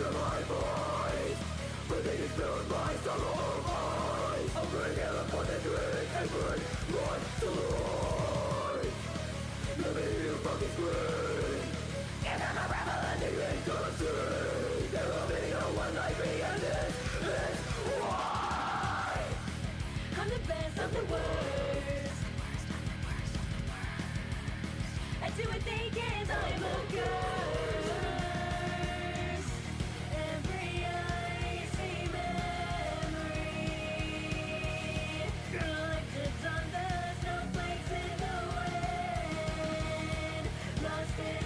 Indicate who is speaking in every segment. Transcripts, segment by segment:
Speaker 1: to my voice. Breathing is filled by sorrow eyes. I'll bring hell upon the drink and burn my life. Let me hear from the screen. If I'm a rebel and the end gonna see, there will be no one like me, and this is why
Speaker 2: I'm the best of the worst. I do what they can't, I'm a curse. Every icy memory collected on the snowflakes in the wind. Lost in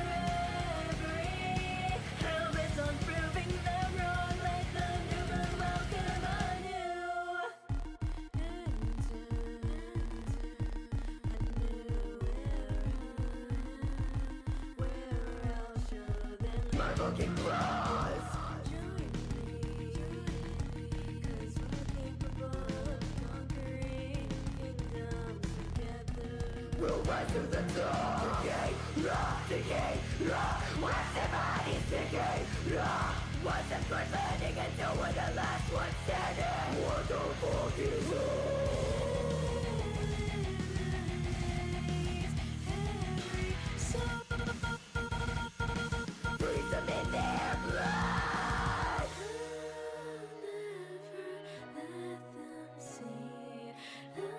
Speaker 2: reverie, hell-bent on proving them wrong. Let the new moon welcome anew.
Speaker 1: my fucking cross.
Speaker 2: Cause we're capable of conquering kingdoms together.
Speaker 1: We'll rise to the top. Decay, once the body's decay, once the first landing until we're the last one standing. What the fuck is freedom in their blood?
Speaker 2: I'll never let them see the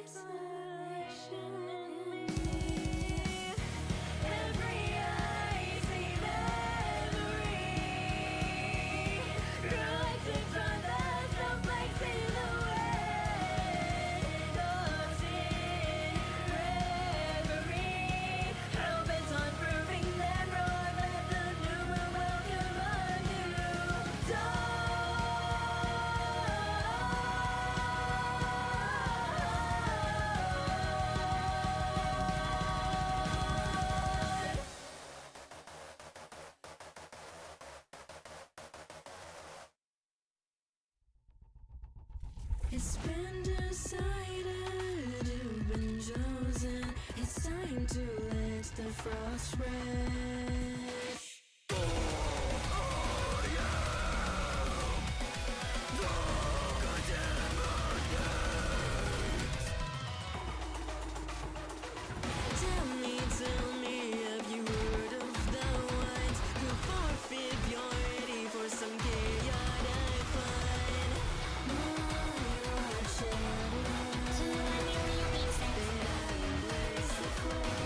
Speaker 2: isolation in me. Every icy memory collected on the snowflakes in the wind. Lost in reverie, hell-bent on proving them wrong. Let the new moon welcome a new It's been decided, you've been chosen. It's time to let the frost spread. Tell me, have you heard of the ones who forfeit purity for some chaotic fun? My shadow, they embrace the force.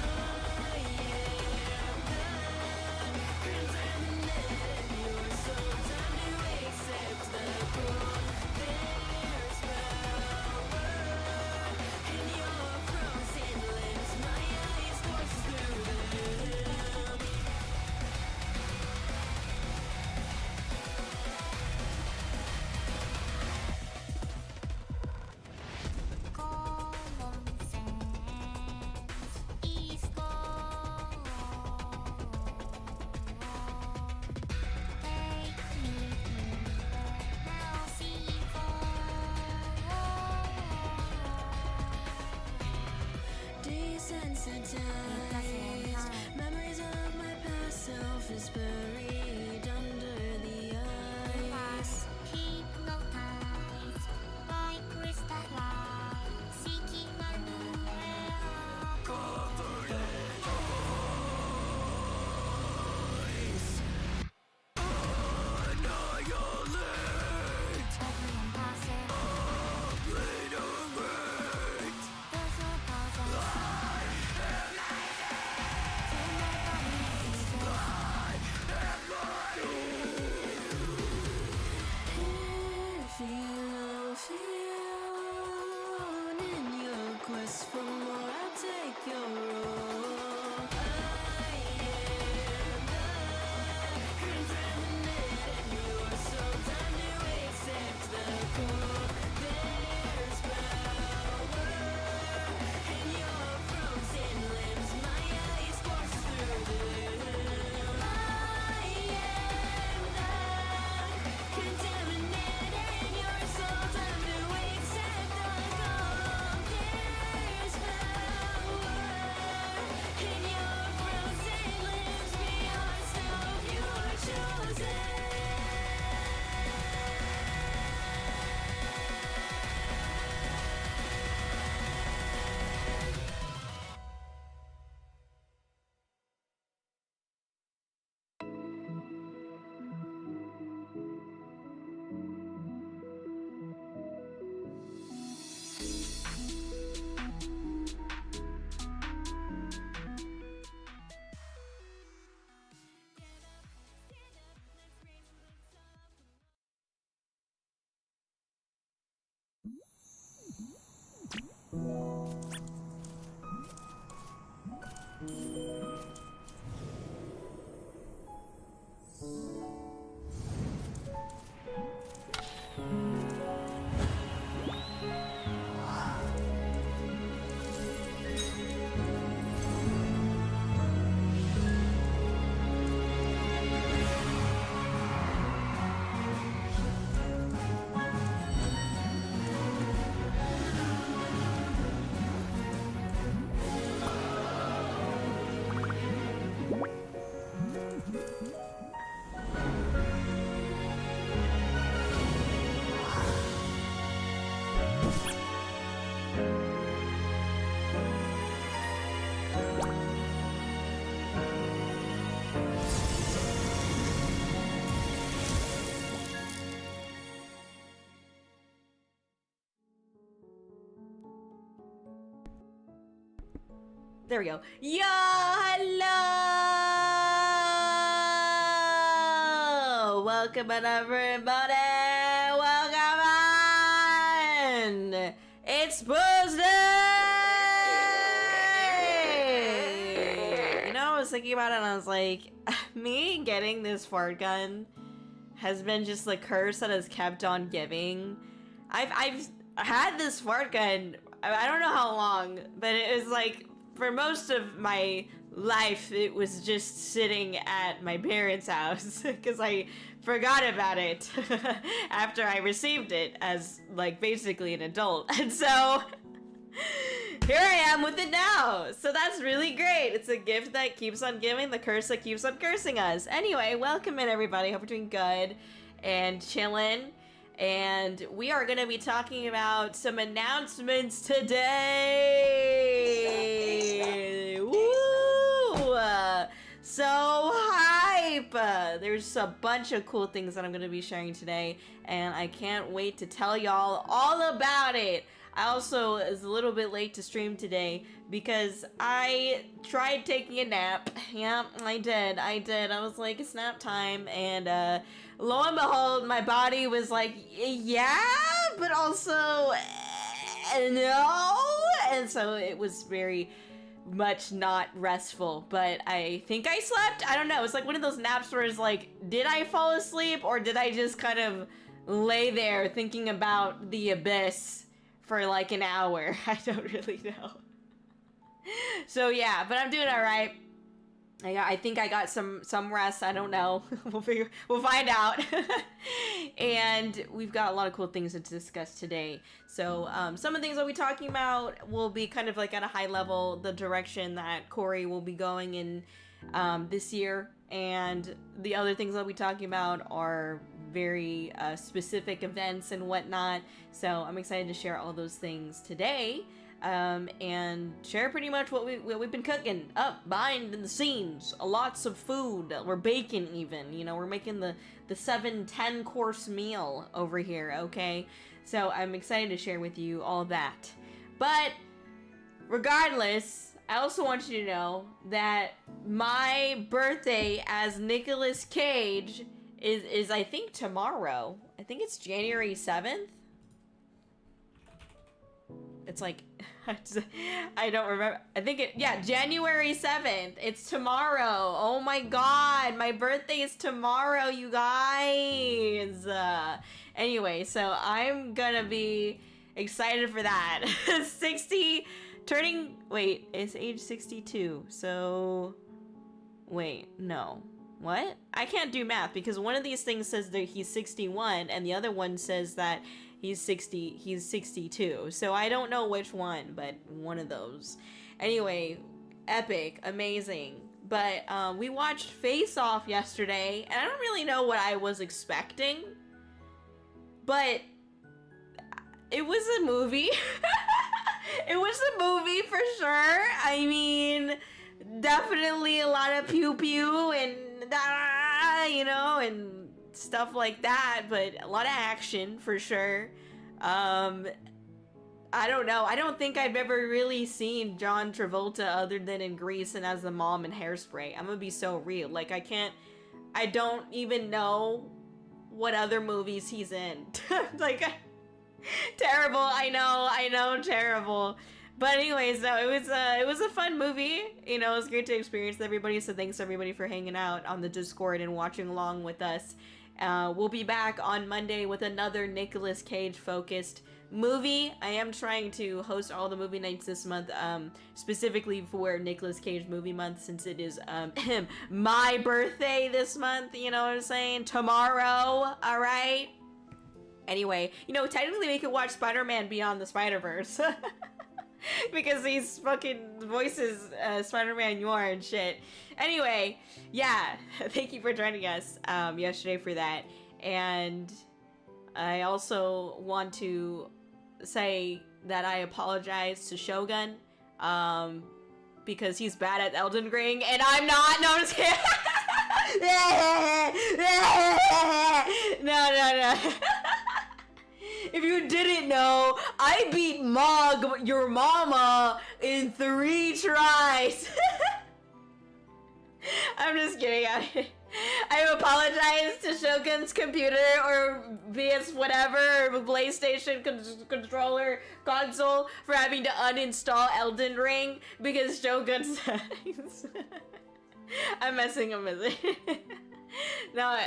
Speaker 2: I am God, contaminated your soul. Time to accept the call. There's power in your frozen limbs. My eyes course through them.
Speaker 3: Common sense is gone. Take me to the merciful.
Speaker 2: Desensitized, memories of my past self is buried under the ice.
Speaker 3: Hypnotized by crystal light, seeking a new era.
Speaker 1: Annihilate,
Speaker 3: Everyone passes.
Speaker 1: obliterate.
Speaker 3: There's no process. Till my body
Speaker 2: If you feel alone in your quest for more, I'll take your role. I am not contaminated your soul. Time to accept the call. There's power in your frozen limbs. My eyes course through them. I am not contaminated your soul. Time to accept the call. There's power in your frozen limbs.
Speaker 4: There we go. YoHallo! Welcome in, everybody! Welcome on! It's Tuesday! You know, I was thinking about it and I was like, me getting this fart gun has been just the curse that has kept on giving. I've had this fart gun, I don't know how long, but it was like, for most of my life, it was just sitting at my parents' house because I forgot about it after I received it as, like, basically an adult. And so, here I am with it now. So that's really great. It's a gift that keeps on giving, the curse that keeps on cursing us. Anyway, welcome in, everybody. Hope you're doing good and chilling. And we are going to be talking about some announcements today. Woo! So hype! There's a bunch of cool things that I'm going to be sharing today, and I can't wait to tell y'all all about it. I also was a little bit late to stream today because I tried taking a nap. Yeah, I did. I was like, it's nap time, and lo and behold, my body was like, yeah, but also no. And so it was very much not restful, but I think I slept. I don't know. It's like one of those naps where it's like, did I fall asleep or did I just kind of lay there thinking about the abyss for like an hour? I don't really know. So yeah, but I'm doing all right. I think I got some rest. I don't know. We'll find out. And we've got a lot of cool things to discuss today. So some of the things I'll be talking about will be kind of like at a high level, the direction that Kōri will be going in this year. And the other things I'll be talking about are very specific events and whatnot. So I'm excited to share all those things today. And share pretty much what we've been cooking up behind in the scenes. Lots of food. We're baking even, you know, we're making the 7-10 course meal over here, okay? So I'm excited to share with you all that. But regardless, I also want you to know that my birthday as Nicolas Cage is I think tomorrow. I think it's January 7th. It's like, I don't remember. I think January 7th. It's tomorrow. Oh my god, my birthday is tomorrow, you guys. Anyway, so I'm gonna be excited for that. 60, wait, it's age 62. So, wait, no. What? I can't do math because one of these things says that he's 61 and the other one says that he's 62. So I don't know which one, but one of those. Anyway, epic, amazing. But we watched Face Off yesterday, and I don't really know what I was expecting, but it was a movie. It was a movie for sure. I mean, definitely a lot of pew pew and you know, and stuff like that, but a lot of action for sure. I don't know. I don't think I've ever really seen John Travolta other than in Grease and as the mom in Hairspray. I'm gonna be so real. Like, I don't even know what other movies he's in. Like, Terrible. I know, terrible. But anyways, no, it was a fun movie. You know, it was great to experience with everybody. So thanks everybody for hanging out on the Discord and watching along with us. We'll be back on Monday with another Nicolas Cage focused movie. I am trying to host all the movie nights this month, specifically for Nicolas Cage movie month, since it is my birthday this month. You know what I'm saying? Tomorrow, all right. Anyway, you know, technically we could watch Spider-Man Beyond the Spider-Verse. Because he's fucking voices Spider-Man Noir and shit. Anyway, yeah, thank you for joining us yesterday for that. And I also want to say that I apologize to Shogun because he's bad at Elden Ring and I'm not. No, I'm just kidding. No. If you didn't know, I beat Mog, your mama, in 3 tries. I'm just kidding. I apologize to Shogun's computer or PS whatever, or PlayStation controller console for having to uninstall Elden Ring because Shogun says I'm messing with it. No,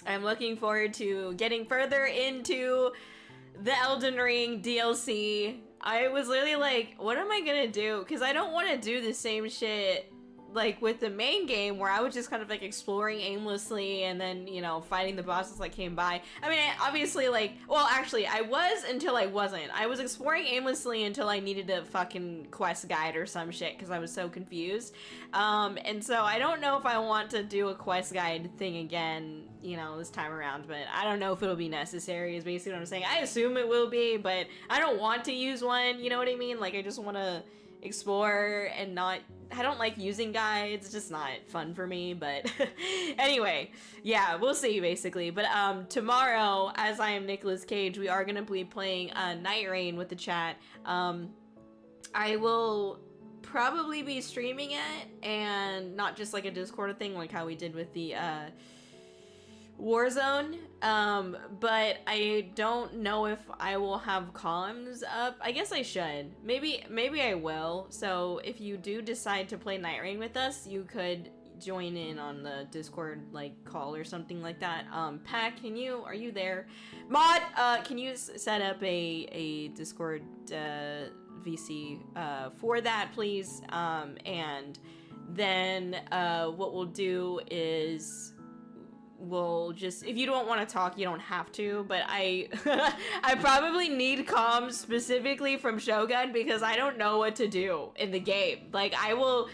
Speaker 4: I'm looking forward to getting further into the Elden Ring DLC. I was literally like, what am I gonna do? Because I don't want to do the same shit like with the main game where I was just kind of like exploring aimlessly and then, you know, fighting the bosses that came by. I mean, obviously, like, well, actually, I was until I wasn't. I was exploring aimlessly until I needed a fucking quest guide or some shit because I was so confused. And so I don't know if I want to do a quest guide thing again, you know, this time around, but I don't know if it'll be necessary is basically what I'm saying. I assume it will be, but I don't want to use one, you know what I mean? Like, I just want to explore and not, I don't like using guides, it's just not fun for me, but anyway, yeah, we'll see basically. But tomorrow, as I am Nicolas Cage, we are gonna be playing Night Rain with the chat. I will probably be streaming it and not just like a Discord thing like how we did with the Warzone, but I don't know if I will have comms up. I guess I should. Maybe I will. So if you do decide to play Night Rain with us, you could join in on the Discord like call or something like that. Pat, are you there? Mod, can you set up a Discord VC for that, please? And then what we'll do is we'll just, if you don't want to talk, you don't have to, but I probably need comms specifically from Shogun because I don't know what to do in the game. Like, I will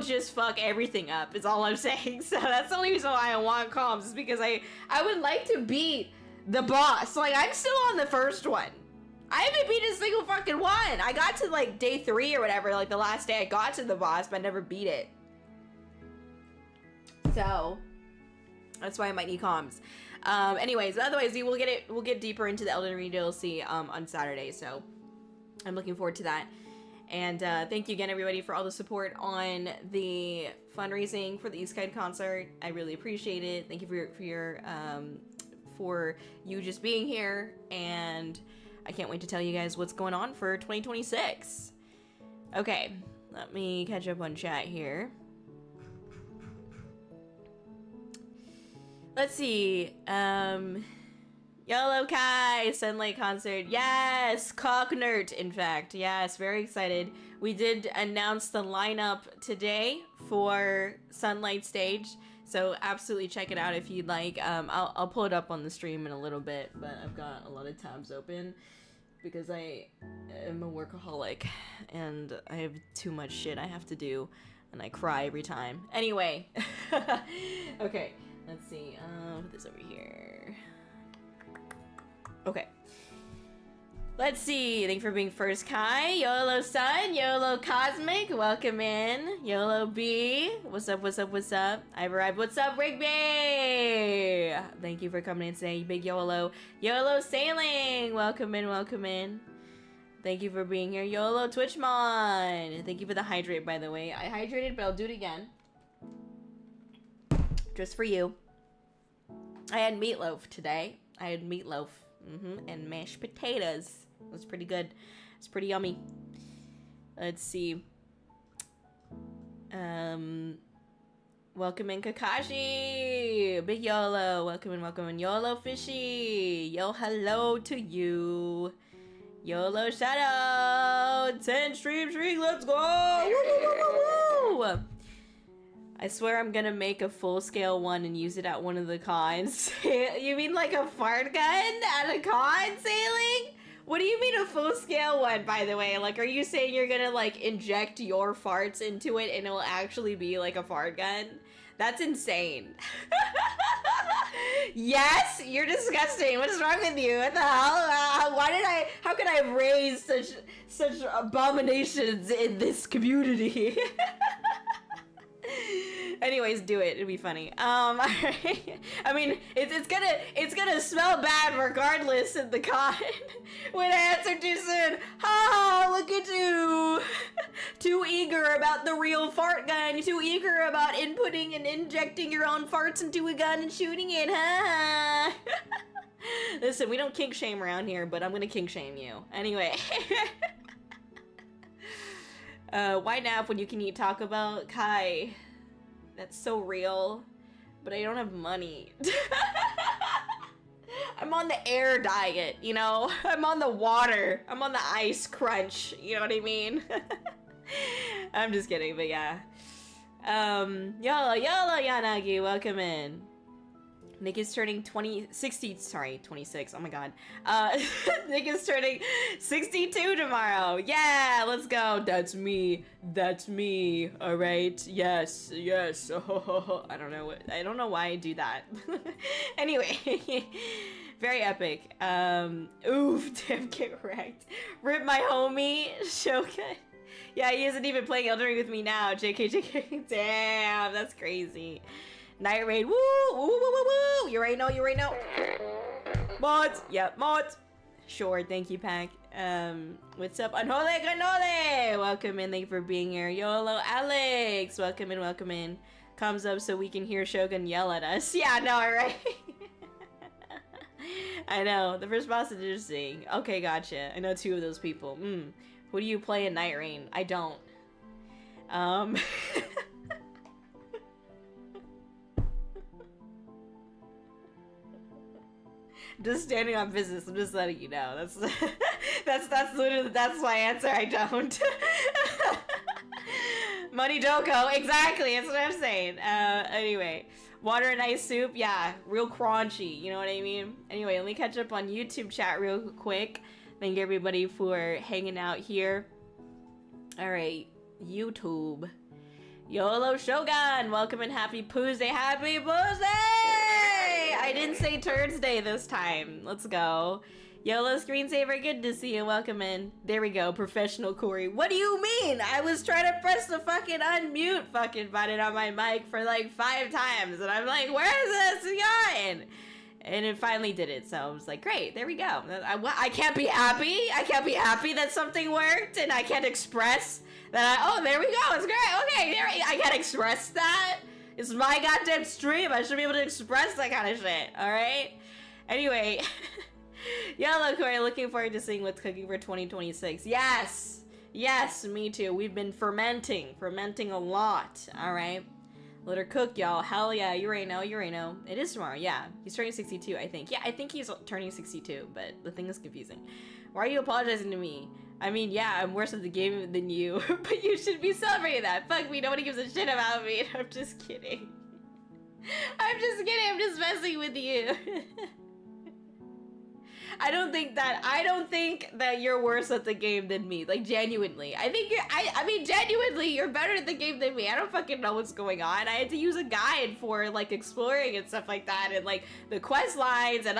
Speaker 4: just fuck everything up is all I'm saying. So that's the only reason why I want comms, is because I would like to beat the boss. Like, I'm still on the first one. I haven't beat a single fucking one. I got to like day 3 or whatever, like the last day I got to the boss, but I never beat it. So that's why I might need comms. Anyways, otherwise, we'll get deeper into the Elden Ring DLC on Saturday, so I'm looking forward to that. And thank you again, everybody, for all the support on the fundraising for the East Side concert. I really appreciate it. Thank you for you just being here, and I can't wait to tell you guys what's going on for 2026. Okay, let me catch up on chat here. Let's see, YoHallo Kai, Sunlight Concert, yes, Cocknert, in fact, yes, very excited. We did announce the lineup today for Sunlight Stage, so absolutely check it out if you'd like. I'll pull it up on the stream in a little bit, but I've got a lot of tabs open because I am a workaholic and I have too much shit I have to do and I cry every time. Anyway, okay. Let's see, put this over here. Okay. Let's see, thanks for being first, Kai. YoHallo Sun, YoHallo Cosmic, welcome in. YoHallo B, what's up? I've arrived, what's up, Rigby? Thank you for coming in today, big YoHallo. YoHallo Sailing, welcome in. Thank you for being here. YoHallo Twitchmon, thank you for the hydrate, by the way. I hydrated, but I'll do it again. Just for you. I had meatloaf today. And mashed potatoes. It was pretty good. It's pretty yummy. Let's see. Welcome in Kakashi. Big YoHallo. Welcome in YoHallo Fishy. Yo hello to you. YoHallo Shadow. 10 stream streak. Let's go. Woo, woo, woo, woo. I swear I'm gonna make a full-scale one and use it at one of the cons. You mean like a fart gun at a con sailing? What do you mean a full-scale one, by the way? Like, are you saying you're gonna, like, inject your farts into it and it will actually be like a fart gun? That's insane. Yes, you're disgusting. What's wrong with you? What the hell? How could I have raised such abominations in this community? Anyways, do it. It'd be funny. Alright. I mean, it's gonna smell bad regardless in the con. When I answer too soon. Ha! Look at you. Too eager about the real fart gun. You're too eager about inputting and injecting your own farts into a gun and shooting it. Ha! Listen, we don't kink shame around here, but I'm gonna kink shame you. Anyway. Why nap when you can eat Taco Bell? Kai. That's so real, but I don't have money. I'm on the air diet, you know? I'm on the water. I'm on the ice crunch, you know what I mean? I'm just kidding, but yeah. YoHallo Yanagi, welcome in. Nick is turning 26, oh my god. Nick is turning 62 tomorrow. Yeah, let's go. That's me, all right? Yes. I don't know why I do that. Anyway, very epic. Oof, damn, get wrecked. Rip my homie, Shoka. Yeah, he isn't even playing Elden Ring with me now. JK. Damn, that's crazy. Night raid, woo, woo, woo, woo, woo. You already know. Mods, yep, mods. Sure, thank you, Pack. What's up, Anole Canole? Welcome in, thank you for being here. YoHallo Alex, welcome in. Comes up so we can hear Shogun yell at us. Yeah, no, right? I know, the first boss is interesting. Okay, gotcha. I know 2 of those people. Who do you play in Night Rain? I don't. Just standing on business. I'm just letting you know. That's literally my answer. I don't. Money Doko. Exactly. That's what I'm saying. Anyway, water and ice soup. Yeah, real crunchy. You know what I mean? Anyway, let me catch up on YouTube chat real quick. Thank everybody for hanging out here. All right, YouTube. YoHallo Shogun, welcome and happy Poosday, happy Poosday! I didn't say Thurs Day this time. Let's go. YoHallo Screensaver, good to see you. Welcome in. There we go, professional Kōri. What do you mean? I was trying to press the fucking unmute fucking button on my mic for like 5 times, and I'm like, where is this going? And it finally did it, so I was like, great, there we go. I can't be happy. I can't be happy that something worked, and I can't express that oh, there we go, it's great, okay, I can't express that. It's my goddamn stream, I should be able to express that kind of shit, alright? Anyway, YoHallo Kōri, looking forward to seeing what's cooking for 2026. Yes, me too. We've been fermenting a lot, alright? Let her cook, y'all. Hell yeah, you already know. It is tomorrow, yeah. He's turning 62, I think. Yeah, I think he's turning 62, but the thing is confusing. Why are you apologizing to me? I mean, yeah, I'm worse at the game than you, but you should be celebrating that. Fuck me, nobody gives a shit about me. I'm just kidding. I'm just messing with you. I don't think that you're worse at the game than me. Like, genuinely. I mean, genuinely, you're better at the game than me. I don't fucking know what's going on. I had to use a guide for, like, exploring and stuff like that, and, like, the quest lines, and,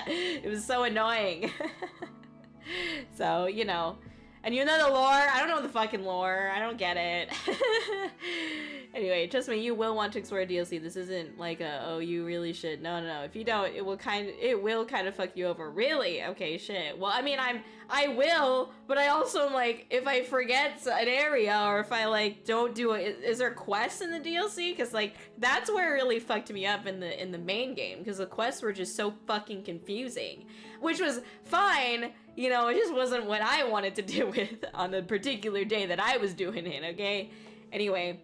Speaker 4: it was so annoying. So, you know. And you know the lore? I don't know the fucking lore. I don't get it. Anyway, trust me, you will want to explore DLC. This isn't like a, oh, you really should. No, no, no. If you don't, it will kind of fuck you over. Really? Okay, shit. Well, I mean, I will, but I also am like, if I forget an area or if I like don't do it, is there quests in the DLC? Because like that's where it really fucked me up in the main game, because the quests were just so fucking confusing, which was fine. You know, it just wasn't what I wanted to do with on the particular day that I was doing it. Okay. Anyway.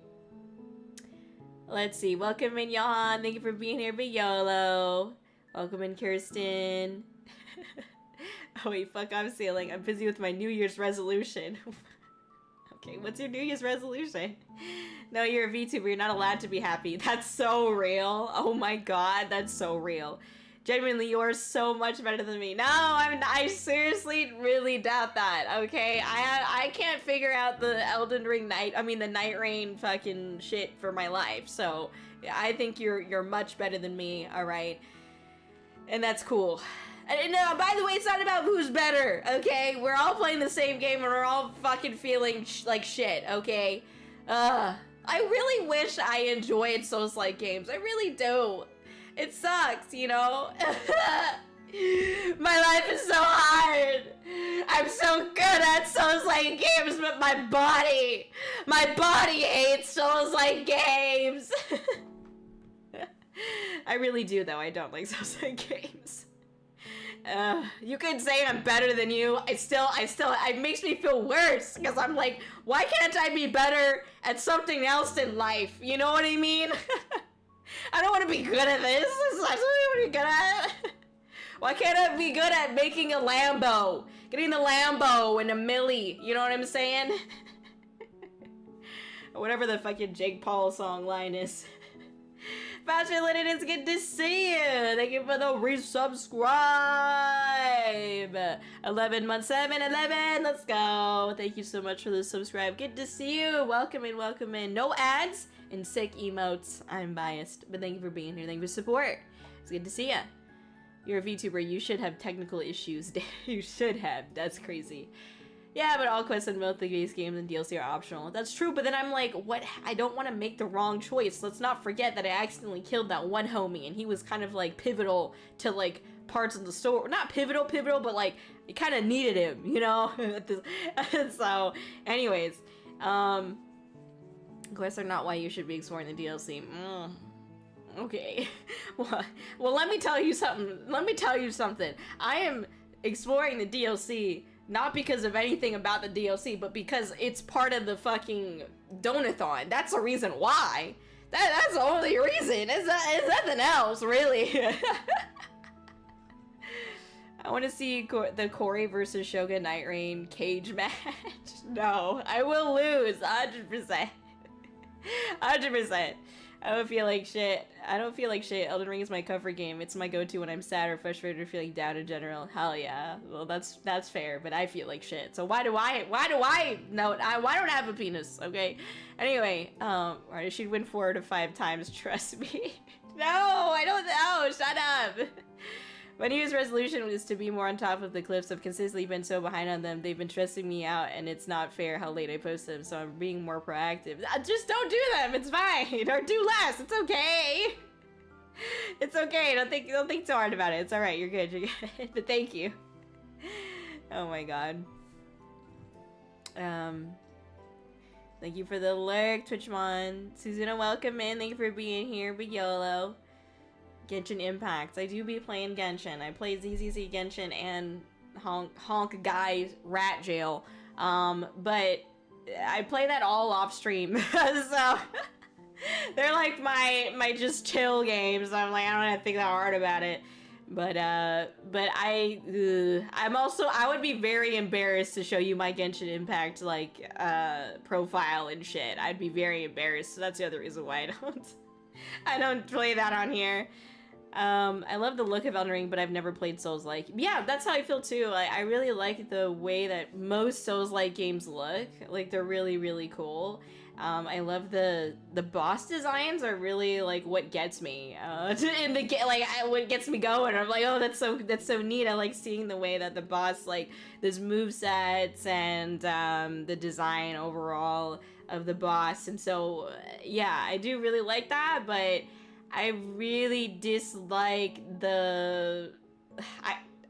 Speaker 4: Let's see. Welcome in, Johan. Thank you for being here, YoHallo. Welcome in, Kirsten. Oh, wait, fuck, I'm sailing. I'm busy with my New Year's resolution. Okay, what's your New Year's resolution? No, you're a VTuber. You're not allowed to be happy. That's so real. Oh my god, that's so real. Genuinely, you're so much better than me. No, I seriously really doubt that, okay? I can't figure out the Elden Ring the Night Rain fucking shit for my life, so I think you're much better than me, alright? And that's cool. And by the way, it's not about who's better, okay? We're all playing the same game and we're all fucking feeling like shit, okay? I really wish I enjoyed Souls-like games. I really do. It sucks, you know? My life is so hard. I'm so good at Souls-like games, but my body hates Souls-like games. I really do, though. I don't like Souls-like games. You could say I'm better than you. It makes me feel worse, because I'm like, why can't I be better at something else in life? You know what I mean? I don't want to be good at this. This is not something I want to be good at. Why can't I be good at making a Lambo? Getting the Lambo and a Millie. You know what I'm saying? Or whatever the fucking Jake Paul song line is. Bachelor Lennon, it's good to see you. Thank you for the resubscribe. 11 months, 7-11. Let's go. Thank you so much for the subscribe. Good to see you. Welcome in, welcome in. No ads and sick emotes. I'm biased, but thank you for being here. Thank you for support. It's good to see ya. You're a VTuber. You should have technical issues. You should have. That's crazy. Yeah, but all quests in both the base games and DLC are optional. That's true, but then I'm like, what? I don't want to make the wrong choice. Let's not forget that I accidentally killed that one homie, and he was kind of like pivotal to like parts of the story. Not pivotal, but like you kind of needed him, you know? So, anyways, quests are not why you should be exploring the DLC. Okay. Well, let me tell you something. I am exploring the DLC not because of anything about the DLC, but because it's part of the fucking donathon. That's the reason why. That's the only reason. It's nothing else, really. I want to see the Kōri versus Shogun Night Rain cage match. No, I will lose, 100%. 100%. I don't feel like shit. Elden Ring is my comfort game. It's my go-to when I'm sad or frustrated or feeling down in general. Hell yeah. Well, that's fair, but I feel like shit. So why don't I have a penis, okay? Anyway, alright, she'd win 4 to 5 times, trust me. No, I don't know. Shut up. My New Year's resolution was to be more on top of the clips. I've consistently been so behind on them. They've been stressing me out, and it's not fair how late I post them, so I'm being more proactive. Just don't do them. It's fine. Or do less. It's okay. It's okay. Don't think so hard about it. It's all right. You're good. You're good. But thank you. Oh my god. Thank you for the lurk, Twitchmon. Susanna, welcome in. Thank you for being here. But YoHallo. Genshin Impact. I do be playing Genshin. I play ZZZ Genshin and Honk Guy Rat Jail. But I play that all off stream. So they're like my just chill games. I'm like, I don't have to think that hard about it. But I would be very embarrassed to show you my Genshin Impact like profile and shit. I'd be very embarrassed. So that's the other reason why I don't play that on here. I love the look of Elden Ring, but I've never played Souls-like. Yeah, that's how I feel too. I really like the way that most Souls-like games look. Like, they're really, really cool. I love the boss designs are really like what gets me in the game, like what gets me going. I'm like, oh, that's so neat. I like seeing the way that the boss, like, this move sets and the design overall of the boss, and so yeah, I do really like that, but I really dislike the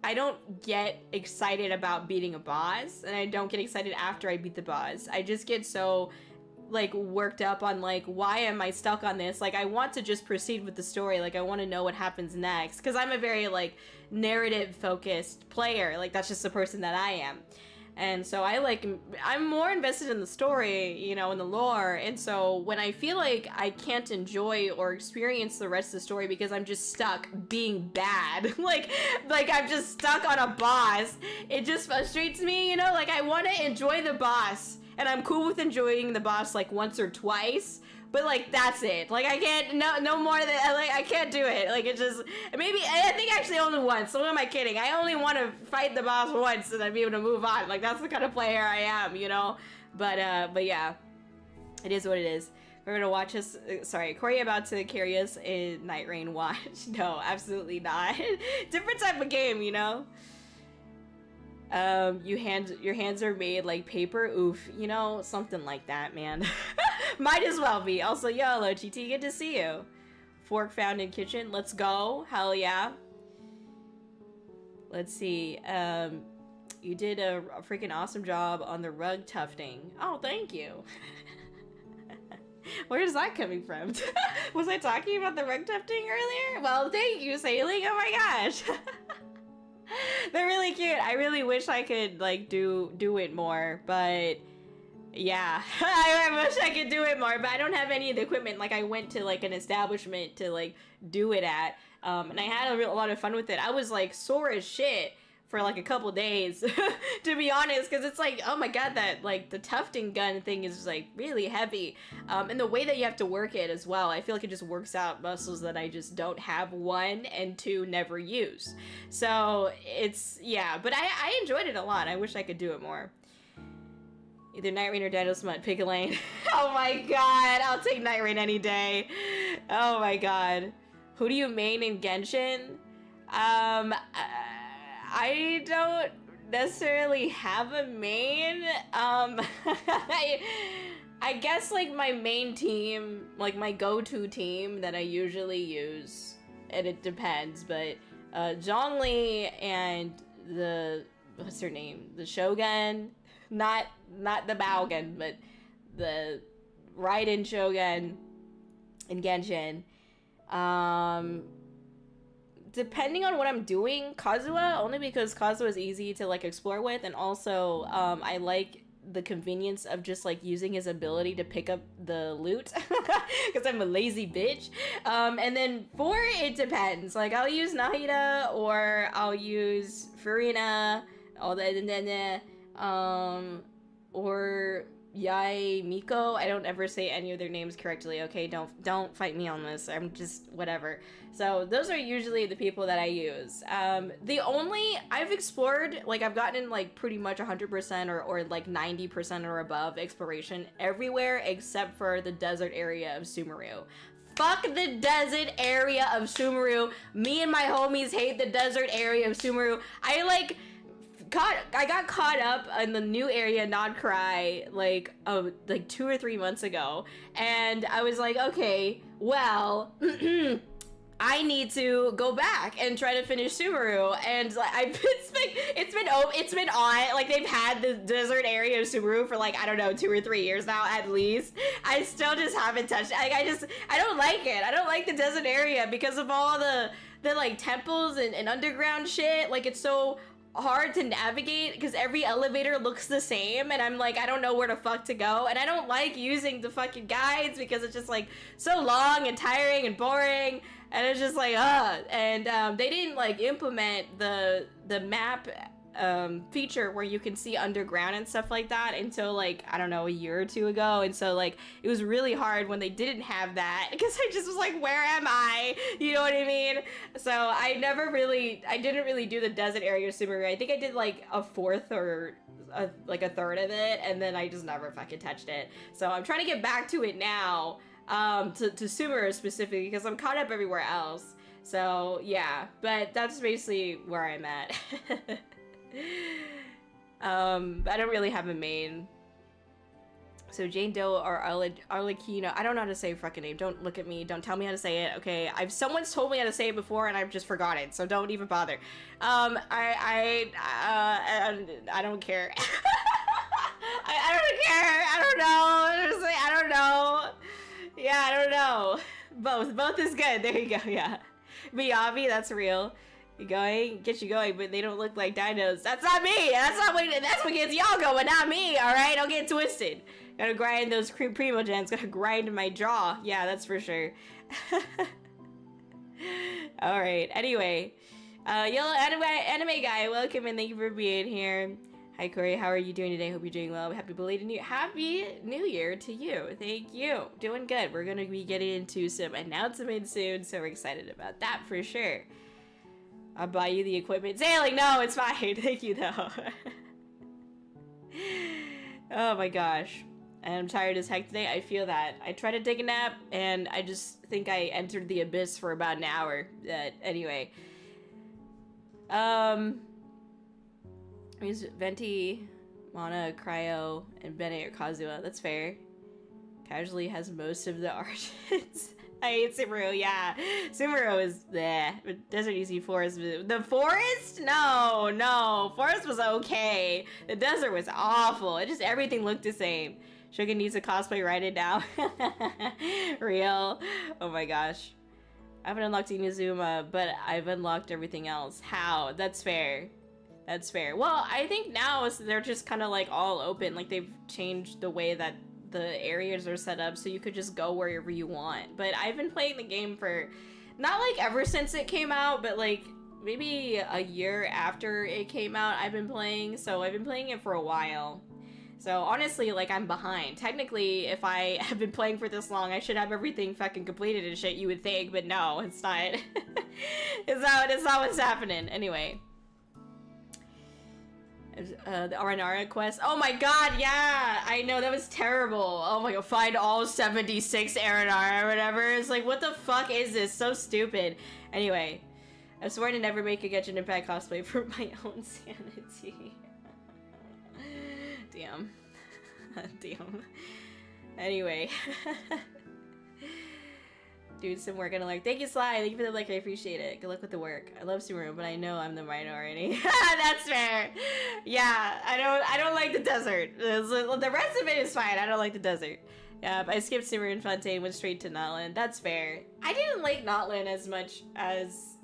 Speaker 4: I don't get excited about beating a boss, and I don't get excited after I beat the boss. I just get so like worked up on like, why am I stuck on this? Like, I want to just proceed with the story. Like, I want to know what happens next, because I'm a very like narrative focused player. Like, that's just the person that I am. And so I'm more invested in the story, you know, in the lore. And so when I feel like I can't enjoy or experience the rest of the story because I'm just stuck being bad, like I'm just stuck on a boss, it just frustrates me, you know? Like, I want to enjoy the boss, and I'm cool with enjoying the boss like once or twice, but like, that's it. Like, I can't, no more than, like, I can't do it. Like, it just, maybe, I think actually only once. So what am I kidding? I only want to fight the boss once and then be able to move on. Like, that's the kind of player I am, you know? But yeah, it is what it is. We're gonna watch us, sorry, Kōri about to carry us in Night Rain watch. No, absolutely not. Different type of game, you know? Your hands are made like paper. Oof, you know, something like that, man. Might as well be. Also, YoHallo, GT, good to see you. Fork found in kitchen. Let's go. Hell yeah. Let's see. You did a freaking awesome job on the rug tufting. Oh, thank you. Where is that coming from? Was I talking about the rug tufting earlier? Well, thank you, Sailing. Oh my gosh. They're really cute. I really wish I could like do it more, but yeah, I wish I could do it more, but I don't have any of the equipment. Like, I went to like an establishment to like do it at, and I had a lot of fun with it. I was like sore as shit for like a couple days, to be honest, because it's like, oh my god, that like the tufting gun thing is like really heavy, and the way that you have to work it as well, I feel like it just works out muscles that I just don't have, one, and two, never use. So it's, yeah, but I enjoyed it a lot. I wish I could do it more. Either Night Rain or Daniel Smut, pick a lane. Oh my god, I'll take Night Rain any day. Oh my god. Who do you main in Genshin? I don't necessarily have a main. I guess like my main team, like my go-to team that I usually use, and it depends, but Zhongli and the, what's her name? The Shogun, not the Baogun, but the Raiden Shogun in Genshin. Depending on what I'm doing, Kazuha, only because Kazuha is easy to like explore with, and also I like the convenience of just like using his ability to pick up the loot because I'm a lazy bitch. And then 4, it depends. Like, I'll use Nahida or I'll use Furina, or Yai Miko. I don't ever say any of their names correctly, okay? Don't fight me on this. I'm just whatever. So those are usually the people that I use. I've explored, like, I've gotten like pretty much 100% or like 90% or above exploration everywhere except for the desert area of Sumeru. Fuck the desert area of Sumeru. Me and my homies hate the desert area of Sumeru. I got caught up in the new area, Nodcry, like 2 or 3 months ago, and I was like, okay, well, I need to go back and try to finish Sumeru, and like it's been on, like, they've had the desert area of Sumeru for like, I don't know, 2 or 3 years now at least. I still just haven't touched it. Like, I don't like it. I don't like the desert area because of all the like temples and underground shit. Like, it's so hard to navigate because every elevator looks the same, and I'm like, I don't know where the fuck to go, and I don't like using the fucking guides because it's just like so long and tiring and boring, and it's just like and they didn't like implement the map feature where you can see underground and stuff like that until like, I don't know, a year or 2 ago, and so like it was really hard when they didn't have that because I just was like, where am I? You know what I mean? So I didn't really do the desert area of Sumeru. I think I did like a fourth or like a third of it, and then I just never fucking touched it. So I'm trying to get back to it now, to Sumeru specifically, because I'm caught up everywhere else. So yeah, but that's basically where I'm at. I don't really have a main. So Jane Doe or Arlecchino, I don't know how to say her fucking name. Don't look at me. Don't tell me how to say it. Okay, someone's told me how to say it before and I've just forgotten. So don't even bother. I don't care. I don't care. I don't know. Honestly, I don't know. Yeah, I don't know. Both is good. There you go. Yeah. Miyabi, that's real. You going? Get you going, but they don't look like dinos. That's not me. That's what gets y'all going, not me. All right, don't get twisted. Gotta grind those primo gens. Gotta grind my jaw. Yeah, that's for sure. All right. Anyway, yellow anime guy, welcome and thank you for being here. Hi Kōri, how are you doing today? Hope you're doing well. Happy New Year to you. Thank you. Doing good. We're gonna be getting into some announcements soon, so we're excited about that for sure. I'll buy you the equipment. Sailing, no, it's fine. Thank you though. Oh my gosh. I'm tired as heck today. I feel that. I tried to take a nap and I just think I entered the abyss for about an hour. Anyway. Here's Venti, Mana, Cryo, and Bennett or Kazuha. That's fair. Casually has most of the artists. I hate Sumeru, yeah. Sumeru is bleh. Desert Easy Forest. The forest? No. Forest was okay. The desert was awful. Everything looked the same. Suga needs a cosplay right in now. Real. Oh my gosh. I haven't unlocked Inazuma, but I've unlocked everything else. How? That's fair. That's fair. Well, I think now they're just kind of like all open. Like they've changed the way that the areas are set up so you could just go wherever you want. But I've been playing the game for not like ever since it came out, but like maybe a year after it came out I've been playing. So I've been playing it for a while. So honestly, like I'm behind. Technically, if I have been playing for this long, I should have everything fucking completed and shit, you would think, but no, it's not. It's not what's happening. Anyway. The Aranara quest. Oh my god, yeah! I know, that was terrible. Oh my god, find all 76 Aranara or whatever. It's like, what the fuck is this? So stupid. Anyway, I've sworn to never make a Genshin Impact cosplay for my own sanity. Damn. Damn. Anyway. Dude, some work on alert. Thank you, Sly. Thank you for the like. I appreciate it. Good luck with the work. I love Sumeru, but I know I'm the minority. That's fair. Yeah, I don't like the desert. The rest of it is fine. I don't like the desert. Yeah, I skipped Sumeru and Fontaine, went straight to Notland. That's fair. I didn't like Notland as much as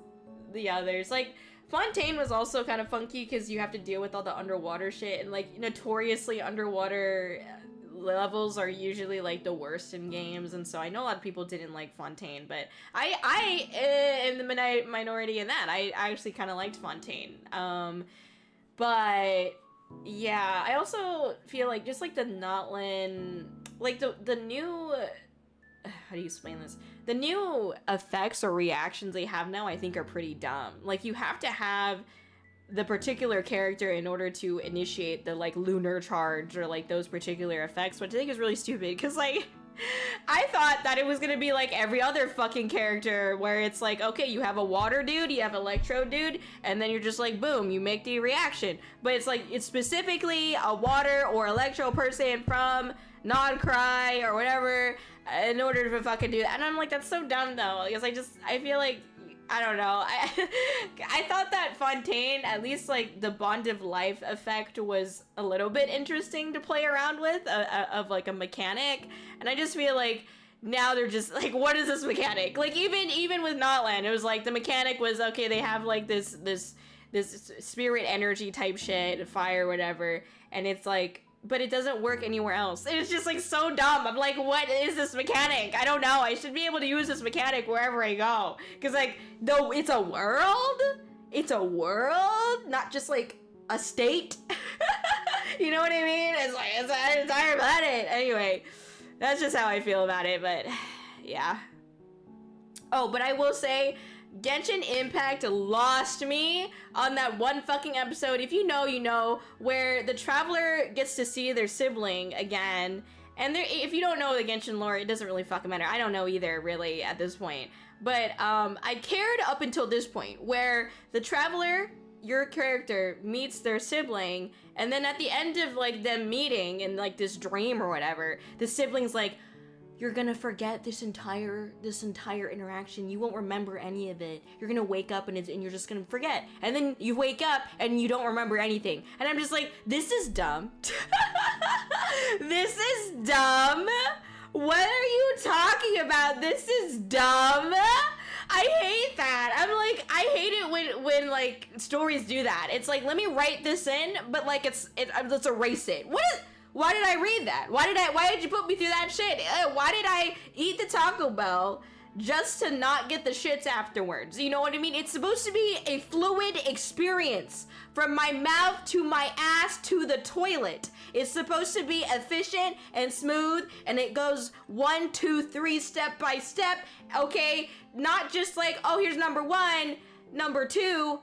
Speaker 4: the others. Like, Fontaine was also kind of funky because you have to deal with all the underwater shit, and like notoriously underwater levels are usually like the worst in games, and so I know a lot of people didn't like Fontaine, but I am the minority in that. I actually kind of liked Fontaine. But yeah, I also feel like just like the Notland, like the new, how do you explain this? The new effects or reactions they have now, I think, are pretty dumb. Like, you have to have the particular character in order to initiate the, like, lunar charge or, like, those particular effects, which I think is really stupid, because, like, I thought that it was gonna be like every other fucking character where it's like, okay, you have a water dude, you have electro dude, and then you're just like, boom, you make the reaction. But it's like, it's specifically a water or electro person from non-cry or whatever in order to fucking do that. And I'm like, that's so dumb though, because I feel like, I don't know. I thought that Fontaine, at least like the Bond of Life effect was a little bit interesting to play around with, of like a mechanic. And I just feel like now they're just like, what is this mechanic? Like even with Notland, it was like the mechanic was, okay, they have like this spirit energy type shit, fire, whatever. And it's like, but it doesn't work anywhere else. It's just like so dumb. I'm like, what is this mechanic? I don't know. I should be able to use this mechanic wherever I go. Because like, though it's a world, not just like a state. You know what I mean? It's like, it's an entire planet. Anyway, that's just how I feel about it, but yeah. Oh, but I will say, Genshin Impact lost me on that one fucking episode, if you know, you know, where the traveler gets to see their sibling again. And if you don't know the Genshin lore, it doesn't really fucking matter. I don't know either, really, at this point. But I cared up until this point, where the traveler your character meets their sibling, and then at the end of like them meeting in like this dream or whatever, the sibling's like, you're gonna forget this entire interaction. You won't remember any of it. You're gonna wake up and you're just gonna forget. And then you wake up and you don't remember anything. And I'm just like, this is dumb. This is dumb. What are you talking about? This is dumb. I hate that. I'm like, I hate it when like stories do that. It's like, let me write this in, but like let's erase it. Why did I read that? Why did you put me through that shit? Why did I eat the Taco Bell just to not get the shits afterwards? You know what I mean? It's supposed to be a fluid experience from my mouth to my ass to the toilet. It's supposed to be efficient and smooth, and it goes 1, 2, 3 step by step, okay? Not just like, oh, here's number 1, number 2,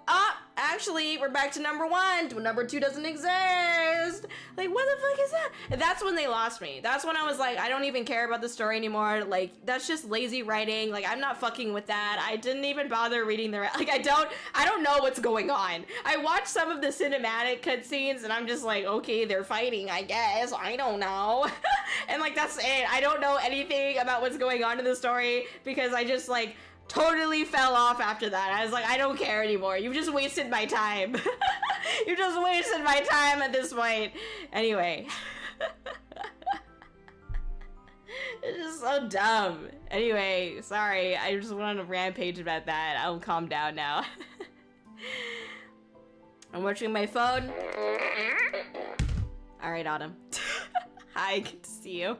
Speaker 4: actually, we're back to number 1. Number 2 doesn't exist. Like, what the fuck is that? And that's when they lost me. That's when I was like, I don't even care about the story anymore. Like, that's just lazy writing. Like, I'm not fucking with that. I didn't even bother reading the like, I don't know what's going on. I watched some of the cinematic cutscenes and I'm just like, okay, they're fighting, I guess. I don't know. And like, that's it. I don't know anything about what's going on in the story because I just like totally fell off after that. I was like, I don't care anymore. You've just wasted my time. You just wasted my time at this point. Anyway. It's just so dumb. Anyway, sorry. I just went on a rampage about that. I'll calm down now. I'm watching my phone. Alright, Autumn. Hi, good to see you.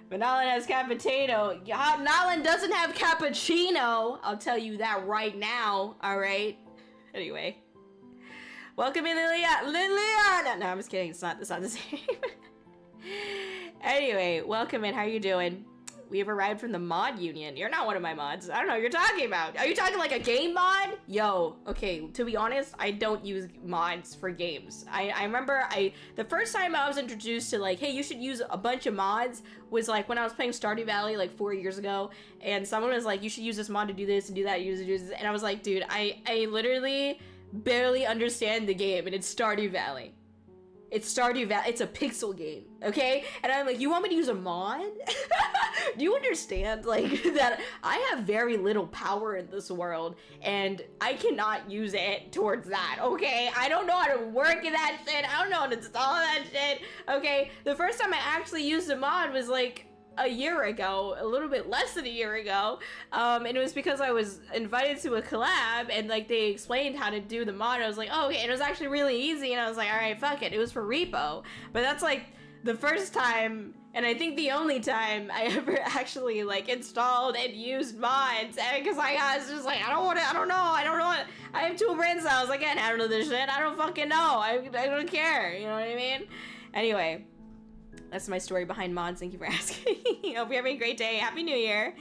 Speaker 4: But Nolan has cappuccino. Nolan doesn't have cappuccino. I'll tell you that right now. All right. Anyway. Welcome in, Liliana. No, I'm just kidding. It's not the same. Anyway, welcome in. How you doing? We have arrived from the mod union. You're not one of my mods. I don't know what you're talking about. Are you talking like a game mod? Yo, okay, to be honest, I don't use mods for games. I remember the first time I was introduced to like, hey, you should use a bunch of mods was like when I was playing Stardew Valley like 4 years ago, and someone was like, you should use this mod to do this and do that, use this, and I was like, dude, I literally barely understand the game, and it's Stardew Valley. It's Stardew Valley. It's a pixel game, okay? And I'm like, you want me to use a mod? Do you understand, like, that I have very little power in this world, and I cannot use it towards that, okay? I don't know how to work in that shit. I don't know how to install that shit, okay? The first time I actually used a mod was, like, a year ago, a little bit less than a year ago, and it was because I was invited to a collab, and like they explained how to do the mod, and I was like, oh, okay, and it was actually really easy, and I was like, all right, fuck it. It was for repo, but that's like the first time, and I think the only time I ever actually like installed and used mods, because I was just like, I don't know, I have 2 brain cells, I can't handle this shit, I don't fucking know, I don't care, you know what I mean? Anyway. That's my story behind mods. Thank you for asking. Hope you're having a great day. Happy New Year.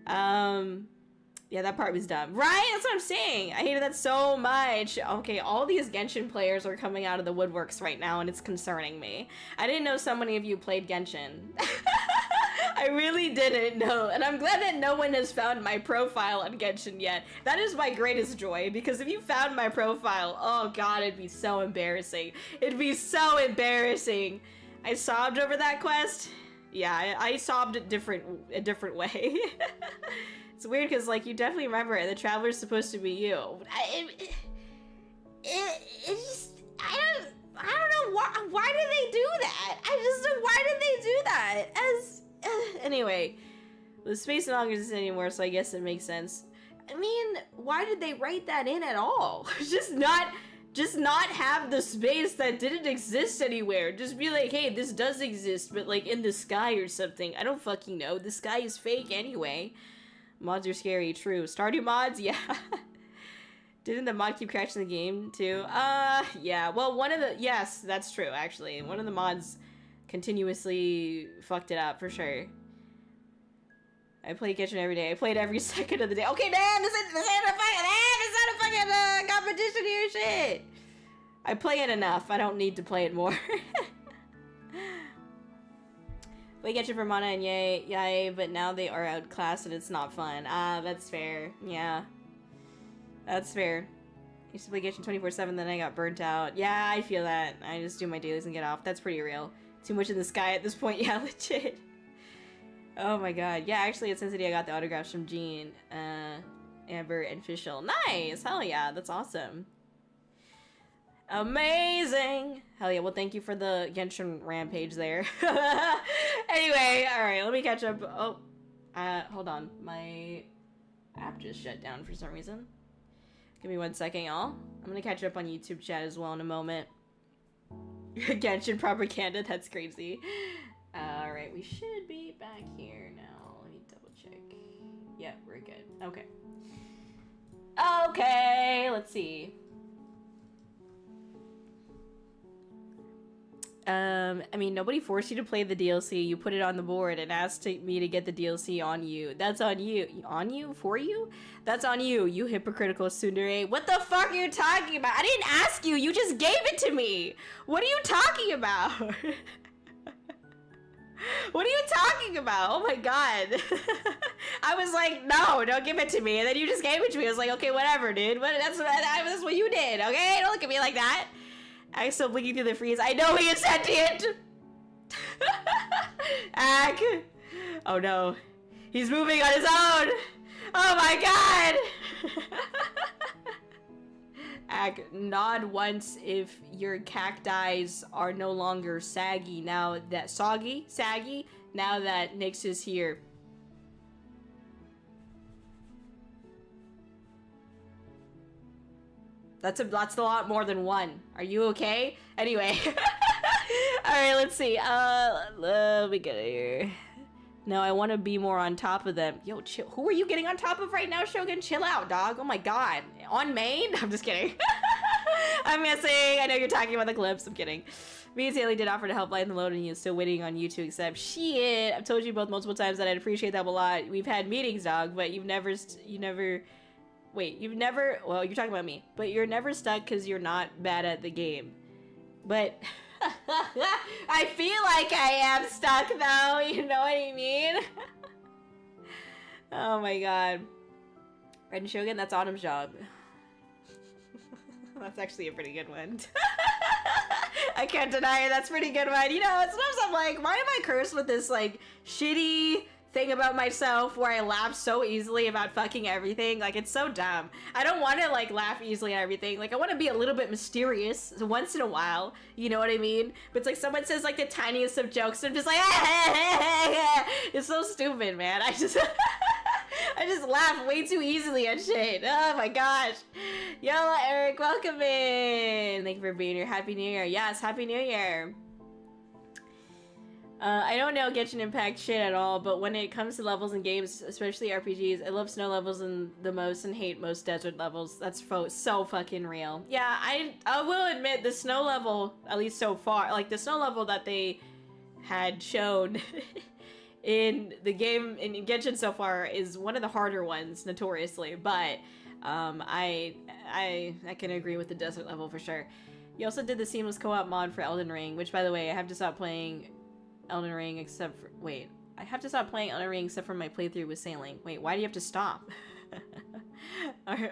Speaker 4: Yeah, that part was dumb. Right? That's what I'm saying. I hated that so much. Okay, all these Genshin players are coming out of the woodworks right now, and it's concerning me. I didn't know so many of you played Genshin. I really didn't know, and I'm glad that no one has found my profile on Genshin yet. That is my greatest joy, because if you found my profile, oh god, it'd be so embarrassing. It'd be so embarrassing. I sobbed over that quest. Yeah, I sobbed a different way. It's weird because like you definitely remember it. The traveler's supposed to be you. I don't know why did they do that? I just don't. Why did they do that? Anyway, the space no longer exists anymore, so I guess it makes sense. I mean, why did they write that in at all? Just not have the space that didn't exist anywhere. Just be like, hey, this does exist, but like in the sky or something. I don't fucking know. The sky is fake anyway. Mods are scary, true. Stardew mods? Yeah. Didn't the mod keep crashing the game too? Yeah. Well, yes, that's true actually. One of the mods continuously fucked it up for sure. I play Genshin every day. I played every second of the day. Okay, damn, this ain't a fucking competition here, shit. I play it enough. I don't need to play it more. Play Genshin for Mana and yay, but now they are outclassed and it's not fun. That's fair. Yeah. That's fair. used to play Genshin 24/7, then I got burnt out. Yeah, I feel that. I just do my dailies and get off. That's pretty real. Too much in the sky at this point. Yeah, legit. Oh my god. Yeah, actually, at Sin City, I got the autographs from Jean, Amber, and Fischl. Nice! Hell yeah, that's awesome. Amazing! Hell yeah, well, thank you for the Genshin rampage there. Anyway, alright, let me catch up. Oh, hold on. My app just shut down for some reason. Give me 1 second, y'all. I'm gonna catch up on YouTube chat as well in a moment. Genshin propaganda, that's crazy. Alright, we should be back here now. Let me double check. Yeah, we're good. Okay. Okay, let's see. I mean, nobody forced you to play the DLC. You put it on the board and asked me to get the DLC on you. That's on you. On you? For you? That's on you, you hypocritical tsundere. What the fuck are you talking about? I didn't ask you. You just gave it to me. What are you talking about? What are you talking about? Oh my god. I was like, no, don't give it to me. And then you just gave it to me. I was like, okay, whatever, dude. That's what you did, okay? Don't look at me like that. I'm still blinking through the freeze. I know he is sentient! Ack. Oh no. He's moving on his own! Oh my god! Ack, nod once if your cacti's are no longer saggy now that saggy, now that Nyx is here. That's a lot more than one. Are you okay? Anyway. Alright, let's see. Let me get it here. No, I want to be more on top of them. Yo, chill. Who are you getting on top of right now, Shogun? Chill out, dog. Oh my god. On main? I'm just kidding. I'm messing. I know you're talking about the clips. I'm kidding. Me and Haley did offer to help lighten the load and you're still waiting on you to accept. Shit. I've told you both multiple times that I'd appreciate that a lot. We've had meetings, dog, but you've never, well, you're talking about me, but you're never stuck because you're not bad at the game. But I feel like I am stuck though, you know what I mean? Oh my god. Red and Shogun, that's Autumn's job. That's actually a pretty good one. I can't deny it, that's a pretty good one. You know, sometimes I'm like, why am I cursed with this like shitty thing about myself where I laugh so easily about fucking everything? Like, it's so dumb. I don't want to like laugh easily at everything. Like, I want to be a little bit mysterious once in a while, you know what I mean? But it's like someone says like the tiniest of jokes and I'm just like it's so stupid, man. I just I just laugh way too easily at shit. Oh my gosh. Yo, Eric, welcome in. Thank you for being here. Happy New Year. Yes, Happy New Year. I don't know Genshin Impact shit at all, but when it comes to levels in games, especially RPGs, I love snow levels the most and hate most desert levels. That's so fucking real. Yeah, I will admit the snow level, at least so far, like the snow level that they had shown in the game in Genshin so far is one of the harder ones, notoriously, but I can agree with the desert level for sure. You also did the seamless co-op mod for Elden Ring, which, by the way, I have to stop playing Elden Ring except for, wait, I have to stop playing Elden Ring except for my playthrough with sailing. Wait, why do you have to stop?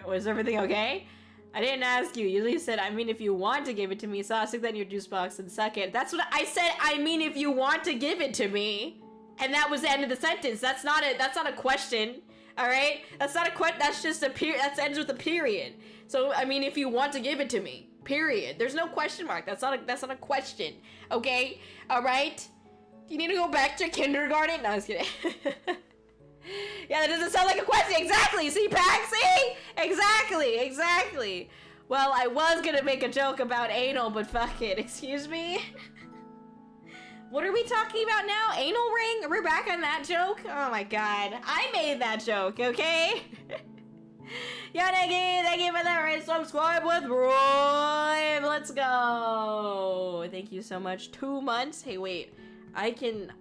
Speaker 4: Was everything okay? I didn't ask you. You said, I mean, if you want to give it to me, so I'll stick that in your juice box and suck it. That's what I said. I mean, if you want to give it to me. And that was the end of the sentence. That's not a question. All right? That's not a question. That's just a period. That ends with a period. So, I mean, if you want to give it to me, period. There's no question mark. That's not a question. Okay? All right? You need to go back to kindergarten? No, I was kidding. Yeah, that doesn't sound like a question. Exactly. See, Pac? See? Exactly. Well, I was gonna make a joke about anal, but fuck it. Excuse me? What are we talking about now? Anal ring? We're back on that joke? Oh my god. I made that joke, okay? Yanagi, thank you for that right subscribe with Roy. Let's go. Thank you so much. 2 months? Hey, wait. I can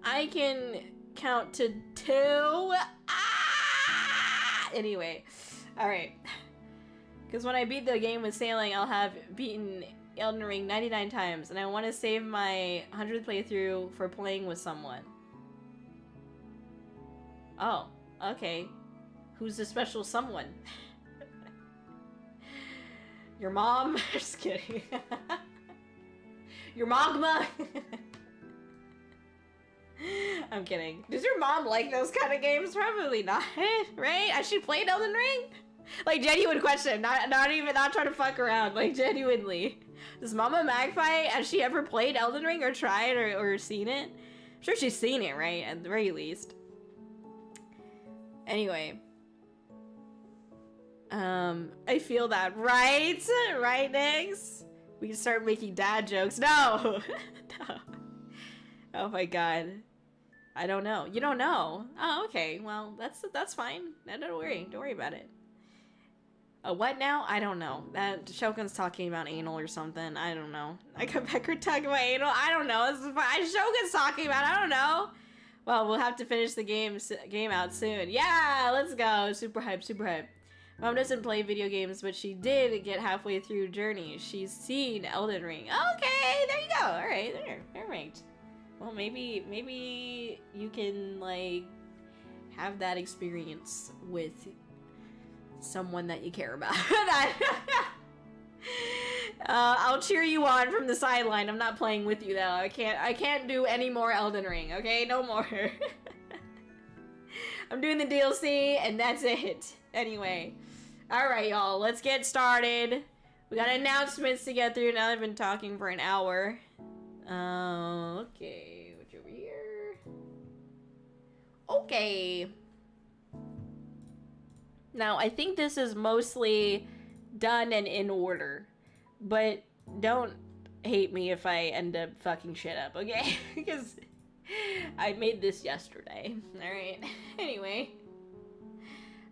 Speaker 4: count to 2. Ah! Anyway, all right. Because when I beat the game with sailing, I'll have beaten Elden Ring 99 times, and I want to save my 100th playthrough for playing with someone. Oh, okay. Who's the special someone? Your mom? Just kidding. Your magma? I'm kidding. Does your mom like those kind of games? Probably not, right? Has she played Elden Ring? Like, genuine question. Not trying to fuck around. Like, genuinely. Does Mama Magpie, has she ever played Elden Ring or tried or seen it? I'm sure she's seen it, right? At the very least. Anyway. I feel that, right? Right, Nix? We can start making dad jokes. No! No. Oh my god. I don't know. You don't know? Oh, okay. Well, that's fine. No, don't worry about it. What now? I don't know. That Shogun's talking about anal or something. I don't know. I come back here talking about anal. I don't know. This is fine. Shogun's talking about. I don't know. Well, we'll have to finish the game out soon. Yeah, let's go. Super hype. Super hype. Mom doesn't play video games, but she did get halfway through Journey. She's seen Elden Ring. Okay, there you go. All right, there, ranked. Well, maybe you can like have that experience with someone that you care about. I'll cheer you on from the sideline. I'm not playing with you though. I can't do any more Elden Ring. Okay, no more. I'm doing the DLC and that's it. Anyway, all right, y'all. Let's get started. We got announcements to get through. Now I've been talking for an hour. Okay, what's over here? Okay. Now, I think this is mostly done and in order, but don't hate me if I end up fucking shit up, okay? Because I made this yesterday, alright? Anyway.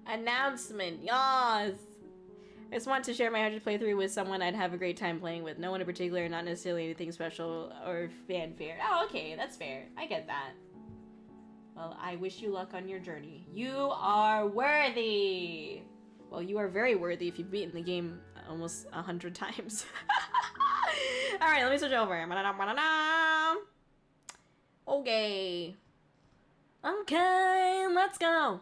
Speaker 4: Announcement, yas! I just want to share my 100th playthrough with someone I'd have a great time playing with. No one in particular, not necessarily anything special or fanfare. Oh, okay, that's fair. I get that. Well, I wish you luck on your journey. You are worthy! Well, you are very worthy if you've beaten the game almost 100 times. Alright, let me switch over. Okay. Okay, let's go.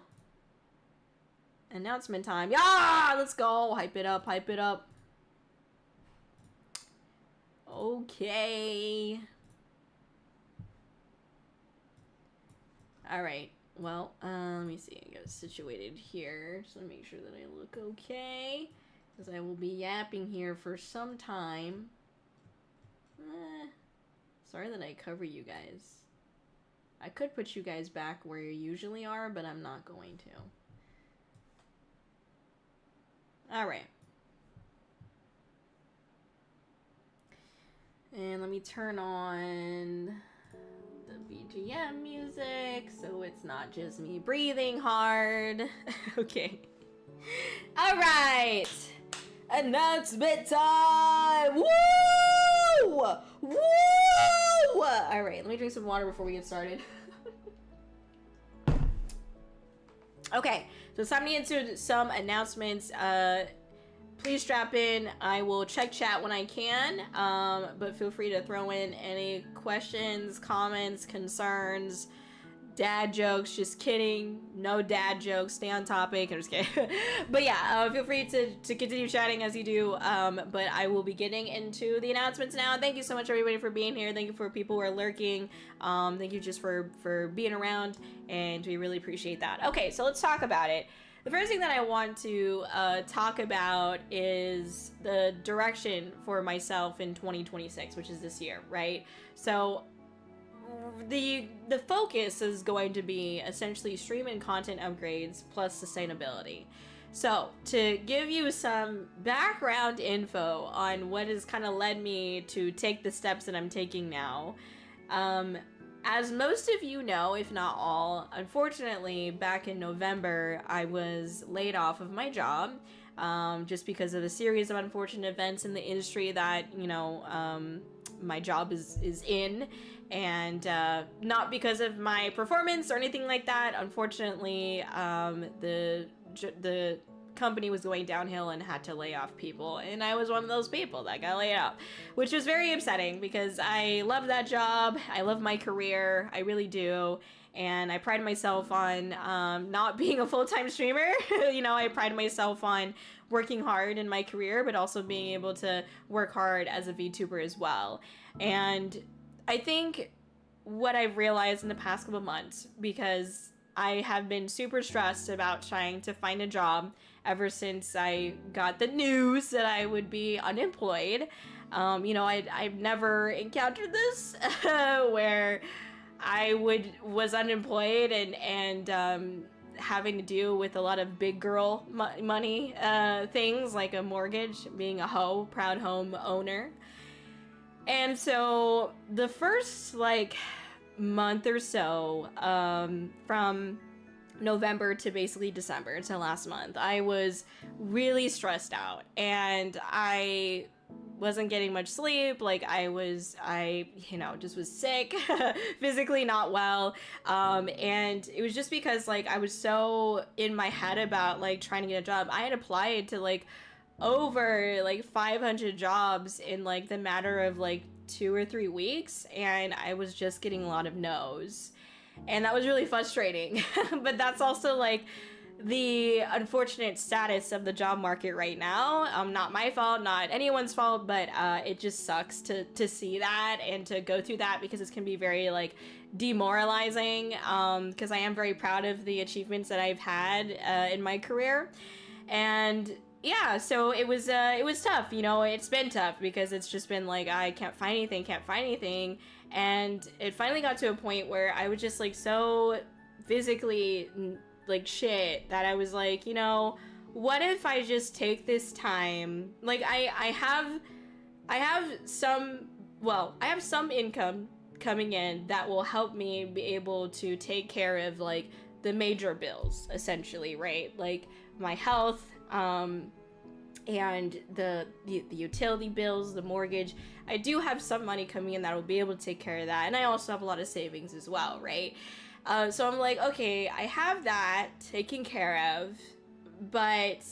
Speaker 4: Announcement time. Yeah, let's go. Hype it up, hype it up. Okay. Alright, well, let me see. I got it situated here. Just want to make sure that I look okay. Because I will be yapping here for some time. Sorry that I cover you guys. I could put you guys back where you usually are, but I'm not going to. Alright. And let me turn on the BGM music so it's not just me breathing hard. Okay. Alright. Announcement time! Woo! Woo! Alright, let me drink some water before we get started. Okay, so it's time to get into some announcements. Please strap in. I will check chat when I can, but feel free to throw in any questions, comments, concerns, dad jokes. Just kidding. No dad jokes. Stay on topic. I'm just kidding. But yeah, feel free to continue chatting as you do. But I will be getting into the announcements now. Thank you so much, everybody, for being here. Thank you for people who are lurking. Thank you just for being around, and we really appreciate that. Okay, so let's talk about it. The first thing that I want to talk about is the direction for myself in 2026, which is this year, right? So the focus is going to be essentially stream and content upgrades plus sustainability. So to give you some background info on what has kind of led me to take the steps that I'm taking now, as most of you know, if not all, unfortunately, back in November, I was laid off of my job, just because of a series of unfortunate events in the industry that, you know, my job is in, and not because of my performance or anything like that. Unfortunately, the company was going downhill and had to lay off people, and I was one of those people that got laid off, which was very upsetting because I love that job. I love my career. I really do. And I pride myself on not being a full-time streamer. You know, I pride myself on working hard in my career, but also being able to work hard as a VTuber as well. And I think what I've realized in the past couple months, because I have been super stressed about trying to find a job ever since I got the news that I would be unemployed. I've never encountered this where I was unemployed and having to deal with a lot of big girl money things like a mortgage, being a proud home owner. And so the first month or so, from November to basically December to last month, I was really stressed out and I wasn't getting much sleep. I just was sick, physically not well. And it was just because I was so in my head about trying to get a job. I had applied to over 500 jobs in the matter of 2 or 3 weeks, and I was just getting a lot of no's, and that was really frustrating. But that's also the unfortunate status of the job market right now. Not my fault, not anyone's fault, but it just sucks to see that and to go through that, because it can be very demoralizing, because I am very proud of the achievements that I've had in my career. And yeah, so it was tough, it's been tough because it's just been I can't find anything. And it finally got to a point where I was just so physically shit that I was what if I just take this time? I have some income coming in that will help me be able to take care of the major bills, essentially, right? My health, and the utility bills, the mortgage. I do have some money coming in that will be able to take care of that, and I also have a lot of savings as well, right? So I'm okay, I have that taken care of, but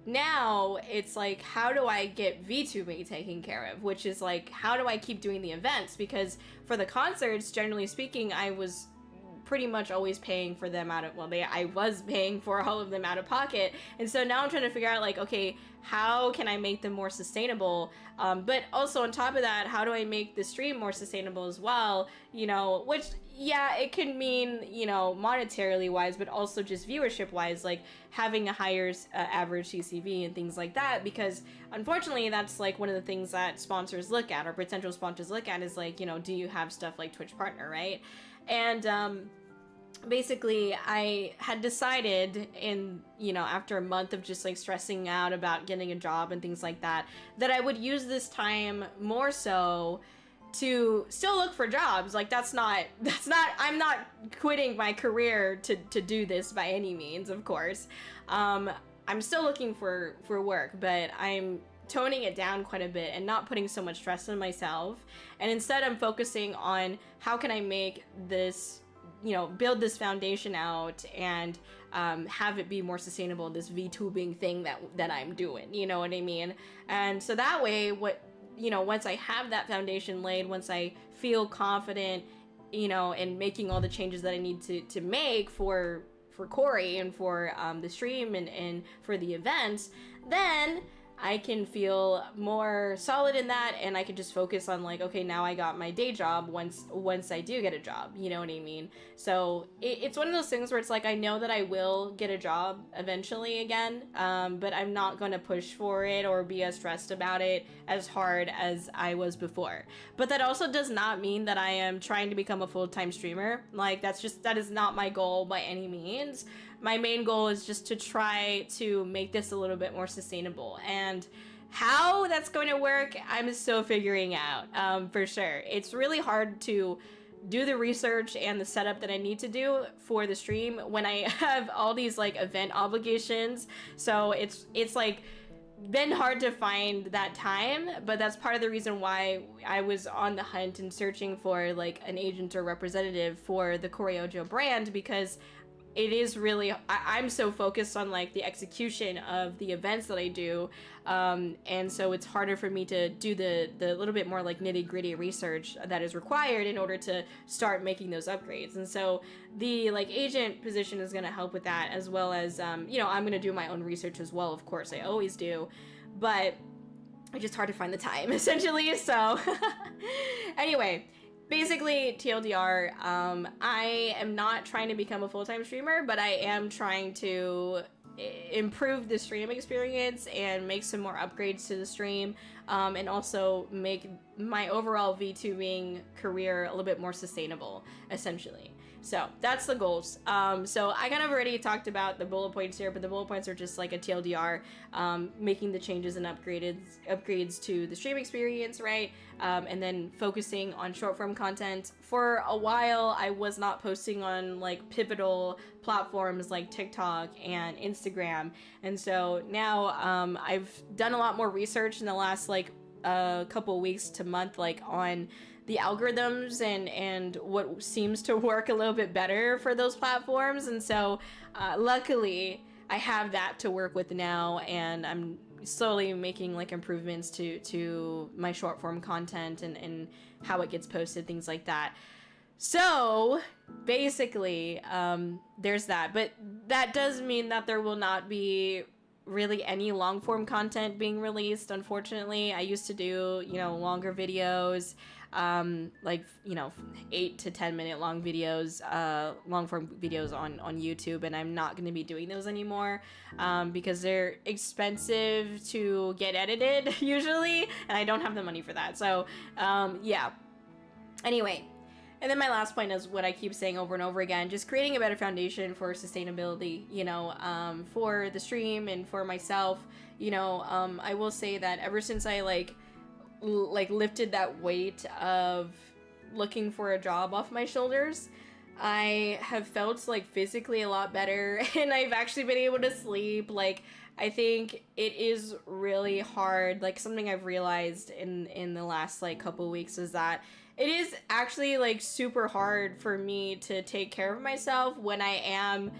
Speaker 4: now it's how do I get VTubing taken care of, which is how do I keep doing the events? Because for the concerts, generally speaking, I was pretty much always paying for them I was paying for all of them out of pocket. And so now I'm trying to figure out okay, how can I make them more sustainable? But also on top of that, how do I make the stream more sustainable as well? Which, yeah, it can mean, monetarily wise, but also just viewership wise, having a higher average CCV and things like that, because unfortunately that's one of the things that sponsors look at, or potential sponsors look at, is do you have stuff like Twitch partner, right? And basically I had decided after a month of just stressing out about getting a job and things like that, that I would use this time more so to still look for jobs. I'm not quitting my career to do this by any means, of course. I'm still looking for work, but I'm toning it down quite a bit and not putting so much stress on myself. And instead I'm focusing on how can I make this, build this foundation out and have it be more sustainable, this VTubing thing that I'm doing, you know what I mean? And so that way, once I have that foundation laid, once I feel confident, in making all the changes that I need to make for Kōri and for the stream and for the events, then I can feel more solid in that, and I can just focus on okay, now I got my day job once I do get a job, you know what I mean? So it's one of those things where it's I know that I will get a job eventually again, but I'm not going to push for it or be as stressed about it as hard as I was before. But that also does not mean that I am trying to become a full-time streamer. That is not my goal by any means. My main goal is just to try to make this a little bit more sustainable, and how that's going to work, I'm still figuring out, for sure. It's really hard to do the research and the setup that I need to do for the stream when I have all these event obligations. So it's been hard to find that time, but that's part of the reason why I was on the hunt and searching for an agent or representative for the Kōri-Oujo brand, because it is really, I'm so focused on like the execution of the events that I do, and so it's harder for me to do the little bit more like nitty gritty research that is required in order to start making those upgrades. And so the like agent position is going to help with that, as well as you know, I'm going to do my own research as well, of course, I always do, but it's just hard to find the time essentially. So anyway, basically, TLDR, I am not trying to become a full-time streamer, but I am trying to improve the stream experience and make some more upgrades to the stream, and also make my overall VTubing career a little bit more sustainable, essentially. So that's the goals. So I kind of already talked about the bullet points here, but the bullet points are just like a TLDR, making the changes and upgrades to the stream experience, right? And then focusing on short form content. For a while, I was not posting on like pivotal platforms like TikTok and Instagram. And so now I've done a lot more research in the last like couple weeks to month, like on the algorithms and what seems to work a little bit better for those platforms. And so luckily I have that to work with now, and I'm slowly making like improvements to my short form content and how it gets posted, things like that. So basically there's that, but that does mean that there will not be really any long form content being released, unfortunately. I used to do, you know, longer videos, like, you know, 8 to 10 minute long videos, long form videos on YouTube, and I'm not going to be doing those anymore, because they're expensive to get edited usually, and I don't have the money for that. So yeah, anyway. And then my last point is what I keep saying over and over again, just creating a better foundation for sustainability, you know, for the stream and for myself. You know, I will say that ever since I like lifted that weight of looking for a job off my shoulders, I have felt like physically a lot better, and I've actually been able to sleep. Like, I think it is really hard. Like, something I've realized in the last like couple weeks is that it is actually like super hard for me to take care of myself when I am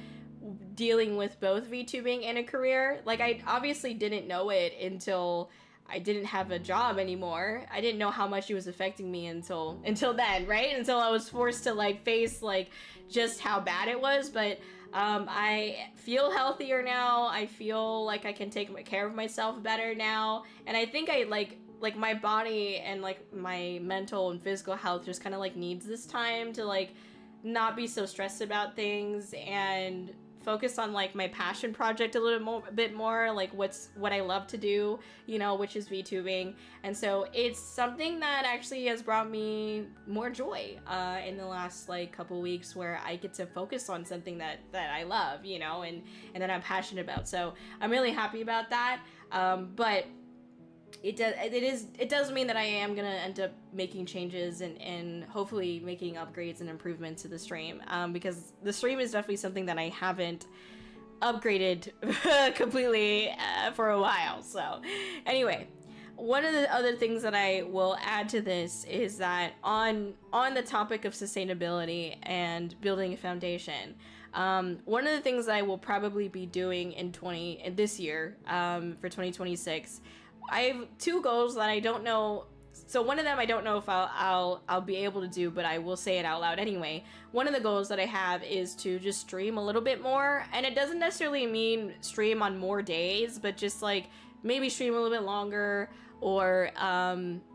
Speaker 4: dealing with both VTubing and a career. Like, I obviously didn't know it until I didn't have a job anymore. I didn't know how much it was affecting me until then, right? Until I was forced to like face like just how bad it was. But I feel healthier now. I feel like I can take care of myself better now, and I think I like my body and like my mental and physical health just kind of like needs this time to like not be so stressed about things and focus on like my passion project a bit more, like what I love to do, you know, which is VTubing. And so it's something that actually has brought me more joy in the last like couple weeks, where I get to focus on something that I love, you know, and that I'm passionate about. So I'm really happy about that. But it does mean that I am gonna end up making changes and hopefully making upgrades and improvements to the stream, because the stream is definitely something that I haven't upgraded completely for a while. So anyway, one of the other things that I will add to this is that on the topic of sustainability and building a foundation, one of the things that I will probably be doing in this year, for 2026, I have 2 goals that I don't know. So one of them I don't know if I'll be able to do, but I will say it out loud anyway. One of the goals that I have is to just stream a little bit more, and it doesn't necessarily mean stream on more days, but just like maybe stream a little bit longer, or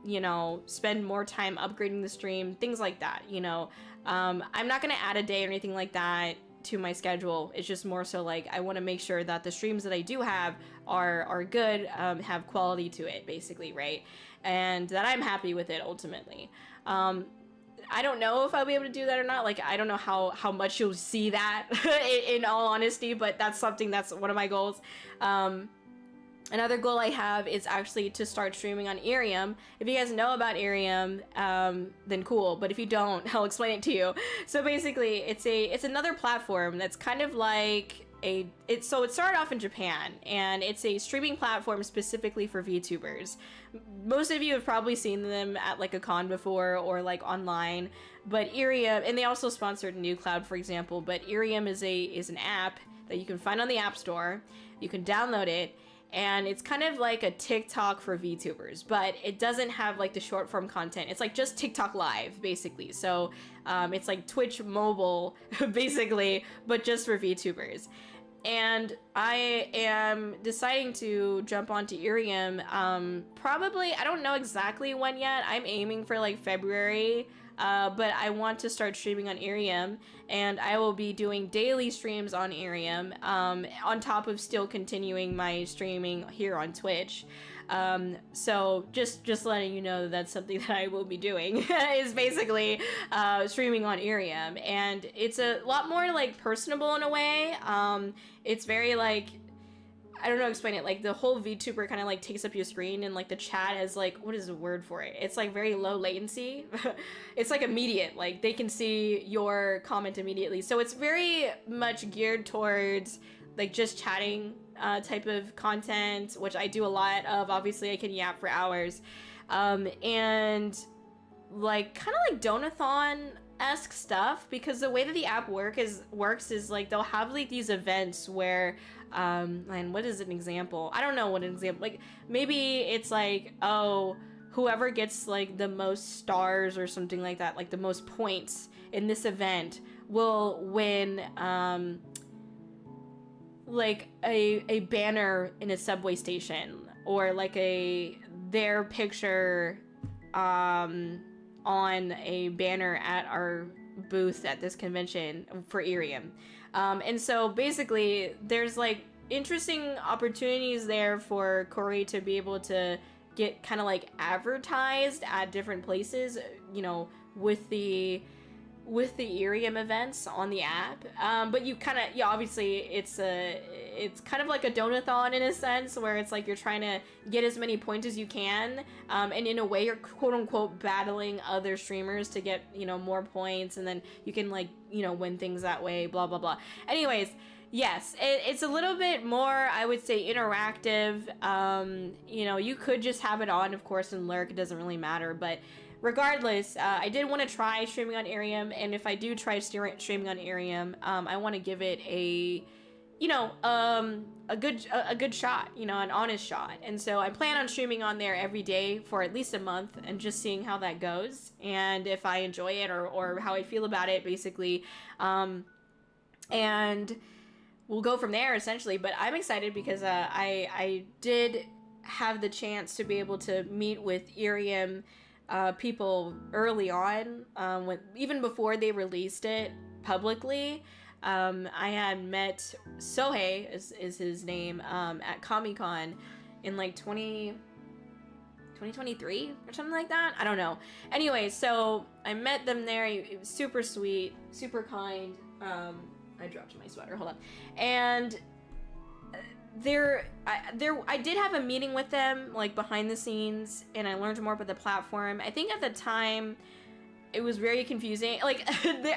Speaker 4: you know, spend more time upgrading the stream, things like that, you know. I'm not gonna add a day or anything like that to my schedule. It's just more so like I want to make sure that the streams that I do have are good, have quality to it, basically, right? And that I'm happy with it ultimately. I don't know if I'll be able to do that or not. Like, I don't know how much you'll see that in all honesty, but that's one of my goals. Another goal I have is actually to start streaming on Irium. If you guys know about Irium, then cool. But if you don't, I'll explain it to you. So basically, it's another platform that's kind of like it started off in Japan, and it's a streaming platform specifically for VTubers. Most of you have probably seen them at like a con before or like online, but Irium, and they also sponsored New Cloud, for example, but Irium is an app that you can find on the App Store. You can download it, and it's kind of like a TikTok for VTubers, but it doesn't have like the short form content. It's like just TikTok live, basically. So it's like Twitch mobile, basically, but just for VTubers. And I am deciding to jump onto Irium, probably, I don't know exactly when yet. I'm aiming for like February, but I want to start streaming on Irium, and I will be doing daily streams on Irium, on top of still continuing my streaming here on Twitch. So just letting you know that that's something that I will be doing is basically streaming on Irium, and it's a lot more like personable in a way. It's very like, I don't know how to explain it, like the whole VTuber kind of like takes up your screen, and like the chat is like, what is the word for it? It's like very low latency. It's like immediate, like they can see your comment immediately. So it's very much geared towards like just chatting type of content, which I do a lot of. Obviously I can yap for hours, and like kind of like Donathon-esque stuff, because the way that the app works is like they'll have like these events where and what is an example? I don't know what an example, like maybe it's like, oh, whoever gets like the most stars or something like that, like the most points in this event will win like a banner in a subway station, or like their picture on a banner at our booth at this convention for Irium. And so basically there's like interesting opportunities there for Kōri to be able to get kind of like advertised at different places, you know, with the Irium events on the app. But you kind of, yeah, obviously it's kind of like a donathon in a sense, where it's like you're trying to get as many points as you can, and in a way you're quote unquote battling other streamers to get, you know, more points, and then you can like, you know, win things that way, blah blah blah. Anyways, yes, it's a little bit more, I would say, interactive. You know, you could just have it on, of course, and lurk, it doesn't really matter, but regardless, I did want to try streaming on Irium, and if I do try streaming on Irium, I want to give it a, you know, a good shot, you know, an honest shot. And so I plan on streaming on there every day for at least a month, and just seeing how that goes, and if I enjoy it, or how I feel about it, basically. And we'll go from there, essentially. But I'm excited because I did have the chance to be able to meet with Irium people early on, even before they released it publicly. I had met Sohei, is his name, at Comic-Con in like 2023 or something like that. I don't know. Anyway, so I met them there. It was super sweet, super kind. I dropped my sweater. Hold on. And I did have a meeting with them, like behind the scenes, and I learned more about the platform. I think at the time it was very confusing. Like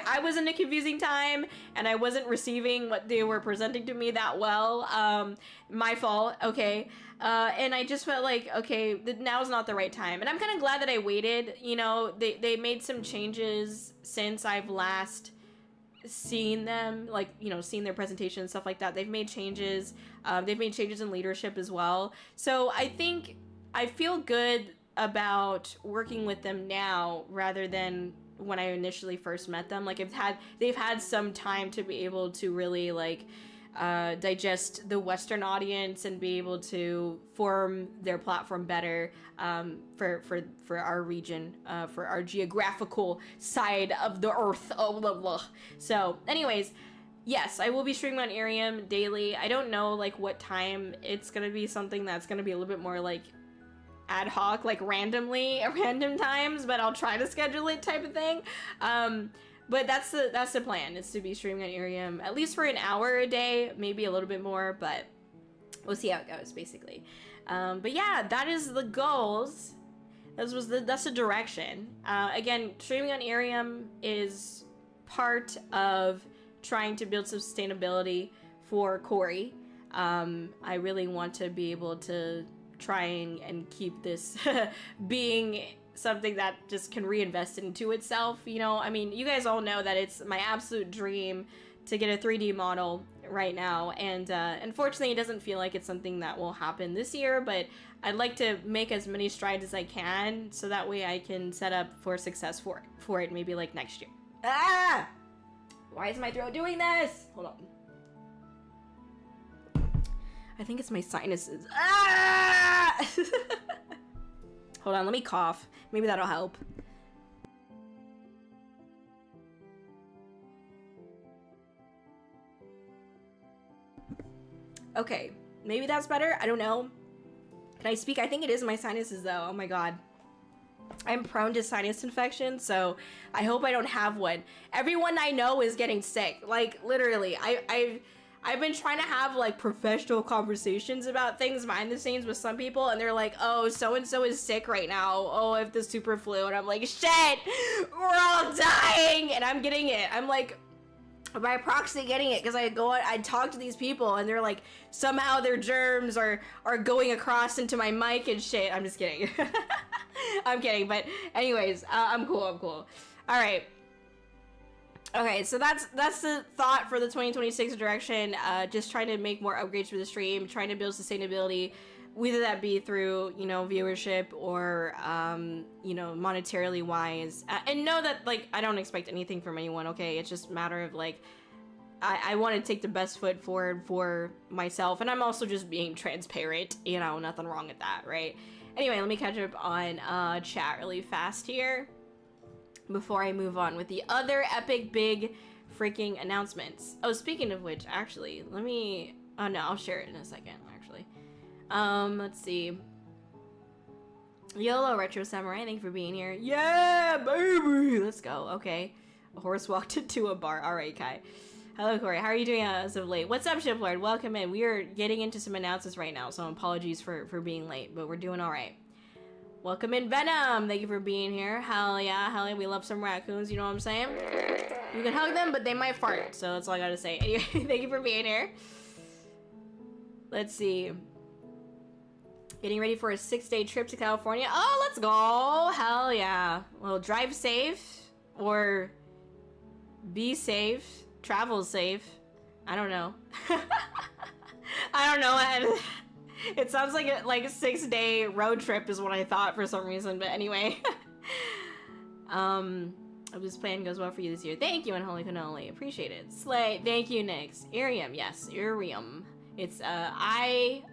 Speaker 4: I was in a confusing time, and I wasn't receiving what they were presenting to me that well. My fault. Okay. And I just felt like, okay, now's not the right time. And I'm kind of glad that I waited. You know, they made some changes since I've last seen them, like, you know, seeing their presentation and stuff like that. They've made changes. They've made changes in leadership as well. So I think I feel good about working with them now rather than when I initially first met them. Like they've had some time to be able to really like digest the Western audience and be able to form their platform better, for our region, for our geographical side of the earth. Oh, blah, blah. So anyways, yes, I will be streaming on Irium daily. I don't know like what time. It's gonna be something that's gonna be a little bit more like ad hoc, like randomly at random times, but I'll try to schedule it type of thing. But that's the plan, is to be streaming on Irium at least for an hour a day, maybe a little bit more, but we'll see how it goes, basically. But yeah, that is the goals. That's the direction. Again, streaming on Irium is part of trying to build some sustainability for Kōri. I really want to be able to try and keep this being something that just can reinvest into itself, you know? I mean, you guys all know that it's my absolute dream to get a 3D model right now, and unfortunately it doesn't feel like it's something that will happen this year, but I'd like to make as many strides as I can so that way I can set up for success for it maybe like next year. Ah! Why is my throat doing this? Hold on. I think it's my sinuses. Ah! Hold on, let me cough. Maybe that'll help. Okay, maybe that's better. I don't know. Can I speak? I think it is my sinuses though. Oh my god. I'm prone to sinus infection, so I hope I don't have one. Everyone I know is getting sick. Like, literally. I've been trying to have, like, professional conversations about things behind the scenes with some people, and they're like, oh, so-and-so is sick right now. Oh, I have the super flu. And I'm like, shit! We're all dying! And I'm getting it. I'm like, by proxy getting it, because I talk to these people, and they're like, somehow their germs are going across into my mic and shit. I'm just kidding. I'm kidding, but anyways, I'm cool. All right. Okay, so that's the thought for the 2026 direction. Just trying to make more upgrades for the stream, trying to build sustainability, whether that be through, you know, viewership or, you know, monetarily wise. And know that, like, I don't expect anything from anyone, okay? It's just a matter of, like, I want to take the best foot forward for myself, and I'm also just being transparent, you know, nothing wrong with that, right? Anyway, let me catch up on chat really fast here before I move on with the other epic big freaking announcements. Oh, speaking of which, actually, let me... Oh, no, I'll share it in a second, actually. Let's see. YoHallo Retro Samurai, thank you for being here. Yeah, baby! Let's go. Okay. A horse walked into a bar. Alright, Kai. Hello, Kōri. How are you doing as of late? What's up, Shiplord? Welcome in. We are getting into some announcements right now, so apologies for being late, but we're doing alright. Welcome in, Venom! Thank you for being here. Hell yeah, we love some raccoons, you know what I'm saying? You can hug them, but they might fart, so that's all I gotta say. Anyway, thank you for being here. Let's see. Getting ready for a 6-day trip to California. Oh, let's go! Hell yeah. Well, drive safe, or be safe, travel safe. I don't know. I don't know. It sounds like a 6-day road trip is what I thought for some reason, but anyway. I hope this plan goes well for you this year. Thank you, and holy cannoli. Appreciate it. Slay. Thank you, Nix. Irium. Yes, Irium. It's I-R-I-A-M.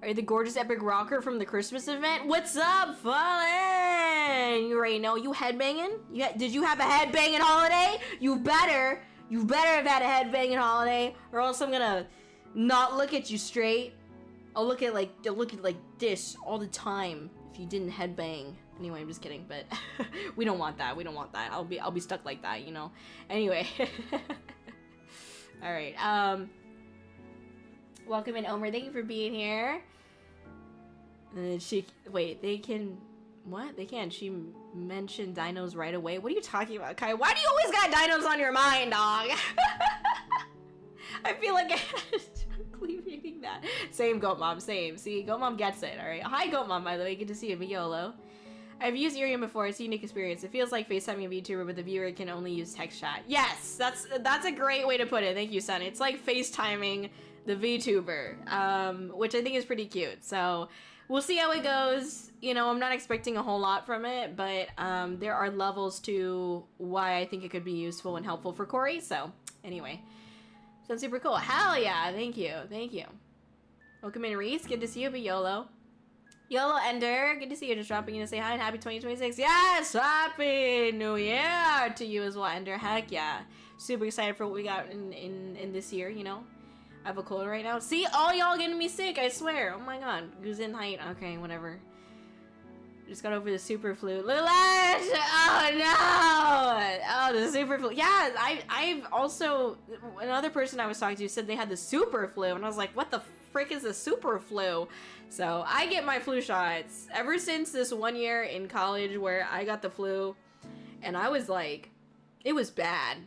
Speaker 4: Are you the gorgeous epic rocker from the Christmas event? What's up, Fallen? You already know. You headbanging? Did you have a headbanging holiday? You better have had a headbanging holiday, or else I'm gonna not look at you straight. I'll look at like this all the time if you didn't headbang. Anyway, I'm just kidding, but we don't want that. I'll be stuck like that, you know. Anyway. All right. Welcome in, Omer. Thank you for being here. They can. What? They can. She mentioned dinos right away. What are you talking about, Kai? Why do you always got dinos on your mind, dog? I feel like I'm reading that. Same, Goat Mom. Same. See, Goat Mom gets it. All right. Hi, Goat Mom. By the way, good to see you. YoHallo. I've used Irium before. It's a unique experience. It feels like FaceTiming a VTuber, but the viewer can only use text chat. Yes, that's a great way to put it. Thank you, son. It's like FaceTiming the VTuber, which I think is pretty cute. So we'll see how it goes. You know, I'm not expecting a whole lot from it, but there are levels to why I think it could be useful and helpful for Kōri. So anyway, sounds super cool. Hell yeah! Thank you. Welcome in, Reese. Good to see you. But YoHallo. YoHallo Ender, good to see you. Just dropping in to say hi and happy 2026. Yes, happy New Year to you as well, Ender. Heck yeah, super excited for what we got in this year. You know, I have a cold right now. See, all y'all getting me sick. I swear. Oh my god, who's in height? Okay, whatever. Just got over the super flu. Lulash! Oh no! Oh, the super flu. Yeah, I've also, another person I was talking to said they had the super flu, and I was like, what the frick is the super flu? So I get my flu shots ever since this one year in college where I got the flu, and I was like, It was bad.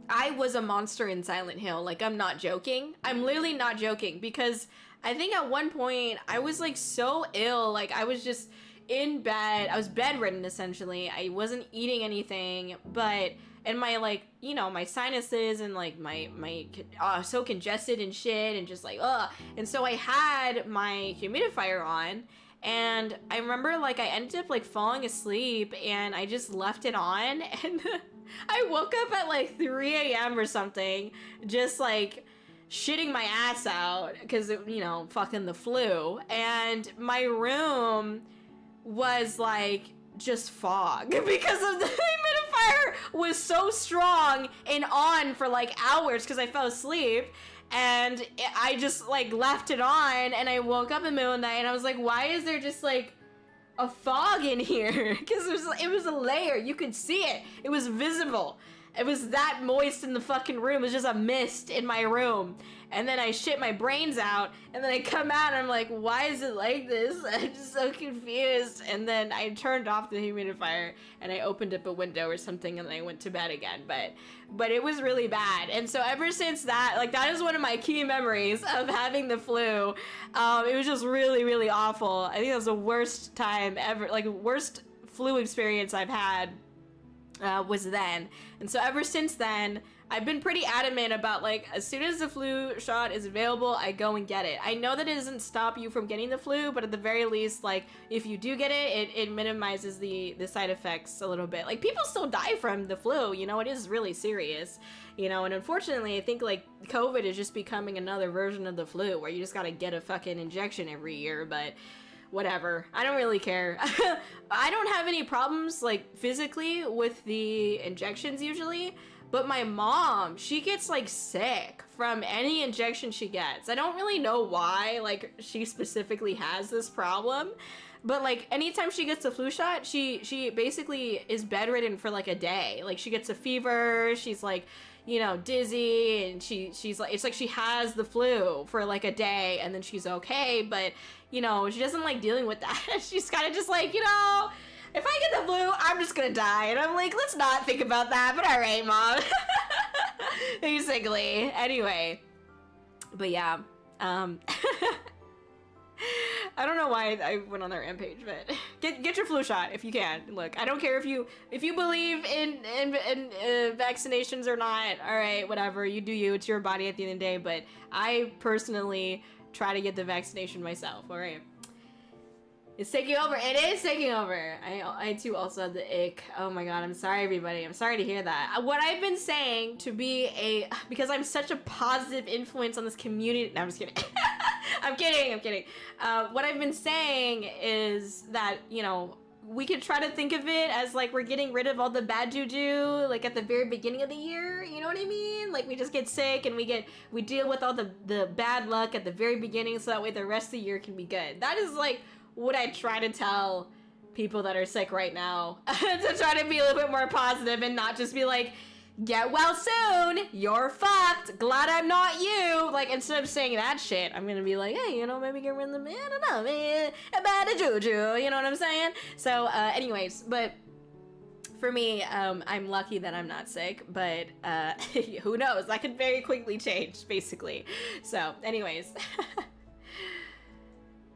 Speaker 4: I was a monster in Silent Hill. Like, I'm not joking. I'm literally not joking, because I think at one point I was like so ill. Like, I was just in bed. I was bedridden essentially. I wasn't eating anything, and my, like, you know, my sinuses and like my so congested and shit, and just like ugh. And so I had my humidifier on, and I remember like I ended up like falling asleep, and I just left it on, and I woke up at like 3 a.m. or something, just like shitting my ass out because, you know, fucking the flu. And my room was like just fog because of the humidifier was so strong and on for like hours because I fell asleep. And I just like left it on, and I woke up in the middle of the night, and I was like, why is there just like a fog in here? Because it was a layer. You could see it. It was visible. It was that moist in the fucking room. It was just a mist in my room. And then I shit my brains out, and then I come out and I'm like, why is it like this? I'm just so confused. And then I turned off the humidifier, and I opened up a window or something, and then I went to bed again. But it was really bad. And so ever since that, like, that is one of my key memories of having the flu. It was just really, really awful. I think that was the worst time ever, like, worst flu experience I've had. Was then. And so ever since then, I've been pretty adamant about, like, as soon as the flu shot is available, I go and get it. I know that it doesn't stop you from getting the flu, but at the very least, like, if you do get it, it minimizes the side effects a little bit. Like, people still die from the flu, you know, it is really serious, you know, and unfortunately, I think, like, COVID is just becoming another version of the flu, where you just gotta get a fucking injection every year, but whatever. I don't really care. I don't have any problems, like, physically with the injections usually, but my mom, she gets, like, sick from any injection she gets. I don't really know why, like, she specifically has this problem, but, like, anytime she gets a flu shot, she basically is bedridden for, like, a day. Like, she gets a fever, she's, like, you know, dizzy, and she's like, it's like she has the flu for like a day, and then she's okay, but, you know, she doesn't like dealing with that. She's kind of just like, you know, if I get the flu, I'm just gonna die. And I'm like, let's not think about that, but all right, Mom. Basically. Anyway, but yeah, I don't know why I went on their rampage, but get your flu shot if you can. Look, I don't care if you believe in vaccinations or not. All right, whatever, you do you. It's your body at the end of the day. But I personally try to get the vaccination myself. All right, it's taking over. It is taking over. I too also have the ick. Oh my god, I'm sorry, everybody. I'm sorry to hear that. What I've been saying to be because I'm such a positive influence on this community. No, I'm just kidding. I'm kidding. What I've been saying is that, you know, we could try to think of it as like we're getting rid of all the bad juju, like at the very beginning of the year. You know what I mean? Like, we just get sick and we deal with all the bad luck at the very beginning, so that way the rest of the year can be good. That is like what I try to tell people that are sick right now, to try to be a little bit more positive and not just be like, get well soon, you're fucked, glad I'm not you. Like, instead of saying that shit, I'm gonna be like, hey, you know, maybe get rid of the, I don't know, man, a bad juju, you know what I'm saying? So, anyways, but for me, I'm lucky that I'm not sick, but, who knows, that could very quickly change, basically. So, anyways.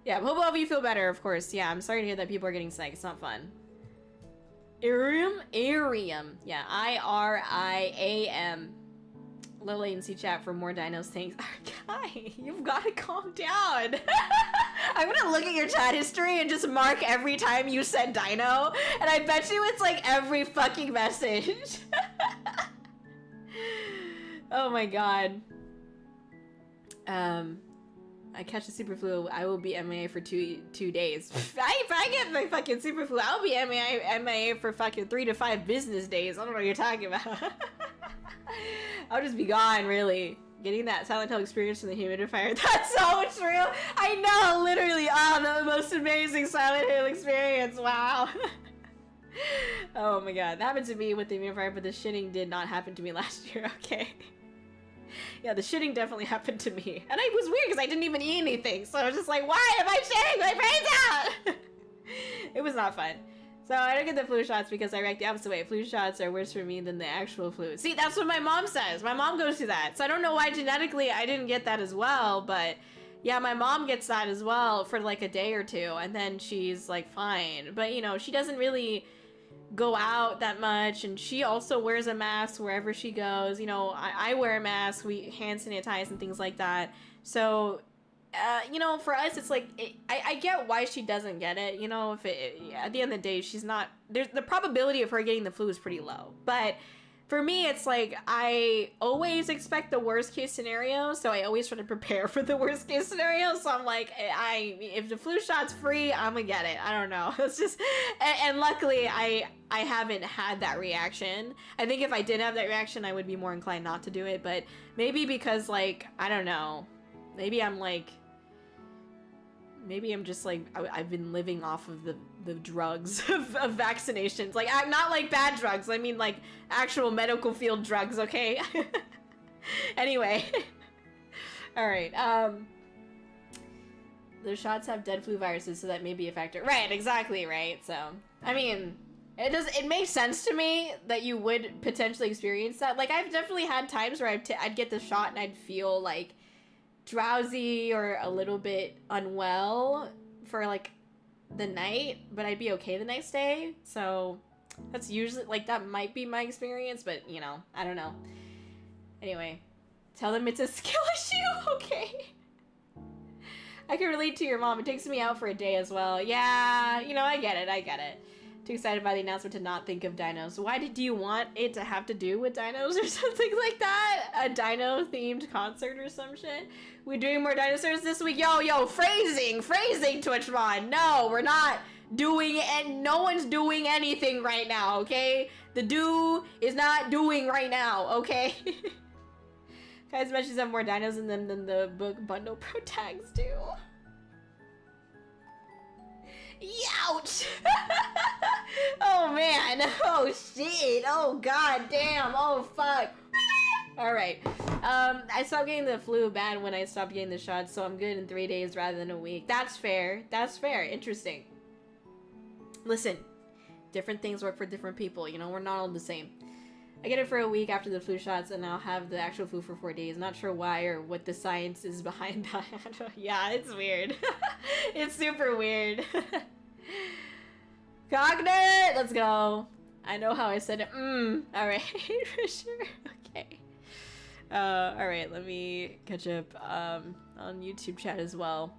Speaker 4: Yeah, hope all of you feel better, of course. Yeah, I'm sorry to hear that people are getting sick, it's not fun. Irium? Yeah, IRIAM. Low latency chat for more dinos, thanks. Guy, you've got to calm down. I'm gonna look at your chat history and just mark every time you said dino, and I bet you it's like every fucking message. Oh my god. I catch the super flu, I will be MIA for two days. If I get my fucking super flu, I'll be MIA for fucking 3 to 5 business days. I don't know what you're talking about. I'll just be gone, really. Getting that Silent Hill experience in the humidifier, that's so true. I know, literally, the most amazing Silent Hill experience, wow. Oh my god, that happened to me with the humidifier, but the shitting did not happen to me last year, okay. Yeah, the shitting definitely happened to me. And it was weird because I didn't even eat anything. So I was just like, why am I shitting my brains out? It was not fun. So I don't get the flu shots because I react the opposite way. Flu shots are worse for me than the actual flu. See, that's what my mom says. My mom goes through that. So I don't know why genetically I didn't get that as well, but yeah, my mom gets that as well for like a day or two, and then she's like fine. But you know, she doesn't really go out that much, and she also wears a mask wherever she goes. You know, I wear a mask, we hand sanitize and things like that. So you know, for us, it's like, I get why she doesn't get it. You know, if at the end of the day, she's not, there's the probability of her getting the flu is pretty low. But for me, it's like, I always expect the worst case scenario. So I always try to prepare for the worst case scenario. So I'm like, if the flu shot's free, I'm gonna get it. I don't know. It's just, and luckily I haven't had that reaction. I think if I did have that reaction, I would be more inclined not to do it. But maybe because like, I don't know. Maybe I'm like, maybe I'm just like, I've been living off of the drugs of vaccinations. Like, not like bad drugs. I mean like actual medical field drugs, okay? Anyway. Alright, the shots have dead flu viruses, so that may be a factor. Right, exactly, right? So, I mean, it makes sense to me that you would potentially experience that. Like, I've definitely had times where I'd get the shot and I'd feel like drowsy or a little bit unwell for like the night, but I'd be okay the next day. So that's usually like, that might be my experience, but you know, I don't know. Anyway, tell them it's a skill issue. Okay, I can relate to your mom. It takes me out for a day as well. Yeah, you know, I get it. Too excited by the announcement to not think of dinos. Why did you want it to have to do with dinos or something like that? A dino themed concert or some shit? We doing more dinosaurs this week? Yo, phrasing, Twitchmon. No, we're not doing, and no one's doing anything right now, okay? The do is not doing right now, okay? Guys mentions have more dinos in them than the book bundle pro tags do. Youch! Oh man, oh shit, oh god damn, oh fuck. Alright, I stopped getting the flu bad when I stopped getting the shots, so I'm good in 3 days rather than a week. That's fair, interesting. Listen, different things work for different people, you know, we're not all the same. I get it for a week after the flu shots, and I'll have the actual flu for 4 days. Not sure why or what the science is behind that. Yeah, it's weird. It's super weird. Cognate! Let's go. I know how I said it. Alright, for sure. Okay. Alright, let me catch up on YouTube chat as well.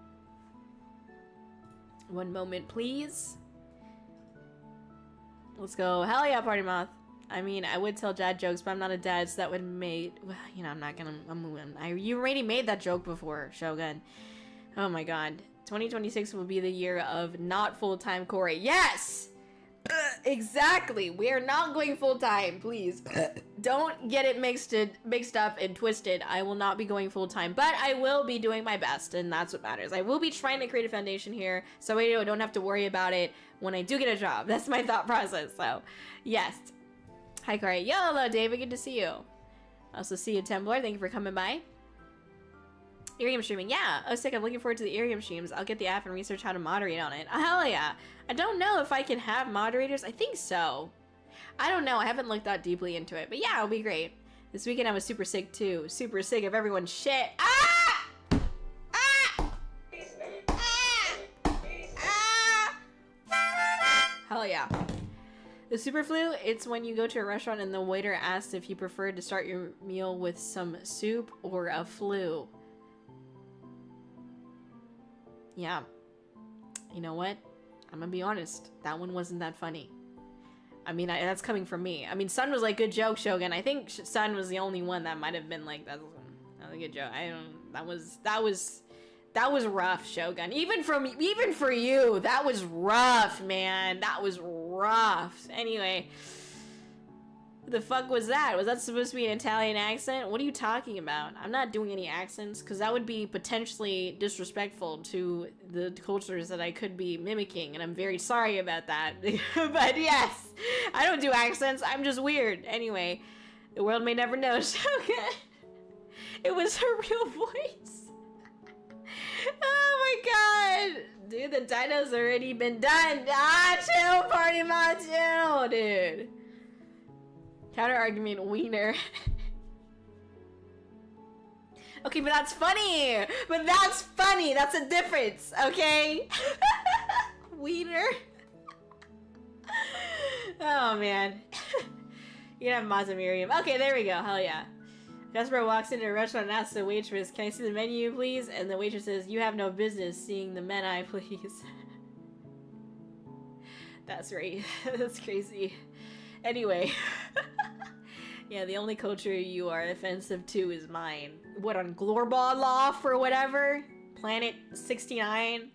Speaker 4: One moment, please. Let's go. Hell yeah, Party Moth. I mean, I would tell dad jokes, but I'm not a dad, so that would make... You know, I'm not gonna... you already made that joke before, Shogun. Oh my god. 2026 will be the year of not full-time Kōri. Yes! Exactly. We are not going full-time, please. Don't get it mixed up and twisted. I will not be going full-time, but I will be doing my best, and that's what matters. I will be trying to create a foundation here, so I don't have to worry about it when I do get a job. That's my thought process, so yes. Hi, Kōri. Yo, hello, David. Good to see you. Also see you, Templar. Thank you for coming by. Irium streaming. Yeah. Oh, sick. I'm looking forward to the Irium streams. I'll get the app and research how to moderate on it. Oh, hell yeah. I don't know if I can have moderators. I think so. I don't know. I haven't looked that deeply into it. But yeah, it'll be great. This weekend I was super sick, too. Super sick of everyone's shit. Ah! Ah! Ah! Ah! Hell yeah. The super flu, it's when you go to a restaurant and the waiter asks if you prefer to start your meal with some soup or a flu. Yeah. You know what? I'm gonna be honest. That one wasn't that funny. I mean, that's coming from me. I mean, Sun was like, good joke, Shogun. I think Sun was the only one that might have been like, that was a good joke. That was rough, Shogun. Even for you, that was rough, man. That was rough. Anyway, what the fuck was that? Was that supposed to be an Italian accent? What are you talking about? I'm not doing any accents because that would be potentially disrespectful to the cultures that I could be mimicking, and I'm very sorry about that. But yes, I don't do accents. I'm just weird. Anyway, the world may never know, Shogun. It was her real voice. Oh my god. Dude, the dino's already been done. Ah, chill, party mod, chill, dude. Counter argument, wiener. Okay, but that's funny. But that's funny. That's a difference, okay? Wiener. Oh, man. You can have Maz and Miriam. Okay, there we go. Hell yeah. Jasper walks into a restaurant and asks the waitress, "Can I see the menu, please?" And the waitress says, "You have no business seeing the menu, please." That's right. That's crazy. Anyway. Yeah, the only culture you are offensive to is mine. What, on Glorbaloff or whatever? Planet 69? Me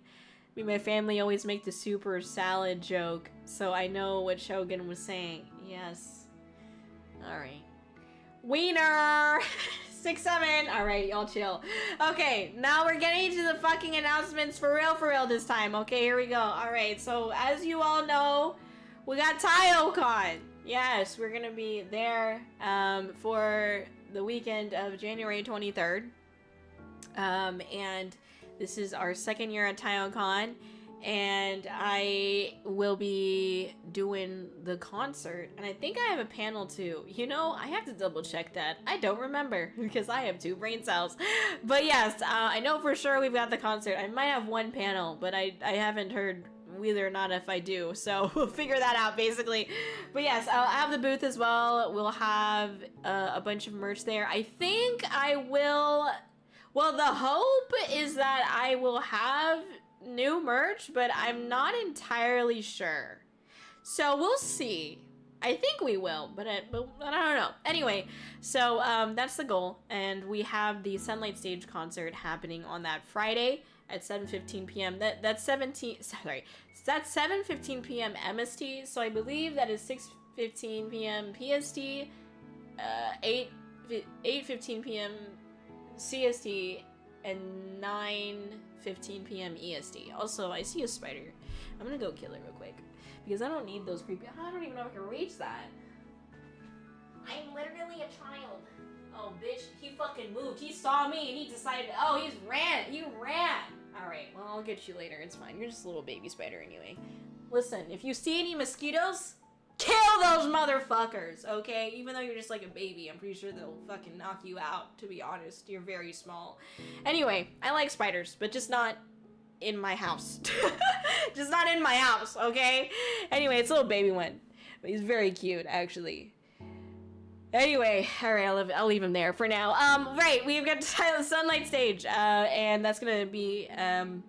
Speaker 4: and my family always make the super salad joke, so I know what Shogun was saying. Yes. Alright. Wiener! 6-7! Alright, y'all chill. Okay, now we're getting into the fucking announcements for real this time. Okay, here we go. Alright, so as you all know, we got TaiyoCon. Yes, we're gonna be there for the weekend of January 23rd. And this is our second year at TaiyoCon. And I will be doing the concert. And I think I have a panel too. You know, I have to double check that. I don't remember because I have 2 brain cells. But yes, I know for sure we've got the concert. I might have 1 panel, but I haven't heard whether or not if I do. So we'll figure that out basically. But yes, I'll have the booth as well. We'll have a bunch of merch there. I think I will... Well, the hope is that I will have new merch, but I'm not entirely sure. So we'll see. I think we will, but I don't know. Anyway, so that's the goal, and we have the Sunlight Stage concert happening on that Friday at 7:15 p.m. That's 7:15 p.m. MST. So I believe that is 6:15 p.m. PST, 8:15 p.m. CST, and 9:15 p.m. EST. Also, I see a spider. I'm gonna go kill it real quick because I don't need those creepy. I don't even know if I can reach that. I'm literally a child. Oh, bitch, he fucking moved. He saw me and he decided, oh, he ran. All right, well, I'll get you later. It's fine. You're just a little baby spider anyway. Listen, if you see any mosquitoes, kill those motherfuckers, okay? Even though you're just like a baby, I'm pretty sure they'll fucking knock you out, to be honest. You're very small. Anyway, I like spiders, but just not in my house. Just not in my house, okay? Anyway, it's a little baby one. But he's very cute, actually. Anyway, alright, I'll leave him there for now. Right, we've got the Sunlight Stage, and that's gonna be, on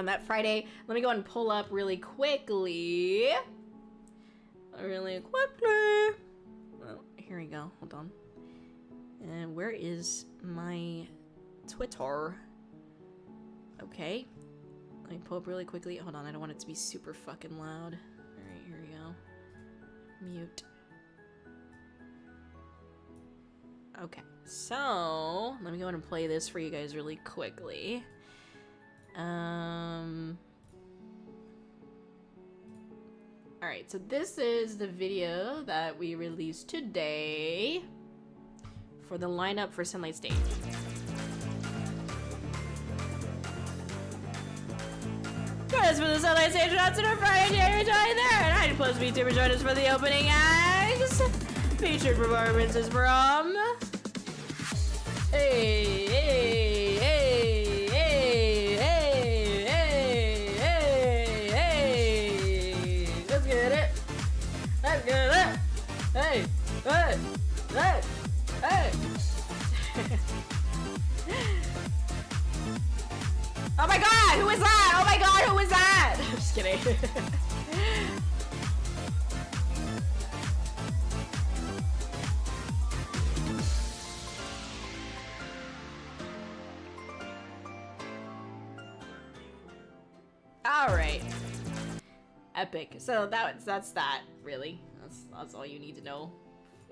Speaker 4: that Friday. Let me go and pull up really quickly. Well, here we go. Hold on. And where is my Twitter? Okay. Let me pull up really quickly. Hold on, I don't want it to be super fucking loud. Alright, here we go. Mute. Okay, so let me go ahead and play this for you guys really quickly. Alright, so this is the video that we released today for the lineup for Sunlight Stage. Join us for the Sunlight Stage announcement on Friday, January 23rd. 90 plus VTuber join us for the opening acts. Featured performances from... Hey, hey, hey, hey, hey, hey, hey, hey. Let's get it. Let's get it. Hey, hey, hey, hey. Oh my god, who is that? Oh my god, who is that? I'm just kidding. Alright. Epic. So that's that, really. That's all you need to know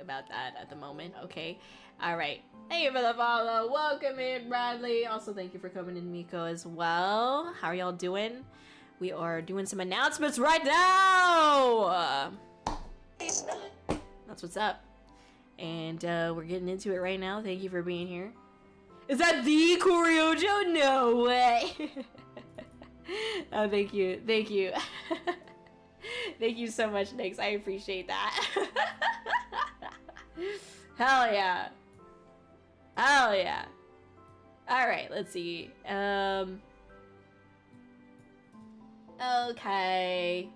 Speaker 4: about that at the moment, okay? Alright. Thank you for the follow. Welcome in, Bradley. Also, thank you for coming in, Miko, as well. How are y'all doing? We are doing some announcements right now! That's what's up. And we're getting into it right now. Thank you for being here. Is that the Kōri-Oujo? No way! Oh, thank you. Thank you. Thank you so much, Nix. I appreciate that. Hell yeah. Hell yeah. Alright, let's see. Okay.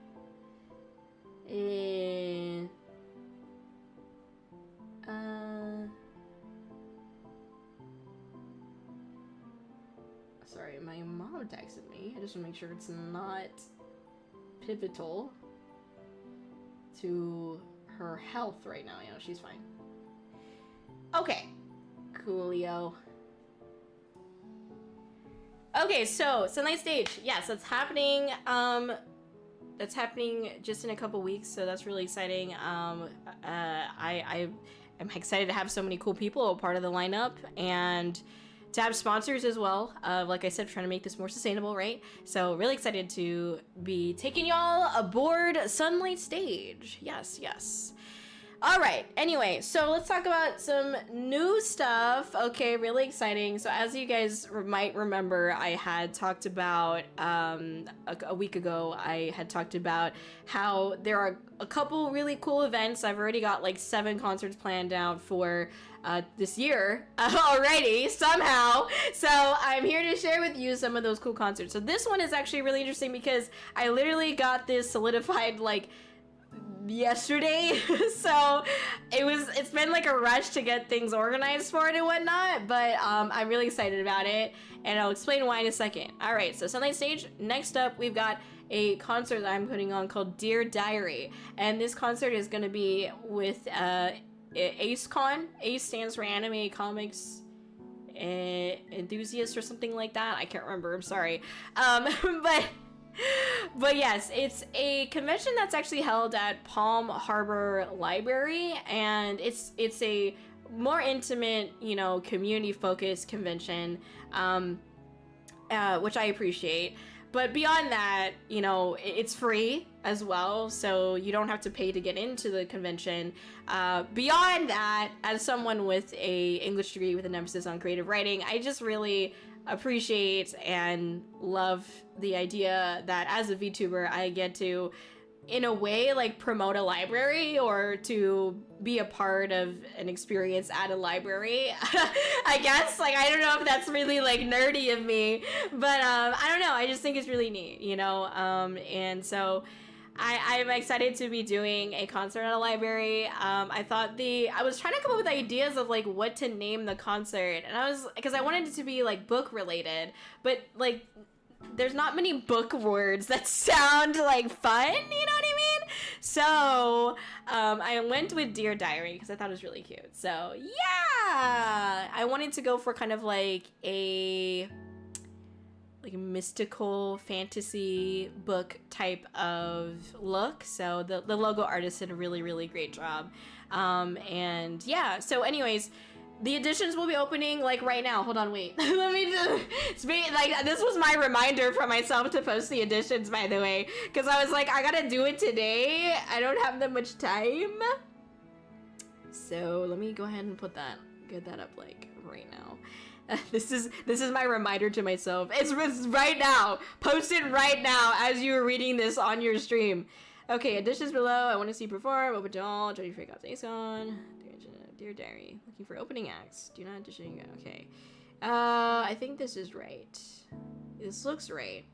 Speaker 4: Sorry, my mom texted me. I just want to make sure it's not pivotal to her health right now. You know, she's fine. Okay. Coolio. Okay, so Sunlight Stage. Yes, that's happening. That's happening just in a couple weeks, so that's really exciting. I am excited to have so many cool people a part of the lineup and to have sponsors as well. Like I said, trying to make this more sustainable, right? So really excited to be taking y'all aboard Sunlight Stage. Yes, yes. All right, anyway, so let's talk about some new stuff. Okay, really exciting. So as you guys might remember, I had talked about, a week ago, I had talked about how there are a couple really cool events. I've already got like 7 concerts planned out for this year already, somehow. So I'm here to share with you some of those cool concerts. So this one is actually really interesting because I literally got this solidified like yesterday. So it's been like a rush to get things organized for it and whatnot, but I'm really excited about it, and I'll explain why in a second. All right, so Sunlight Stage. Next up, we've got a concert that I'm putting on called Dear Diary, and this concert is going to be with AceCon. Ace stands for Anime Comics Enthusiast or something like that. I can't remember. I'm sorry. But yes, it's a convention that's actually held at Palm Harbor Library, and it's a more intimate, you know, community-focused convention, which I appreciate. But beyond that, you know, it's free as well, so you don't have to pay to get into the convention. Beyond that, as someone with a English degree with an emphasis on creative writing, I just really appreciate and love the idea that as a VTuber, I get to, in a way, like promote a library or to be a part of an experience at a library. I guess, like, I don't know if that's really like nerdy of me, but I don't know, I just think it's really neat, you know. And so I'm excited to be doing a concert at a library. I was trying to come up with ideas of like what to name the concert, and because I wanted it to be like book related, but like there's not many book words that sound like fun, you know what I mean? So I went with Dear Diary because I thought it was really cute. So yeah, I wanted to go for kind of like a mystical fantasy book type of look. So the logo artist did a really, really great job. And yeah, so anyways, the editions will be opening like right now. Hold on, wait. Let me just this was my reminder for myself to post the editions, by the way, because I was like, I gotta do it today. I don't have that much time. So let me go ahead and get that up like right now. This is my reminder to myself. It's right now. Post it right now as you are reading this on your stream. Okay, additions below. I want to see you perform. Open to all. Jody Freak Out Days on. Dear Diary. Looking for opening acts. Do not audition. Okay. I think this is right. This looks right.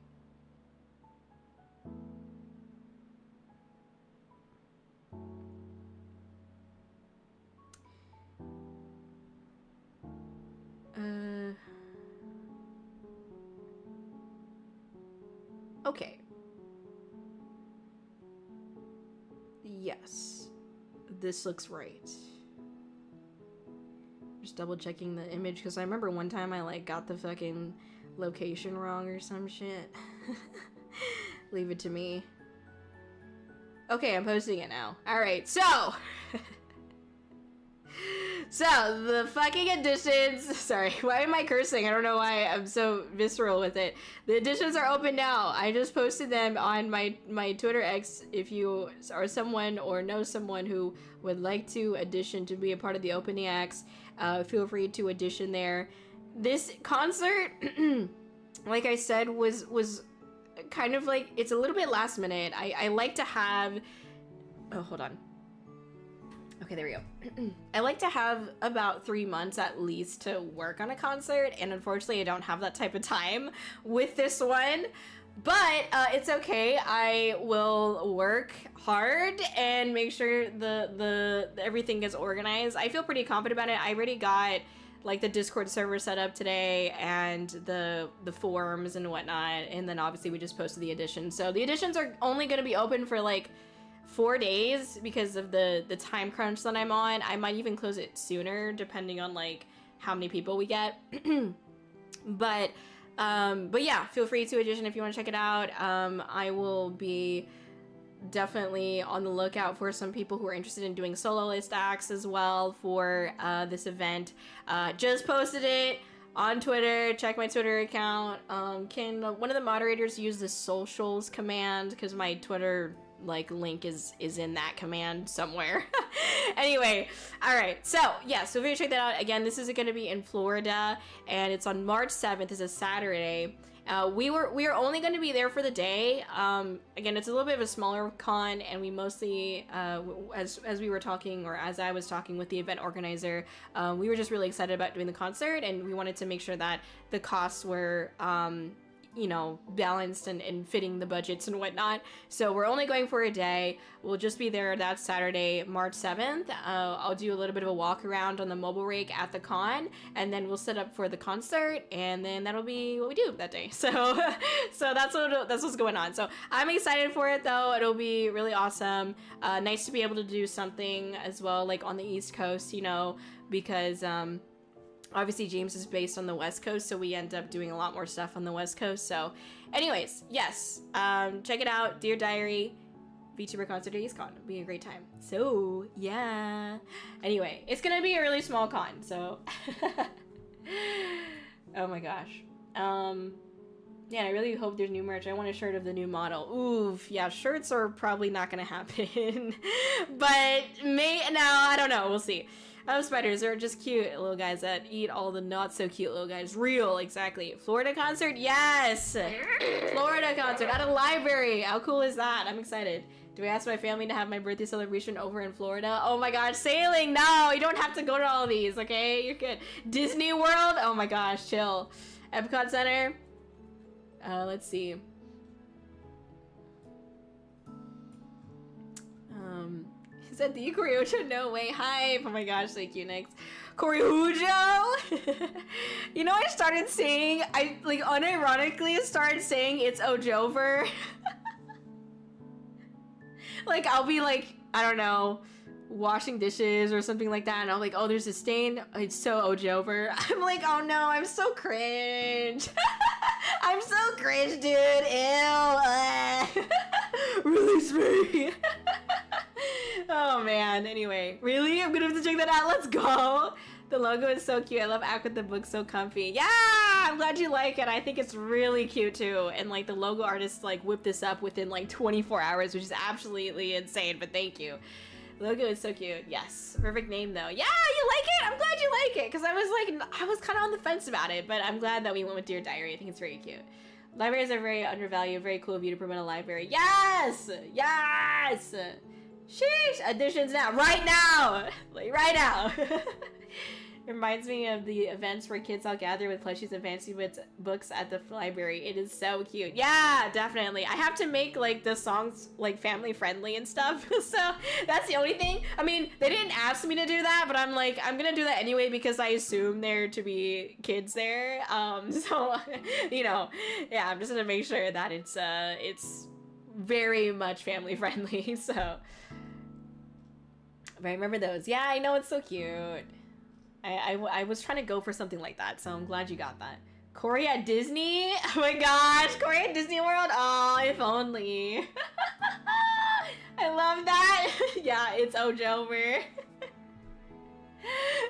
Speaker 4: Okay. Yes. This looks right. Just double checking the image because I remember one time I like got the fucking location wrong or some shit. Leave it to me. Okay, I'm posting it now. Alright, so so the fucking editions, sorry, why am I cursing? I don't know why I'm so visceral with it. The editions are open now. I just posted them on my Twitter X. If you are someone or know someone who would like to audition to be a part of the opening acts, feel free to audition there. This concert, like I said, was kind of like, it's a little bit last minute. I like to have, oh, hold on. Okay, there we go. I like to have about 3 months at least to work on a concert, and unfortunately I don't have that type of time with this one. But it's okay. I will work hard and make sure the everything gets organized. I feel pretty confident about it. I already got like the Discord server set up today and the forums and whatnot, and then obviously we just posted the editions. So the editions are only going to be open for like 4 days because of the time crunch that I'm on. I might even close it sooner depending on like how many people we get. But yeah, feel free to edition if you want to check it out. I will be definitely on the lookout for some people who are interested in doing solo list acts as well for this event. Just posted it on Twitter. Check my Twitter account. Can one of the moderators use the socials command, because my Twitter like link is in that command somewhere. Anyway, all right, so yeah, so if you check that out again, this is going to be in Florida and it's on March 7th. It's a Saturday. We are only going to be there for the day. Again, it's a little bit of a smaller con, and we mostly as we were talking, or as I was talking with the event organizer, we were just really excited about doing the concert, and we wanted to make sure that the costs were you know, balanced and fitting the budgets and whatnot. So we're only going for a day. We'll just be there that Saturday, March 7th. I'll do a little bit of a walk around on the mobile rig at the con, and then we'll set up for the concert, and then that'll be what we do that day. So that's what's going on. So I'm excited for it though. It'll be really awesome. Nice to be able to do something as well, like on the East Coast, you know, because obviously James is based on the West Coast, so we end up doing a lot more stuff on the West Coast. So anyways, yes, check it out. Dear Diary, VTuber concert at EastCon. It'll be a great time. So yeah. Anyway, it's gonna be a really small con, so oh my gosh. Yeah, I really hope there's new merch. I want a shirt of the new model. Oof, yeah, shirts are probably not gonna happen. But I don't know, we'll see. Spiders are just cute little guys that eat all the not so cute little guys. Real, exactly. Florida concert? Yes! Florida concert at a library. How cool is that? I'm excited. Do I ask my family to have my birthday celebration over in Florida? Oh my gosh, sailing! No, you don't have to go to all of these, okay? You're good. Disney World? Oh my gosh, chill. Epcot Center? Let's see. He said the Kōri-Oujo, no way, hype. Oh my gosh, thank you, next. Kōri-Oujo! You know, I started saying, I like unironically started saying it's Ojover. Like, I'll be like, I don't know, washing dishes or something like that, and I'm like, oh, there's a stain. It's so Ojover. I'm like, oh no, I'm so cringe. I'm so cringe, dude. Ew. Release me. Oh man, anyway. Really? I'm gonna have to check that out. Let's go. The logo is so cute. I love Act with the book, so comfy. Yeah, I'm glad you like it. I think it's really cute too. And like the logo artist like whipped this up within like 24 hours, which is absolutely insane, but thank you. The logo is so cute. Yes. Perfect name though. Yeah, you like it? I'm glad you like it. Cause I was kind of on the fence about it, but I'm glad that we went with Dear Diary. I think it's very cute. Libraries are very undervalued. Very cool of you to promote a library. Yes! Yes! Sheesh! Additions now. Right now! Like, right now! Reminds me of the events where kids all gather with plushies and fancy books at the library. It is so cute. Yeah, definitely. I have to make like the songs like family friendly and stuff. So that's the only thing. I mean, they didn't ask me to do that, but I'm like, I'm gonna do that anyway because I assume there to be kids there. So you know, yeah, I'm just gonna make sure that it's very much family friendly. So, but I remember those. Yeah, I know, it's so cute. I was trying to go for something like that, so I'm glad you got that. Kōri at Disney? Oh my gosh, Kōri at Disney World? Oh, if only. I love that. Yeah, it's Ojover.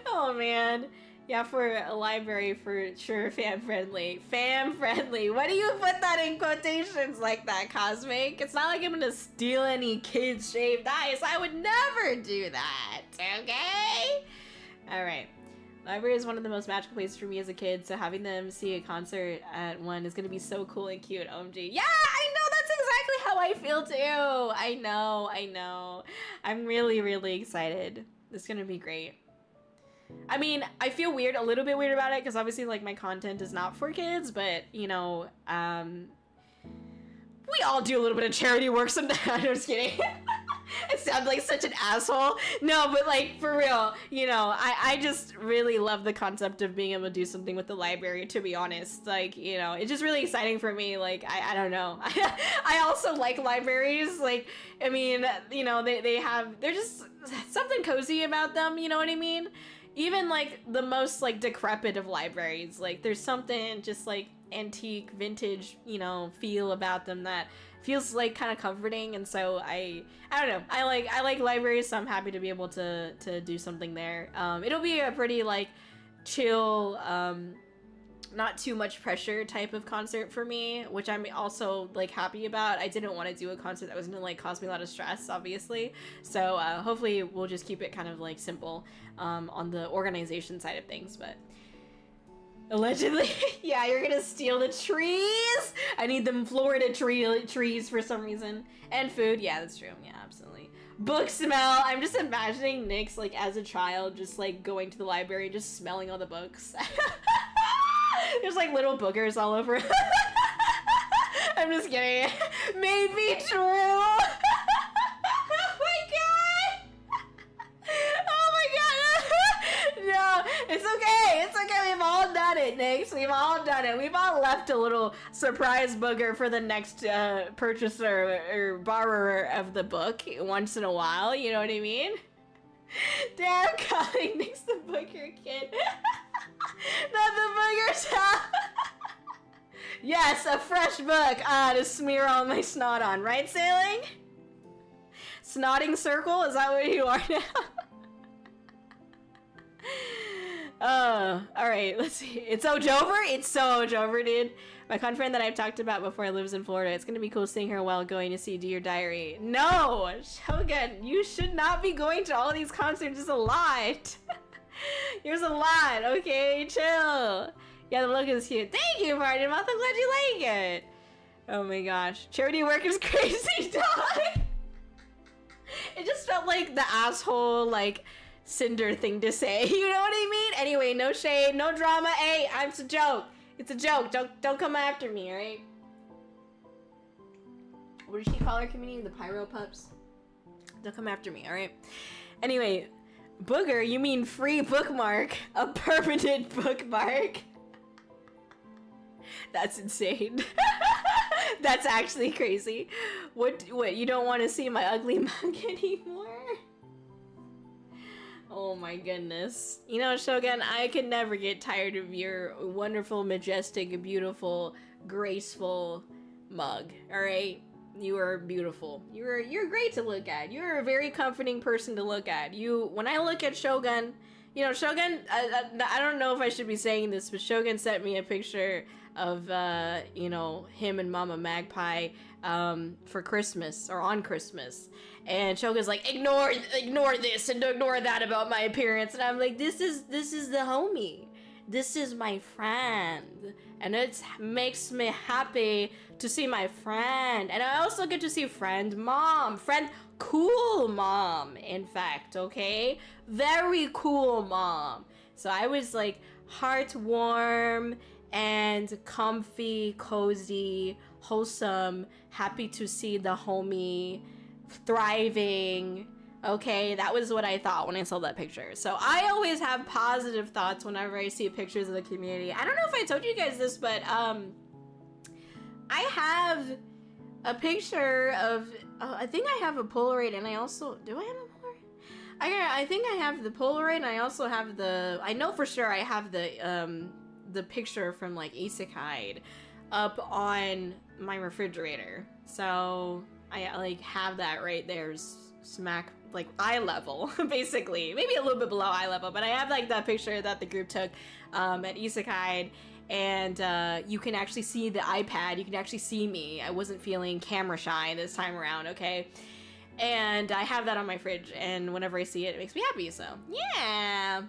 Speaker 4: Oh man. Yeah, for a library, for sure, fan-friendly. Fan-friendly. Why do you put that in quotations like that, Cosmic? It's not like I'm gonna steal any kids' shaved ice. I would never do that, okay? Alright. Library is one of the most magical places for me as a kid, so having them see a concert at one is gonna be so cool and cute, OMG. Yeah, I how I feel too. I know. I'm really, really excited. It's gonna be great. I mean, I feel a little bit weird about it, because obviously, like, my content is not for kids, but, you know, we all do a little bit of charity work sometimes. I'm just kidding. I sound like such an asshole. No, but, like, for real, you know, I just really love the concept of being able to do something with the library, to be honest. Like, you know, it's just really exciting for me. Like, I don't know. I also like libraries. Like, I mean, you know, they're just something cozy about them, you know what I mean? Even, like, the most, like, decrepit of libraries, like, there's something just, like, antique, vintage, you know, feel about them that feels, like, kind of comforting. And so I don't know, I like libraries, so I'm happy to be able to do something there. It'll be a pretty, like, chill, not too much pressure type of concert for me, which I'm also, like, happy about. I didn't want to do a concert that was gonna, like, cause me a lot of stress, obviously. So hopefully we'll just keep it kind of, like, simple on the organization side of things. But allegedly, yeah, you're gonna steal the trees. I need them Florida trees for some reason. And food, yeah, that's true. Yeah, absolutely. Book smell. I'm just imagining Nyx, like, as a child, just, like, going to the library and just smelling all the books. There's, like, little boogers all over. I'm just kidding. May be true. Oh my god. Oh my god. No, it's okay. It's okay. We've all done it, Nyx. We've all done it. We've all left a little surprise booger for the next purchaser or borrower of the book once in a while. You know what I mean? Damn, calling Nyx the booger kid. Not the boogers. Yes, a fresh book to smear all my snot on, right, Sailing? Snotting circle? Is that what you are now? Alright, let's see. It's Ojover? It's so Ojover, dude. My friend that I've talked about before lives in Florida. It's gonna be cool seeing her while going to see Dear Diary. No! Shogun, you should not be going to all these concerts. It's a lot. Here's a lot, okay? Chill. Yeah, the look is cute. Thank you, Martin. I'm glad you like it. Oh my gosh. Charity work is crazy, dog. It just felt like the asshole, like, Cinder thing to say. You know what I mean? Anyway, no shade, no drama. Hey, it's a joke. It's a joke. Don't come after me, alright? What did she call her community? The Pyro Pups? Don't come after me, alright? Anyway, booger, you mean free bookmark. A permanent bookmark. That's insane. That's actually crazy. What, you don't want to see my ugly mug anymore? Oh my goodness. You know, Shogun, I could never get tired of your wonderful, majestic, beautiful, graceful mug, alright? You are beautiful. You're great to look at. You're a very comforting person to look at. When I look at Shogun, you know, Shogun, I don't know if I should be saying this, but Shogun sent me a picture of, you know, him and Mama Magpie, for Christmas, or on Christmas. And Shogun's like, ignore this and ignore that about my appearance. And I'm like, this is the homie. This is my friend. And it makes me happy to see my friend. And I also get to see friend cool mom, in fact, okay? Very cool mom. So I was like heart warm and comfy, cozy, wholesome, happy to see the homie thriving. Okay, that was what I thought when I saw that picture. So I always have positive thoughts whenever I see pictures of the community. I don't know if I told you guys this, but I have a picture of, I think I have a Polaroid, and I also, do I have a Polaroid? I think I have the Polaroid, and I also have I know for sure I have the picture from like Isekai up on my refrigerator. So I like have that right there, smack like eye level, basically. Maybe a little bit below eye level, but I have like that picture that the group took at Isekai, and you can actually see the iPad. You can actually see me. I wasn't feeling camera shy this time around, okay? And I have that on my fridge, and whenever I see it, it makes me happy, so yeah.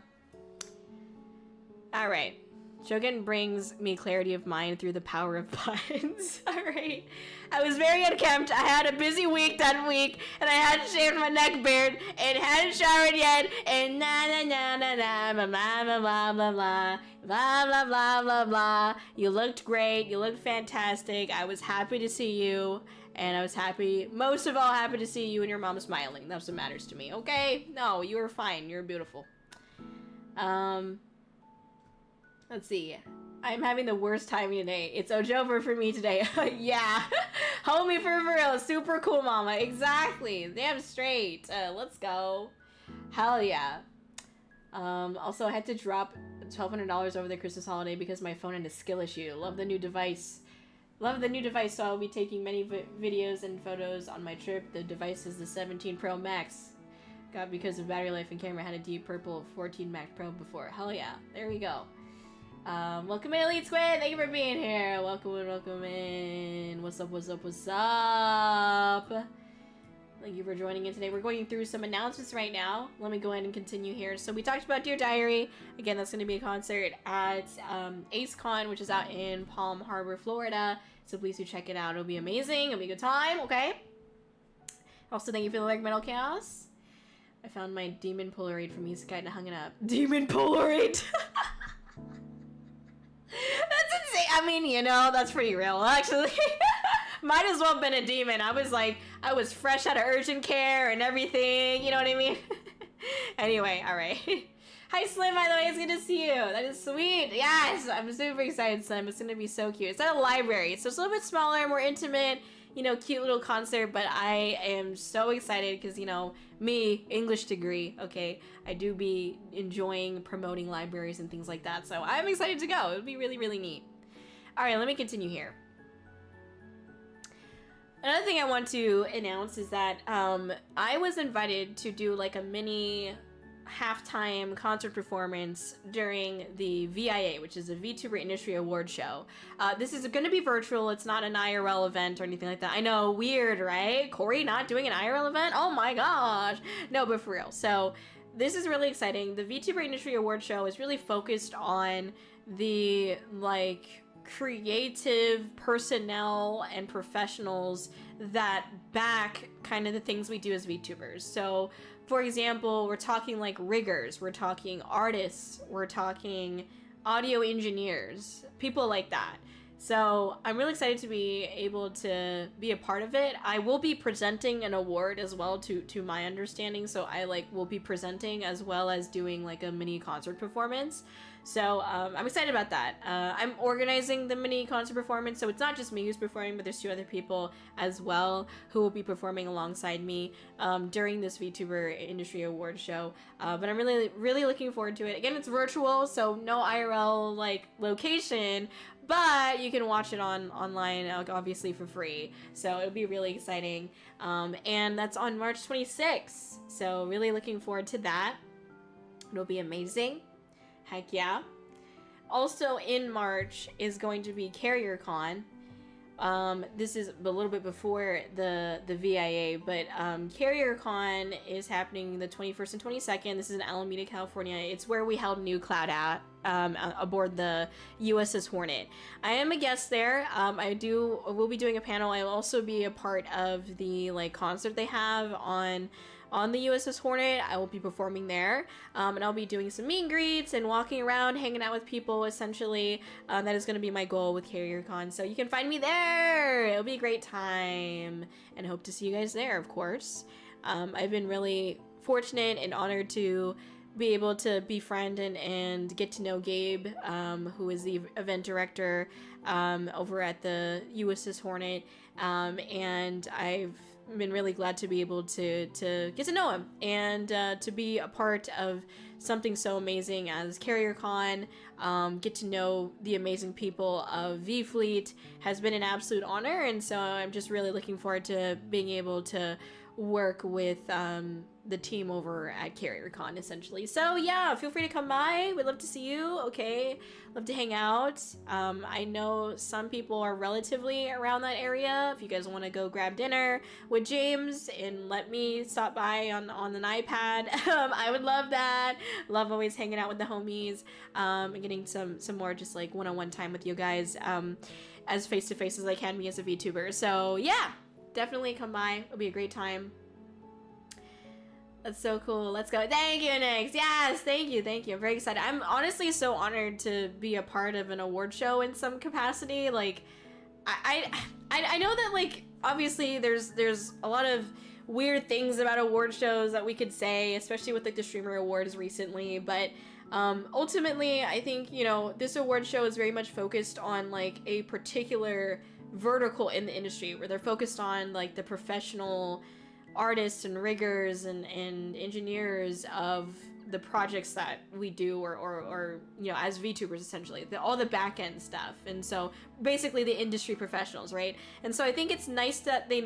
Speaker 4: Alright. Shogun brings me clarity of mind through the power of puns. Alright. I was very unkempt. I had a busy week that week, and I hadn't shaved my neck beard, and hadn't showered yet, and na blah blah blah blah blah blah blah blah blah blah blah. You looked great. You looked fantastic. I was happy to see you, and I was happy, most of all, happy to see you and your mom smiling. That's what matters to me. Okay? No, you were fine. You're beautiful. Let's see. I'm having the worst timing today. It's Ojover for me today. Yeah. Homie for real. Super cool, mama. Exactly. Damn straight. Let's go. Hell yeah. Also, I had to drop $1,200 over the Christmas holiday because my phone had a skill issue. Love the new device. Love the new device, so I'll be taking many videos and photos on my trip. The device is the 17 Pro Max. Got because of battery life and camera. Had a deep purple 14 Max Pro before. Hell yeah. There we go. Welcome in, Elite Squid. Thank you for being here. Welcome in, welcome in. What's up, what's up, what's up? Thank you for joining in today. We're going through some announcements right now. Let me go ahead and continue here. So we talked about Dear Diary. Again, that's going to be a concert at AceCon, which is out in Palm Harbor, Florida. So please do check it out. It'll be amazing. It'll be a good time, okay? Also, thank you for the like Metal Chaos. I found my demon Polaroid from Isekai and hung it up. Demon Polaroid! That's insane. I mean, you know, that's pretty real, actually. Might as well have been a demon. I was fresh out of urgent care and everything. You know what I mean? Anyway, alright. Hi, Slim, by the way. It's good to see you. That is sweet. Yes, I'm super excited, Slim. It's going to be so cute. It's at a library, so it's a little bit smaller, more intimate, you know, cute little concert, but I am so excited because, you know, me, English degree, okay, I do be enjoying promoting libraries and things like that, so I'm excited to go. It'll be really, really neat. Alright, let me continue here. Another thing I want to announce is that I was invited to do like a mini halftime concert performance during the VIA, which is a VTuber Industry Award show. This is going to be virtual. It's not an IRL event or anything like that. I know, weird, right? Kōri not doing an IRL event? Oh my gosh. No, but for real. So this is really exciting. The VTuber Industry Award show is really focused on the like creative personnel and professionals that back kind of the things we do as VTubers. So for example, we're talking like riggers, we're talking artists, we're talking audio engineers, people like that. So I'm really excited to be able to be a part of it. I will be presenting an award as well, to my understanding. So I like will be presenting as well as doing like a mini concert performance. So I'm excited about that. I'm organizing the mini concert performance, so it's not just me who's performing, but there's 2 other people as well who will be performing alongside me during this VTuber Industry Award show. But I'm really, really looking forward to it. Again, it's virtual, so no IRL like location, but you can watch it online, obviously for free. So it'll be really exciting. And that's on March 26th. So really looking forward to that. It'll be amazing. Heck yeah. Also in March is going to be CarrierCon. This is a little bit before the VIA, but CarrierCon is happening the 21st and 22nd. This is in Alameda, California. It's where we held New Cloud at aboard the USS Hornet. I am a guest there. I will be doing a panel. I will also be a part of the like concert they have on the USS Hornet. I will be performing there, and I'll be doing some meet and greets and walking around, hanging out with people, essentially. That is going to be my goal with CarrierCon, so you can find me there. It'll be a great time, and hope to see you guys there, of course. I've been really fortunate and honored to be able to befriend and get to know Gabe, who is the event director over at the USS Hornet, and I've been really glad to be able to get to know him and to be a part of something so amazing as CarrierCon. Get to know the amazing people of V-Fleet has been an absolute honor, and so I'm just really looking forward to being able to work with the team over at Kōri-Oujo essentially. So yeah, feel free to come by. We'd love to see you. Okay, love to hang out. I know some people are relatively around that area. If you guys want to go grab dinner with James and let me stop by on an iPad, I would love that. Love always hanging out with the homies, and getting some more just like one-on-one time with you guys, as face-to-face as I can be as a VTuber. So yeah, definitely come by. It'll be a great time. That's so cool. Let's go. Thank you, Nix. Yes, thank you. I'm very excited. I'm honestly so honored to be a part of an award show in some capacity. Like, I know that, like, obviously there's a lot of weird things about award shows that we could say, especially with like the streamer awards recently, but ultimately I think, you know, this award show is very much focused on like a particular vertical in the industry, where they're focused on like the professional artists and riggers and engineers of the projects that we do, or you know, as VTubers essentially, all the back end stuff. And so basically the industry professionals, right? And so I think it's nice that they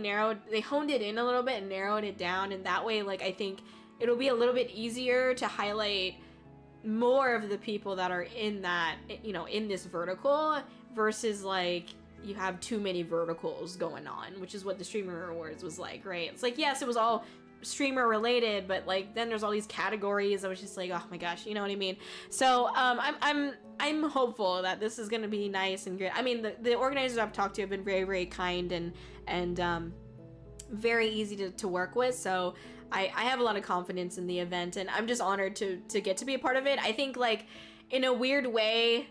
Speaker 4: honed it in a little bit and narrowed it down, and that way, like, I think it'll be a little bit easier to highlight more of the people that are in that, you know, in this vertical, versus like you have too many verticals going on, which is what the Streamer Awards was like, right? It's like, yes, it was all streamer related, but like then there's all these categories. I was just like, oh my gosh, you know what I mean? So I'm hopeful that this is gonna be nice and great. I mean, the organizers I've talked to have been very, very kind and very easy to work with. So I have a lot of confidence in the event, and I'm just honored to get to be a part of it. I think, like, in a weird way,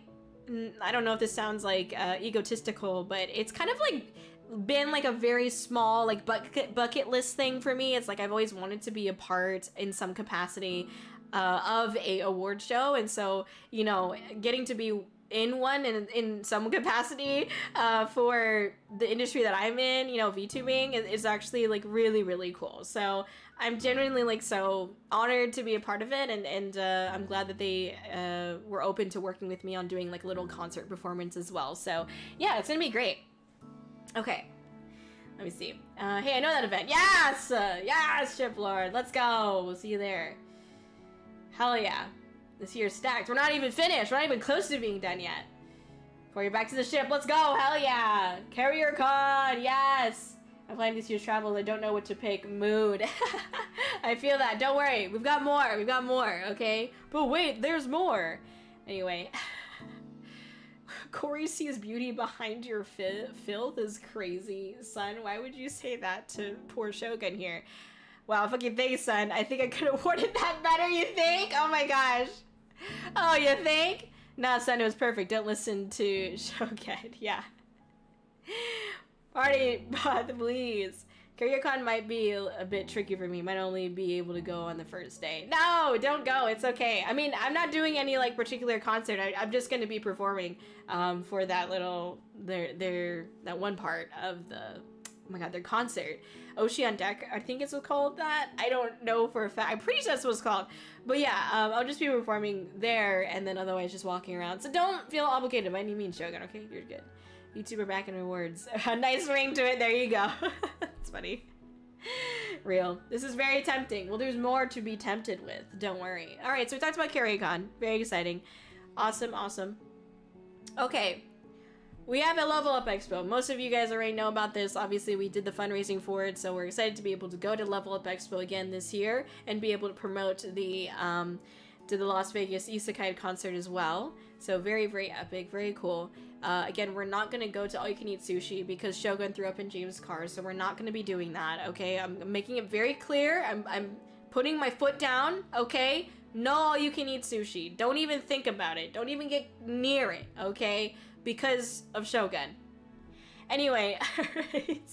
Speaker 4: I don't know if this sounds like egotistical, but it's kind of like been like a very small like bucket list thing for me. It's like I've always wanted to be a part in some capacity of a award show, and so, you know, getting to be in one in some capacity for the industry that I'm in, you know, VTubing, is actually like really, really cool. So I'm genuinely like so honored to be a part of it, and I'm glad that they were open to working with me on doing like a little concert performance as well. So yeah, it's gonna be great. Okay, let me see. Hey, I know that event. Yes, yes, Shiplord. Let's go. We'll see you there. Hell yeah. This year's stacked. We're not even finished. We're not even close to being done yet. Corey, back to the ship. Let's go. Hell yeah. Kōri-Oujo. Yes. I'm planning this year's travel. I don't know what to pick. Mood. I feel that. Don't worry. We've got more. We've got more. Okay. But wait, there's more. Anyway. Corey sees beauty behind your filth is crazy. Son, why would you say that to poor Shogun here? Wow, fucking thanks, son. I think I could have worded that better, you think? Oh my gosh. Oh, you think? Nah, son, it was perfect. Don't listen to Shogun. Yeah. Party, but please. Kōri-Oujo might be a bit tricky for me. Might only be able to go on the first day. No, don't go. It's okay. I mean, I'm not doing any like particular concert. I'm just going to be performing for that little that one part of the, oh my god, their concert. Oshi on Deck, I think it's called that. I don't know for a fact. I'm pretty sure that's what it's called. But yeah, I'll just be performing there, and then otherwise just walking around. So don't feel obligated by any means, Shogun. Okay, you're good. VTuber back in rewards. A nice ring to it. There you go. It's funny. Real. This is very tempting. Well, there's more to be tempted with. Don't worry. All right, so we talked about Kōri-Oujo. Very exciting. Awesome, awesome. Okay. We have a Level Up Expo. Most of you guys already know about this. Obviously, we did the fundraising for it, so we're excited to be able to go to Level Up Expo again this year and be able to promote the Las Vegas Isekai concert as well. So very, very epic, very cool. Again, we're not going to go to All You Can Eat Sushi because Shogun threw up in James' car, so we're not going to be doing that, okay? I'm making it very clear. I'm putting my foot down, okay? No All You Can Eat Sushi. Don't even think about it. Don't even get near it, okay? Because of Shogun. Anyway, alright.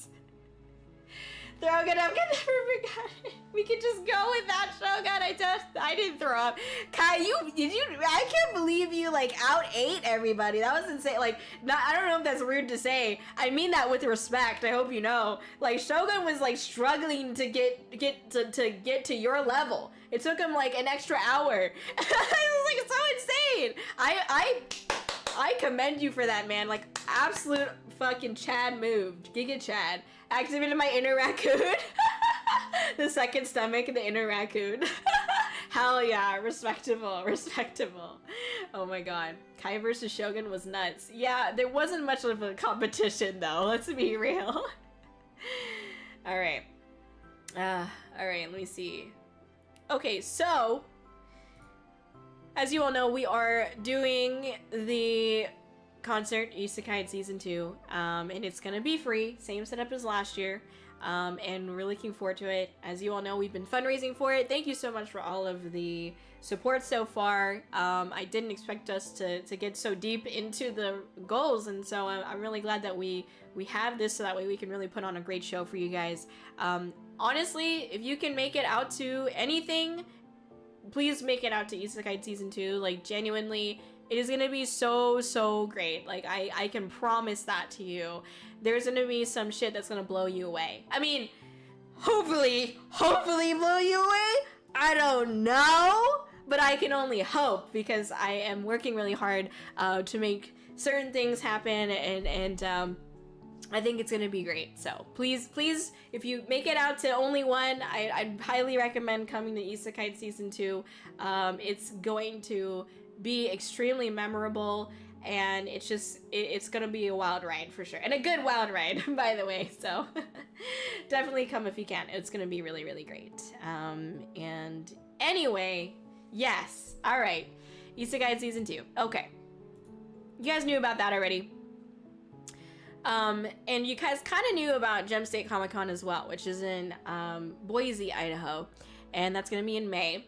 Speaker 4: Throw it up, get never forgot it. We could just go with that, Shogun. I didn't throw up. Kai, I can't believe you like out-ate everybody. That was insane. Like, I don't know if that's weird to say. I mean that with respect. I hope you know. Like, Shogun was like struggling to get to your level. It took him like an extra hour. It was like so insane. I commend you for that, man. Like, absolute fucking Chad move. Giga Chad. Activated my inner raccoon. The second stomach, the inner raccoon. Hell yeah, respectable, respectable. Oh my god. Kai versus Shogun was nuts. Yeah, there wasn't much of a competition though, let's be real. Alright. Alright, let me see. Okay, so as you all know, we are doing the concert Isekai Season 2, and it's gonna be free, same setup as last year, and we're looking forward to it. As you all know, we've been fundraising for it. Thank you so much for all of the support so far. I didn't expect us to get so deep into the goals, and so I'm really glad that we have this so that way we can really put on a great show for you guys. Honestly, if you can make it out to anything, please make it out to Isekai Season 2. Like, genuinely, it is gonna be so great. Like, I can promise that to you. There's gonna be some shit that's gonna blow you away. I mean, hopefully blow you away? I don't know, but I can only hope, because I am working really hard to make certain things happen, and I think it's gonna be great. So please, if you make it out to only one, I'd highly recommend coming to Isekai Season 2. It's going to be extremely memorable, and it's gonna be a wild ride for sure, and a good wild ride, by the way. So definitely come if you can. It's gonna be really great. And anyway, yes, all right, Isekai Season 2. Okay, you guys knew about that already. And you guys kind of knew about Gem State Comic Con as well, which is in Boise, Idaho, and that's gonna be in May.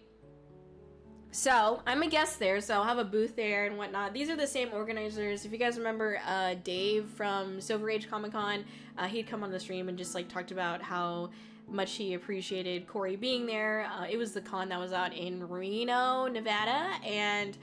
Speaker 4: So I'm a guest there, so I'll have a booth there and whatnot. These are the same organizers. If you guys remember Dave from Silver Age Comic Con, he'd come on the stream and just like talked about how much he appreciated Kōri being there. It was the con that was out in Reno, Nevada, and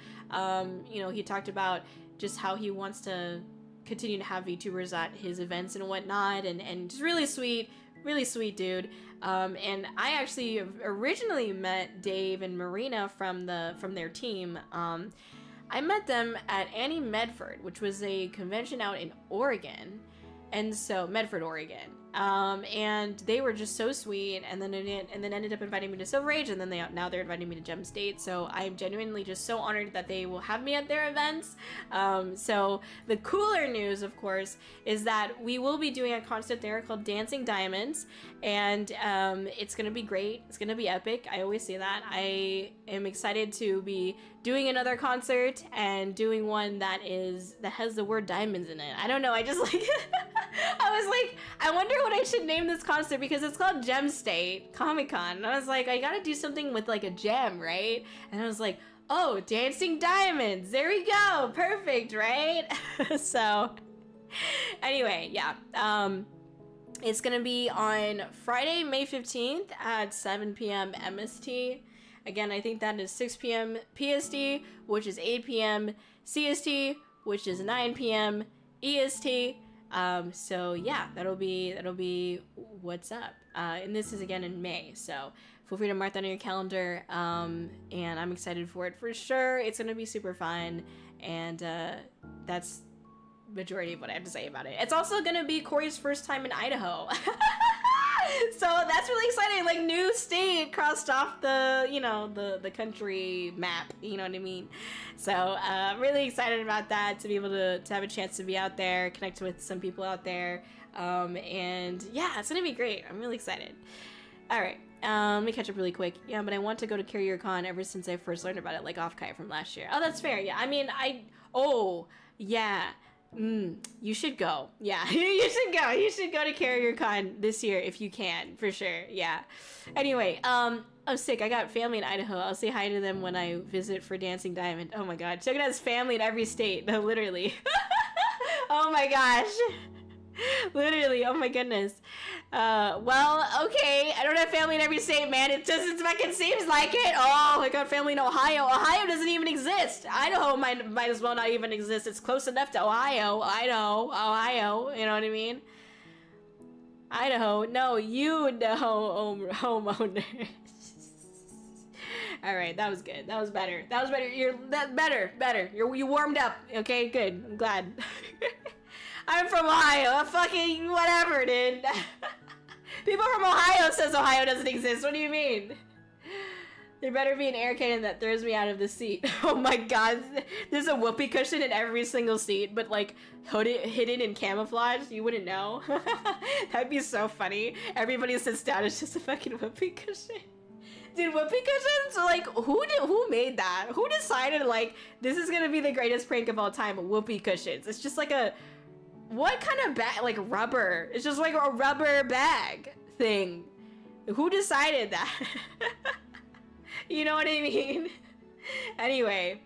Speaker 4: you know, he talked about just how he wants to continue to have VTubers at his events and whatnot, and just really sweet dude. And I actually originally met Dave and Marina from their team. I met them at Annie Medford, which was a convention out in Oregon, and so Medford, Oregon. And they were just so sweet, and then ended up inviting me to Silver Age, and then now they're inviting me to Gem State. So I'm genuinely just so honored that they will have me at their events. So the cooler news, of course, is that we will be doing a concert there called Dancing Diamonds, and it's gonna be great. It's gonna be epic. I always say that. I am excited to be doing another concert and doing one that has the word diamonds in it. I don't know. I just like I was like, I wonder what I should name this concert, because it's called Gem State Comic Con. And I was like, I gotta do something with like a gem, right? And I was like, oh, Dancing Diamonds. There we go. Perfect, right? So anyway, yeah. It's gonna be on Friday, May 15th at 7 p.m. MST. Again, I think that is 6 p.m. PST, which is 8 p.m. CST, which is 9 p.m. EST. So yeah, that'll be what's up. And this is again in May, so feel free to mark that on your calendar. And I'm excited for it for sure. It's gonna be super fun, and that's majority of what I have to say about it. It's also gonna be Kōri's first time in Idaho. So that's really exciting. Like, new state crossed off the, you know, the country map, you know what I mean? So really excited about that, to be able to have a chance to be out there, connect with some people out there, and yeah, it's gonna be great. I'm really excited. All right, let me catch up really quick. Yeah, but I want to go to Kōri-Oujo ever since I first learned about it, like off Kai from last year. Oh, that's fair. Yeah, I mean, yeah. You should go. Yeah, you should go. You should go to Kōri-Oujo this year if you can, for sure. Yeah. Anyway, oh, sick. I got family in Idaho. I'll say hi to them when I visit for Dancing Diamond. Oh my god. Shogun has family in every state. No, literally. Oh my gosh. Literally, oh my goodness. Well, okay, I don't have family in every state, man. It just fucking seems like it. Oh, I got family in Ohio. Ohio doesn't even exist. Idaho might as well not even exist. It's close enough to Ohio. Ohio, you know what I mean? Idaho, no, you know, homeowner. All right, that was good. That was better. That was better. Better. You warmed up. Okay, good. I'm glad. I'm from Ohio. Fucking whatever, dude. People from Ohio says Ohio doesn't exist. What do you mean? There better be an air cannon that throws me out of the seat. Oh my god. There's a whoopee cushion in every single seat, but like hidden in camouflage. You wouldn't know. That'd be so funny. Everybody sits down, it's just a fucking whoopee cushion. Dude, whoopee cushions? Like, who made that? Who decided, like, this is gonna be the greatest prank of all time? Whoopee cushions. It's just like a... What kind of bag? Like rubber. It's just like a rubber bag thing. Who decided that? You know what I mean? Anyway.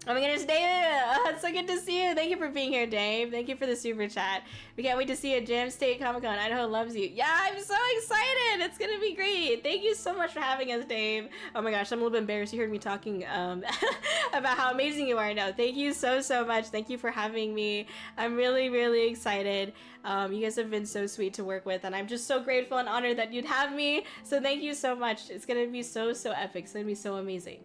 Speaker 4: Oh my goodness, David! It's so good to see you. Thank you for being here, Dave. Thank you for the super chat. We can't wait to see you at Jam State Comic Con. Idaho loves you. Yeah, I'm so excited. It's gonna be great. Thank you so much for having us, Dave. Oh my gosh, I'm a little bit embarrassed. You heard me talking about how amazing you are now. Thank you so much. Thank you for having me. I'm really excited. You guys have been so sweet to work with, and I'm just so grateful and honored that you'd have me. So thank you so much. It's gonna be so epic. It's gonna be so amazing.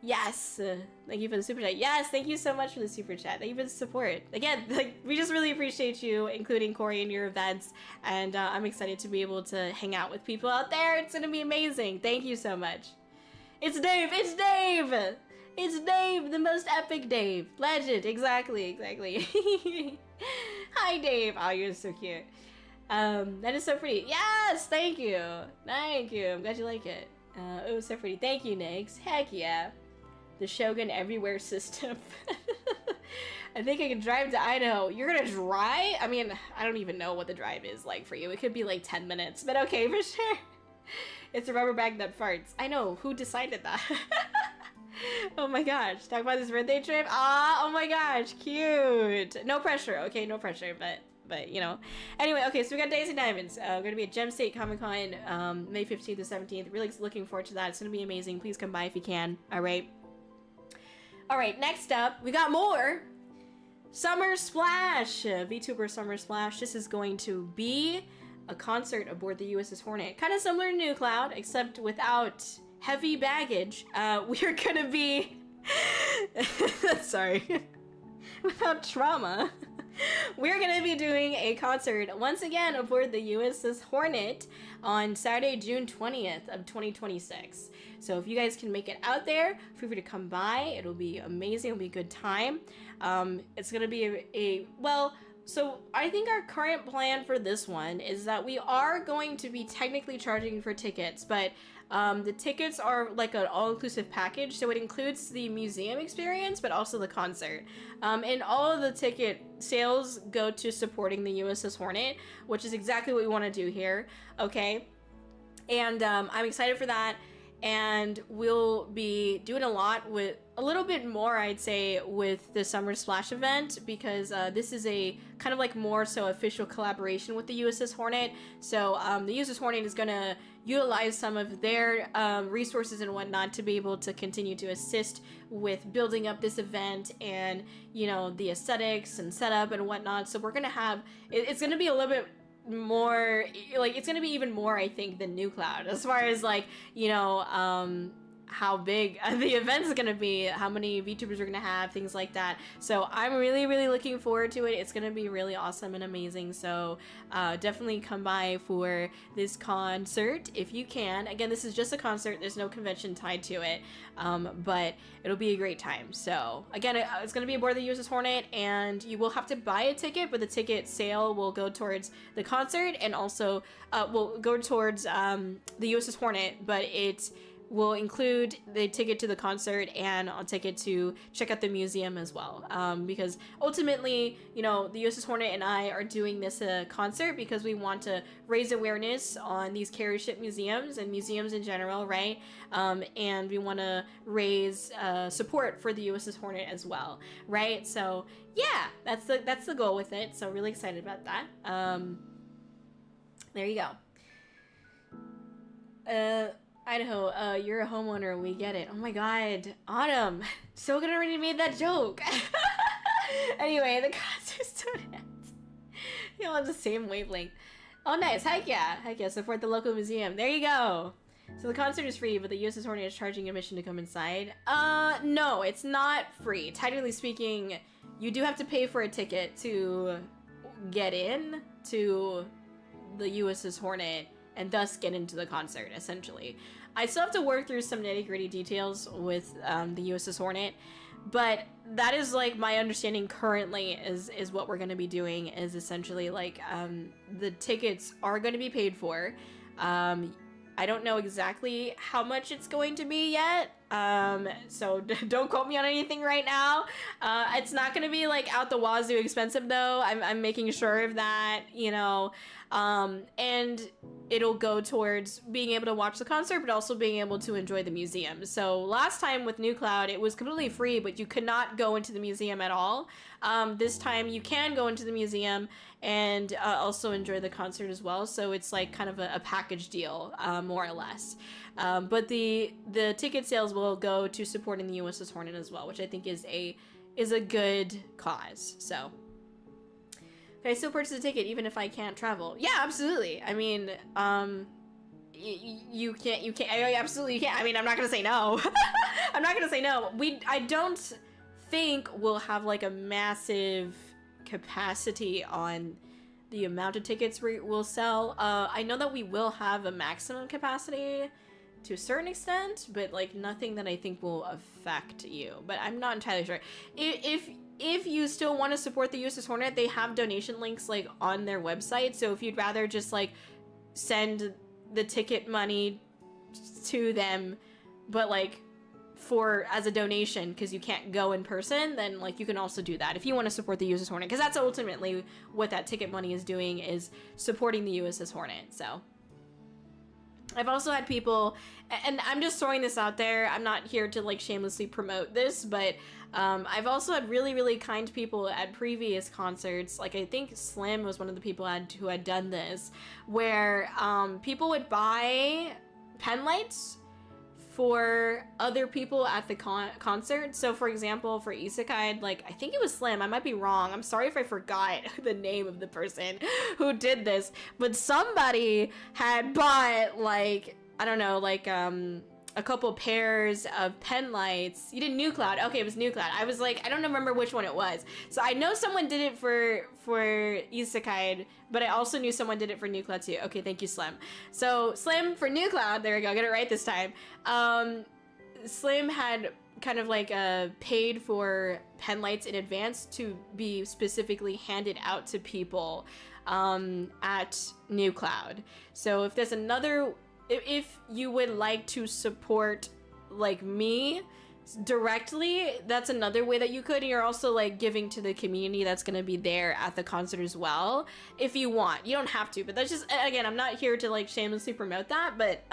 Speaker 4: Yes, thank you for the super chat. Yes, thank you so much for the super chat. Thank you for the support. Again, like, we just really appreciate you, including Kōri, in your events, and I'm excited to be able to hang out with people out there. It's gonna be amazing. Thank you so much. It's Dave. It's Dave. It's Dave, the most epic Dave. Legend. Exactly. Hi, Dave. Oh, you're so cute. That is so pretty. Yes, thank you. Thank you. I'm glad you like it. It was so pretty. Thank you, Nix. Heck yeah. The Shogun Everywhere system. I think I can drive to Idaho. You're gonna drive? I mean, I don't even know what the drive is like for you. It could be like 10 minutes, but okay, for sure. It's a rubber bag that farts. I know, who decided that? Oh my gosh, talk about this birthday trip? Ah, oh my gosh, cute. No pressure, okay, no pressure, but you know. Anyway, okay, so we got Days and Diamonds. We're gonna be at Gem State Comic Con May 15th to 17th. Really looking forward to that. It's gonna be amazing. Please come by if you can. All right, next up, we got more Summer Splash. VTuber Summer Splash. This is going to be a concert aboard the USS Hornet. Kind of similar to New Cloud, except without heavy baggage. We're gonna be... Sorry. Without trauma. We're gonna be doing a concert once again aboard the USS Hornet on Saturday, June 20th of 2026. So if you guys can make it out there, feel free to come by. It'll be amazing. It'll be a good time. It's gonna be well, so I think our current plan for this one is that we are going to be technically charging for tickets, but the tickets are like an all-inclusive package, so it includes the museum experience, but also the concert. And all of the ticket sales go to supporting the USS Hornet, which is exactly what we want to do here, okay? And I'm excited for that, and we'll be doing a little bit more, I'd say, with the Summer Splash event, because this is a kind of like more so official collaboration with the USS Hornet. So the USS Hornet is gonna utilize some of their resources and whatnot to be able to continue to assist with building up this event and, you know, the aesthetics and setup and whatnot. So we're gonna have, it's gonna be a little bit more, like, it's gonna be even more, I think, than New Cloud, as far as, like, you know, how big the event's gonna be, how many VTubers we're gonna have, things like that. So I'm really looking forward to it. It's gonna be really awesome and amazing. So definitely come by for this concert if you can. Again, this is just a concert. There's no convention tied to it, but it'll be a great time. So again, it's gonna be aboard the USS Hornet, and you will have to buy a ticket, but the ticket sale will go towards the concert and also will go towards the USS Hornet, but it will include the ticket to the concert and a ticket to check out the museum as well, because ultimately, you know, the USS Hornet and I are doing this concert because we want to raise awareness on these carrier ship museums and museums in general, right? And we want to raise support for the USS Hornet as well, right? So yeah, that's the goal with it. So really excited about that. There you go. Idaho, you're a homeowner, we get it. Oh my god, Autumn, so good already made that joke. Anyway, the concert students. You all have the same wavelength. Oh nice, heck yeah, support the local museum. There you go. So the concert is free, but the USS Hornet is charging admission to come inside. No, it's not free. Technically speaking, you do have to pay for a ticket to get in, to the USS Hornet and thus get into the concert, essentially. I still have to work through some nitty-gritty details with the USS Hornet, but that is like my understanding currently is what we're going to be doing is essentially like the tickets are going to be paid for. I don't know exactly how much it's going to be yet, so don't quote me on anything right now. It's not going to be like out the wazoo expensive though. I'm making sure of that, you know, and it'll go towards being able to watch the concert, but also being able to enjoy the museum. So last time with New Cloud, it was completely free, but you could not go into the museum at all. This time you can go into the museum and also enjoy the concert as well. So it's like kind of a package deal, more or less. But the ticket sales will go to supporting the USS Hornet as well, which I think is a good cause. So can I still purchase a ticket even if I can't travel? Yeah, absolutely. I mean, you can't. Absolutely you can't. I mean, I'm not gonna say no. I'm not gonna say no. I don't think we'll have like a massive capacity on the amount of tickets we'll sell. I know that we will have a maximum capacity to a certain extent, but like nothing that I think will affect you. But I'm not entirely sure. If you still want to support the USS Hornet, they have donation links like on their website. So if you'd rather just like send the ticket money to them, but like as a donation because you can't go in person, then like you can also do that if you want to support the USS Hornet, because that's ultimately what that ticket money is doing, is supporting the USS Hornet. So I've also had people, and I'm just throwing this out there, I'm not here to like shamelessly promote this, but I've also had really, really kind people at previous concerts. Like I think Slim was one of the people who had done this, where people would buy pen lights for other people at the concert. So for example, for Isekai, like I think it was Slim, I might be wrong, I'm sorry if I forgot the name of the person who did this, but somebody had bought like, I don't know, like a couple pairs of pen lights. You did New Cloud. Okay, it was New Cloud. I was like, I don't remember which one it was. So I know someone did it for Isekai, but I also knew someone did it for New Cloud too. Okay, thank you, Slim. So Slim for New Cloud, there we go, get it right this time. Slim had kind of like paid for pen lights in advance to be specifically handed out to people at New Cloud. So if there's another, if you would like to support like me directly, that's another way that you could. And you're also like giving to the community that's going to be there at the concert as well, if you want. You don't have to, but that's just, again, I'm not here to like shamelessly promote that, but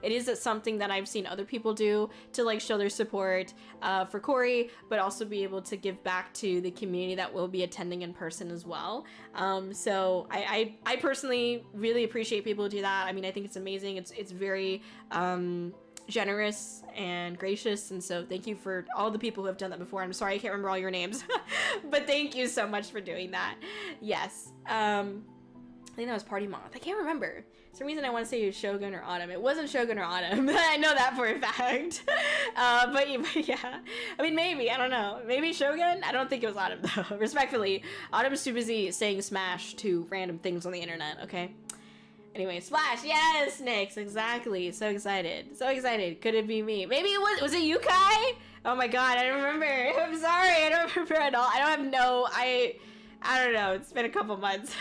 Speaker 4: it is something that I've seen other people do to like show their support for Kōri, but also be able to give back to the community that will be attending in person as well. So I personally really appreciate people who do that. I mean, I think it's amazing. It's very generous and gracious, and so thank you for all the people who have done that before. I'm sorry I can't remember all your names, but thank you so much for doing that. Yes, I think that was Party Moth. I can't remember. For some reason I want to say it was Shogun or Autumn. It wasn't Shogun or Autumn. I know that for a fact. But yeah, I mean, maybe, I don't know, maybe Shogun. I don't think it was Autumn though. Respectfully, Autumn's too busy saying smash to random things on the internet. Okay. Anyway, Splash, yes, Nyx, exactly. So excited. So excited. Could it be me? Maybe it was it you, Kai? Oh my god, I don't remember. I'm sorry, I don't remember at all. I don't know, it's been a couple months.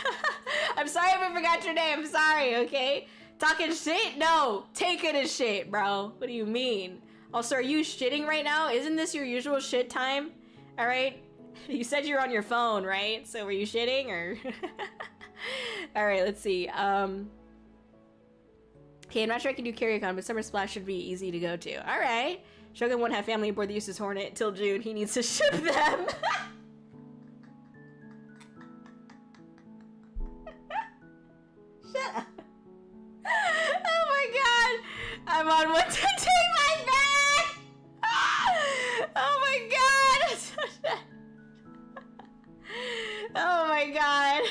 Speaker 4: I'm sorry if I forgot your name, I'm sorry, okay? Talking shit? No, taking a shit, bro. What do you mean? Also, are you shitting right now? Isn't this your usual shit time? Alright? You said you were on your phone, right? So were you shitting, or? Alright, let's see. Okay, I'm not sure I can do Karaoke, but Summer Splash should be easy to go to. Alright. Shogun won't have family aboard the USS Hornet until June. He needs to ship them. Shut up. Oh my god. I'm on what to take my back. Oh my god. Oh my god.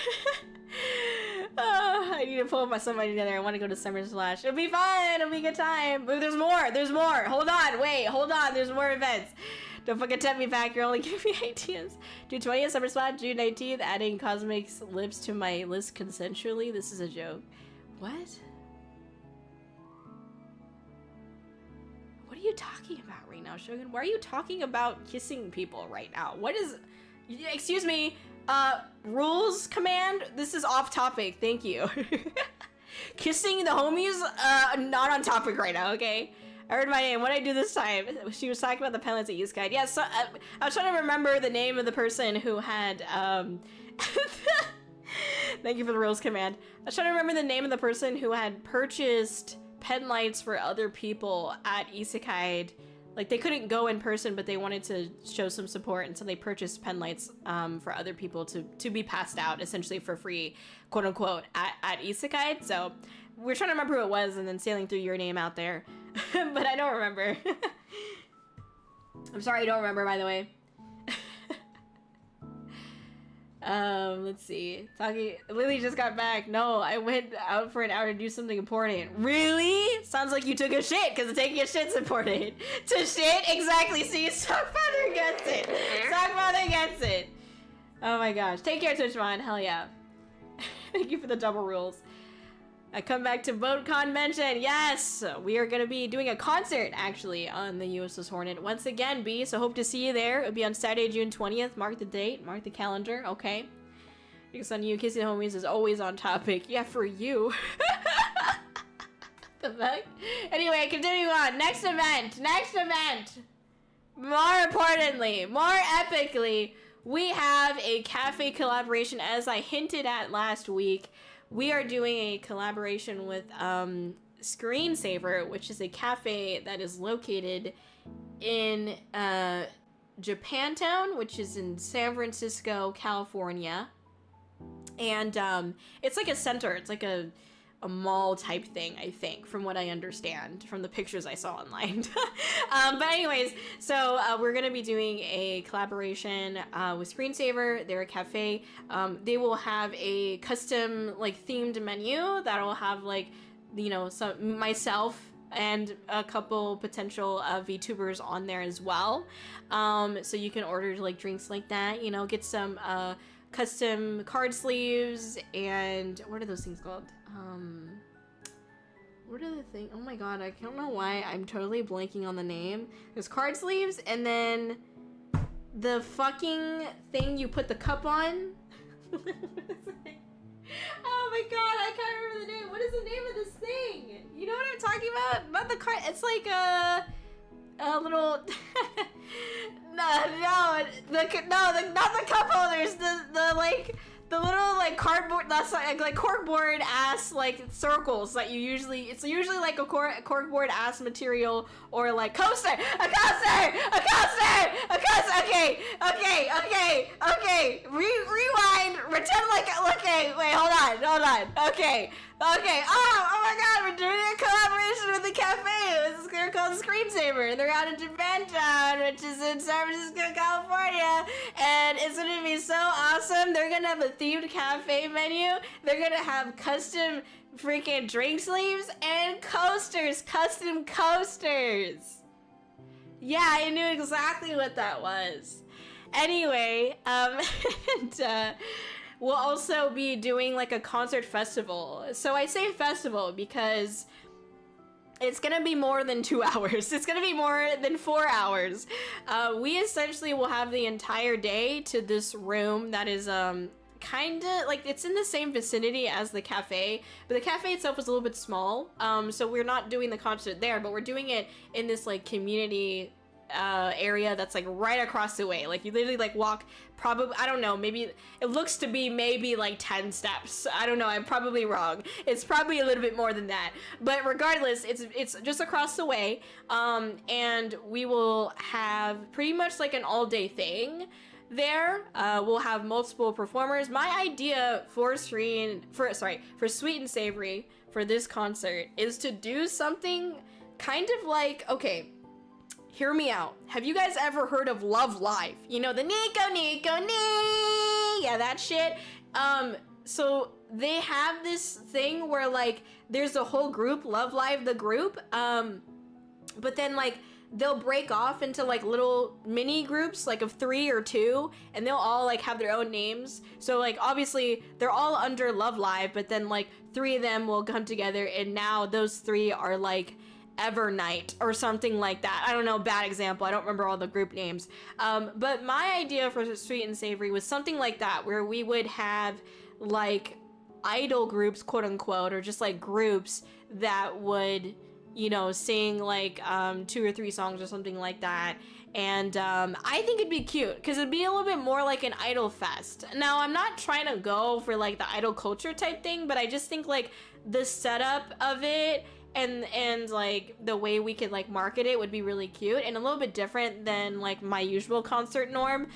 Speaker 4: Oh, I need to pull somebody together. I want to go to Summer Splash. It'll be fun. It'll be a good time. But there's more. There's more. Hold on. Wait. Hold on. There's more events. Don't fucking tempt me back. You're only giving me ideas. June 20th, summer spot. June 19th, adding Cosmic's lips to my list consensually. This is a joke. What? What are you talking about right now, Shogun? Why are you talking about kissing people right now? What is... Excuse me. Rules command? This is off topic. Thank you. Kissing the homies? Not on topic right now, okay? I heard my name. What did I do this time? She was talking about the penalties at Use Guide. Yeah, so I was trying to remember the name of the person who had, Thank you for the rules command. I was trying to remember the name of the person who had purchased pen lights for other people at Isekai. Like, they couldn't go in person, but they wanted to show some support, and so they purchased pen lights for other people to be passed out, essentially for free, quote-unquote, at Isekai. So we're trying to remember who it was, and then sailing through your name out there. But I don't remember. I'm sorry I don't remember, by the way. Let's see. Lily just got back. No, I went out for an hour to do something important. Really? Sounds like you took a shit, because taking a shit's important. To shit? Exactly. See, Stockfather gets it. Stockfather gets it. Oh my gosh. Take care, Twitchmon. Hell yeah. Thank you for the double rules. I come back to Boat Convention. Yes! We are going to be doing a concert, actually, on the USS Hornet. Once again, B, so hope to see you there. It'll be on Saturday, June 20th. Mark the date. Mark the calendar. Okay. Because on you, kissing homies is always on topic. Yeah, for you. The fuck? Anyway, continuing on. Next event. Next event. More importantly, more epically, we have a cafe collaboration, as I hinted at last week. We are doing a collaboration with Screensaver, which is a cafe that is located in Japantown, which is in San Francisco, California. And it's like a center. It's like a mall type thing, I think, from what I understand from the pictures I saw online. But anyways, so we're gonna be doing a collaboration with Screensaver. They're a cafe. They will have a custom like themed menu that'll have like, you know, some myself and a couple potential VTubers on there as well. So you can order like drinks like that, you know, get some custom card sleeves and what are those things called? What are the things? Oh my god, I don't know why I'm totally blanking on the name. There's card sleeves and then the fucking thing you put the cup on. Oh my god, I can't remember the name. What is the name of this thing? You know what I'm talking about? Not the card. It's like a little. not the cup holders. The like. The little like cardboard, that's like corkboard ass like circles that you usually, it's usually like a corkboard ass material or like coaster, a coaster, okay, rewind, pretend like, okay, wait, hold on, okay, oh my god, we're doing a collaboration with the cafe. They're called Screensaver. They're out in Japantown, which is in San Francisco, California, and it's gonna be so awesome. They're gonna have a themed cafe menu. They're gonna have custom freaking drink sleeves and coasters, custom coasters. Yeah, I knew exactly what that was. Anyway, and we'll also be doing like a concert festival. So I say festival because it's gonna be more than 2 hours. It's gonna be more than 4 hours. We essentially will have the entire day to this room that is kinda like, it's in the same vicinity as the cafe, but the cafe itself is a little bit small. So we're not doing the concert there, but we're doing it in this like community area that's like right across the way. Like you literally like walk probably, I don't know, maybe it looks to be maybe like 10 steps. I don't know, I'm probably wrong. It's probably a little bit more than that, but regardless, it's just across the way. And we will have pretty much like an all-day thing there. We'll have multiple performers. My idea for Sweet and Savory for this concert is to do something kind of like, okay, hear me out. Have you guys ever heard of Love Live? You know, the Nico, yeah, that shit. So they have this thing where like there's a whole group, Love Live the group, but then like they'll break off into like little mini groups like of 3 or 2, and they'll all like have their own names. So like obviously they're all under Love Live, but then like 3 of them will come together, and now those 3 are like Evernight or something like that. I don't know, bad example. I don't remember all the group names. But my idea for Sweet and Savory was something like that, where we would have like idol groups, quote unquote, or just like groups that would, you know, sing like 2 or 3 songs or something like that. And I think it'd be cute because it'd be a little bit more like an idol fest. Now, I'm not trying to go for like the idol culture type thing, but I just think like the setup of it and like the way we could like market it would be really cute and a little bit different than like my usual concert norm.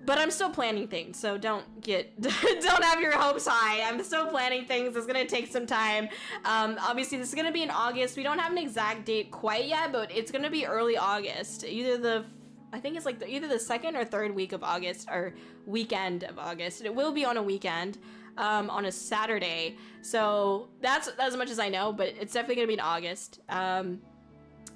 Speaker 4: But I'm still planning things, so don't have your hopes high. I'm still planning things. It's gonna take some time. Obviously this is gonna be in August. We don't have an exact date quite yet, but it's gonna be early August. I think it's like either the 2nd or 3rd week of August, or weekend of August. It will be on a weekend, on a Saturday. So that's as much as I know, but it's definitely gonna be in August.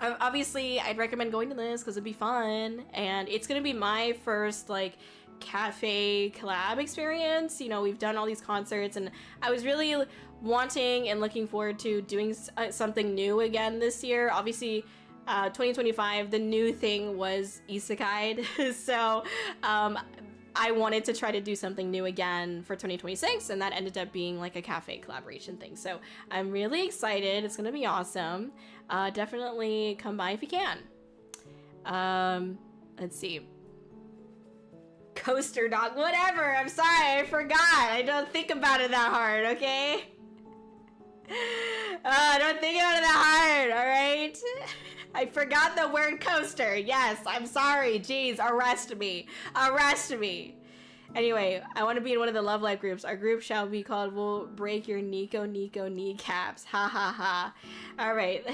Speaker 4: Obviously I'd recommend going to this because it'd be fun, and it's gonna be my first like cafe collab experience. You know, we've done all these concerts, and I was really wanting and looking forward to doing something new again this year. Obviously 2025, the new thing was isekai. So I wanted to try to do something new again for 2026, and that ended up being like a cafe collaboration thing. So I'm really excited. It's gonna be awesome. Definitely come by if you can. Let's see. Coaster dog, whatever. I'm sorry, I forgot. I don't think about it that hard, okay? Don't think about it that hard, all right? I forgot the word coaster. Yes, I'm sorry. Jeez, arrest me. Arrest me. Anyway, I want to be in one of the Love Live groups. Our group shall be called We'll Break Your Nico Kneecaps. Ha ha ha. All right.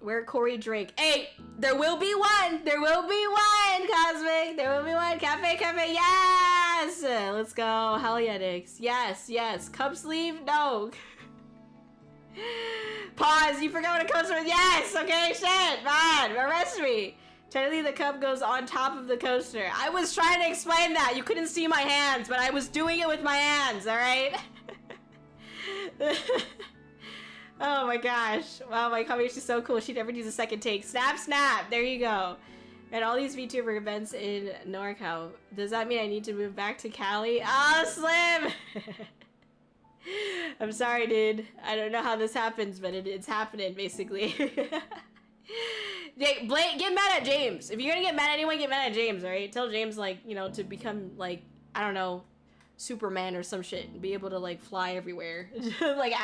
Speaker 4: Where Kōri drink? Hey, there will be one. There will be one, Cosmic. There will be one. Cafe. Yes. Let's go. Hell yeah, Nix. Yes. Cup sleeve? No. Pause. You forgot what a coaster was. Yes. Okay. Shit. Man. Arrest me. Technically, the cup goes on top of the coaster. I was trying to explain that. You couldn't see my hands, but I was doing it with my hands. All right. Oh my gosh. Wow, my combination is so cool. She never needs a second take. Snap. There you go. And all these VTuber events in NorCal. Does that mean I need to move back to Cali? Oh, Slim! I'm sorry, dude. I don't know how this happens, but it's happening, basically. Get mad at James. If you're gonna get mad at anyone, get mad at James, alright? Tell James, like, you know, to become, like, I don't know, Superman or some shit, and be able to like fly everywhere like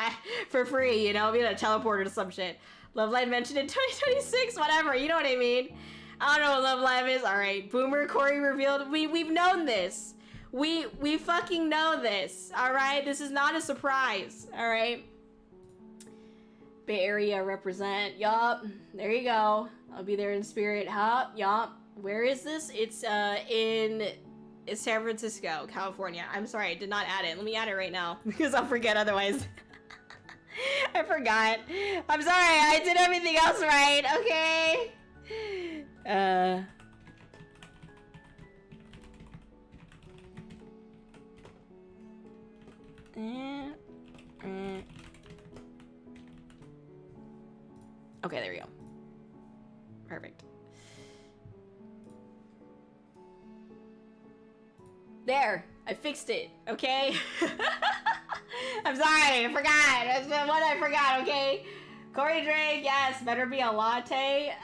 Speaker 4: for free, you know, be able to teleport or some shit. Love Live mentioned in 2026, whatever, you know what I mean. I don't know what Love Live is. All right, Boomer Kōri revealed. We've known this. We fucking know this. All right, this is not a surprise. All right, Bay Area represent. Yup, there you go. I'll be there in spirit. Yup. Where is this? It's in San Francisco, California. I'm sorry, I did not add it. Let me add it right now because I'll forget otherwise. I forgot. I'm sorry, I did everything else right, okay? Okay, there we go. Perfect. There, I fixed it, okay? I'm sorry, I forgot. That's what I forgot, okay? Kōri drink, yes, better be a latte.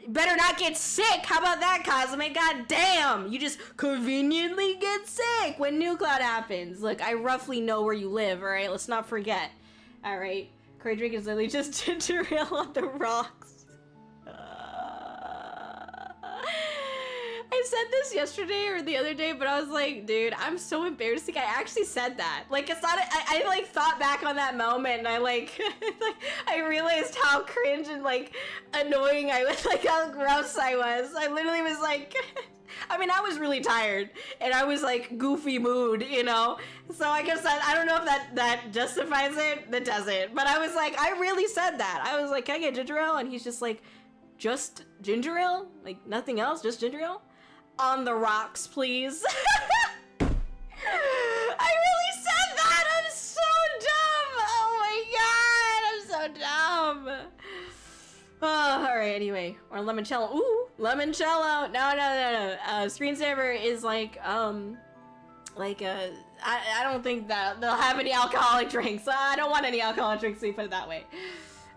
Speaker 4: Better not get sick. How about that, Cosmic? God damn, you just conveniently get sick when New Cloud happens. Look, I roughly know where you live, all right? Let's not forget. All right, Kōri drink is literally just ginger ale on the rocks. I I said this yesterday or the other day, but I was like, dude, I'm so embarrassing. I actually said that. Like, it's not, I like thought back on that moment and I like, like, I realized how cringe and like annoying I was, like how gross I was. I literally was like, I mean, I was really tired and I was like goofy mood, you know? So I guess that, I don't know if that justifies it. That doesn't. But I was like, I really said that. I was like, can I get ginger ale? And he's just like, just ginger ale? Like nothing else? Just ginger ale? On the rocks, please. I really said that! I'm so dumb! Oh my god, I'm so dumb! Oh, alright, anyway. Or limoncello. Ooh, limoncello! No. Screensaver is like, I don't think that they'll have any alcoholic drinks. I don't want any alcoholic drinks, so you put it that way.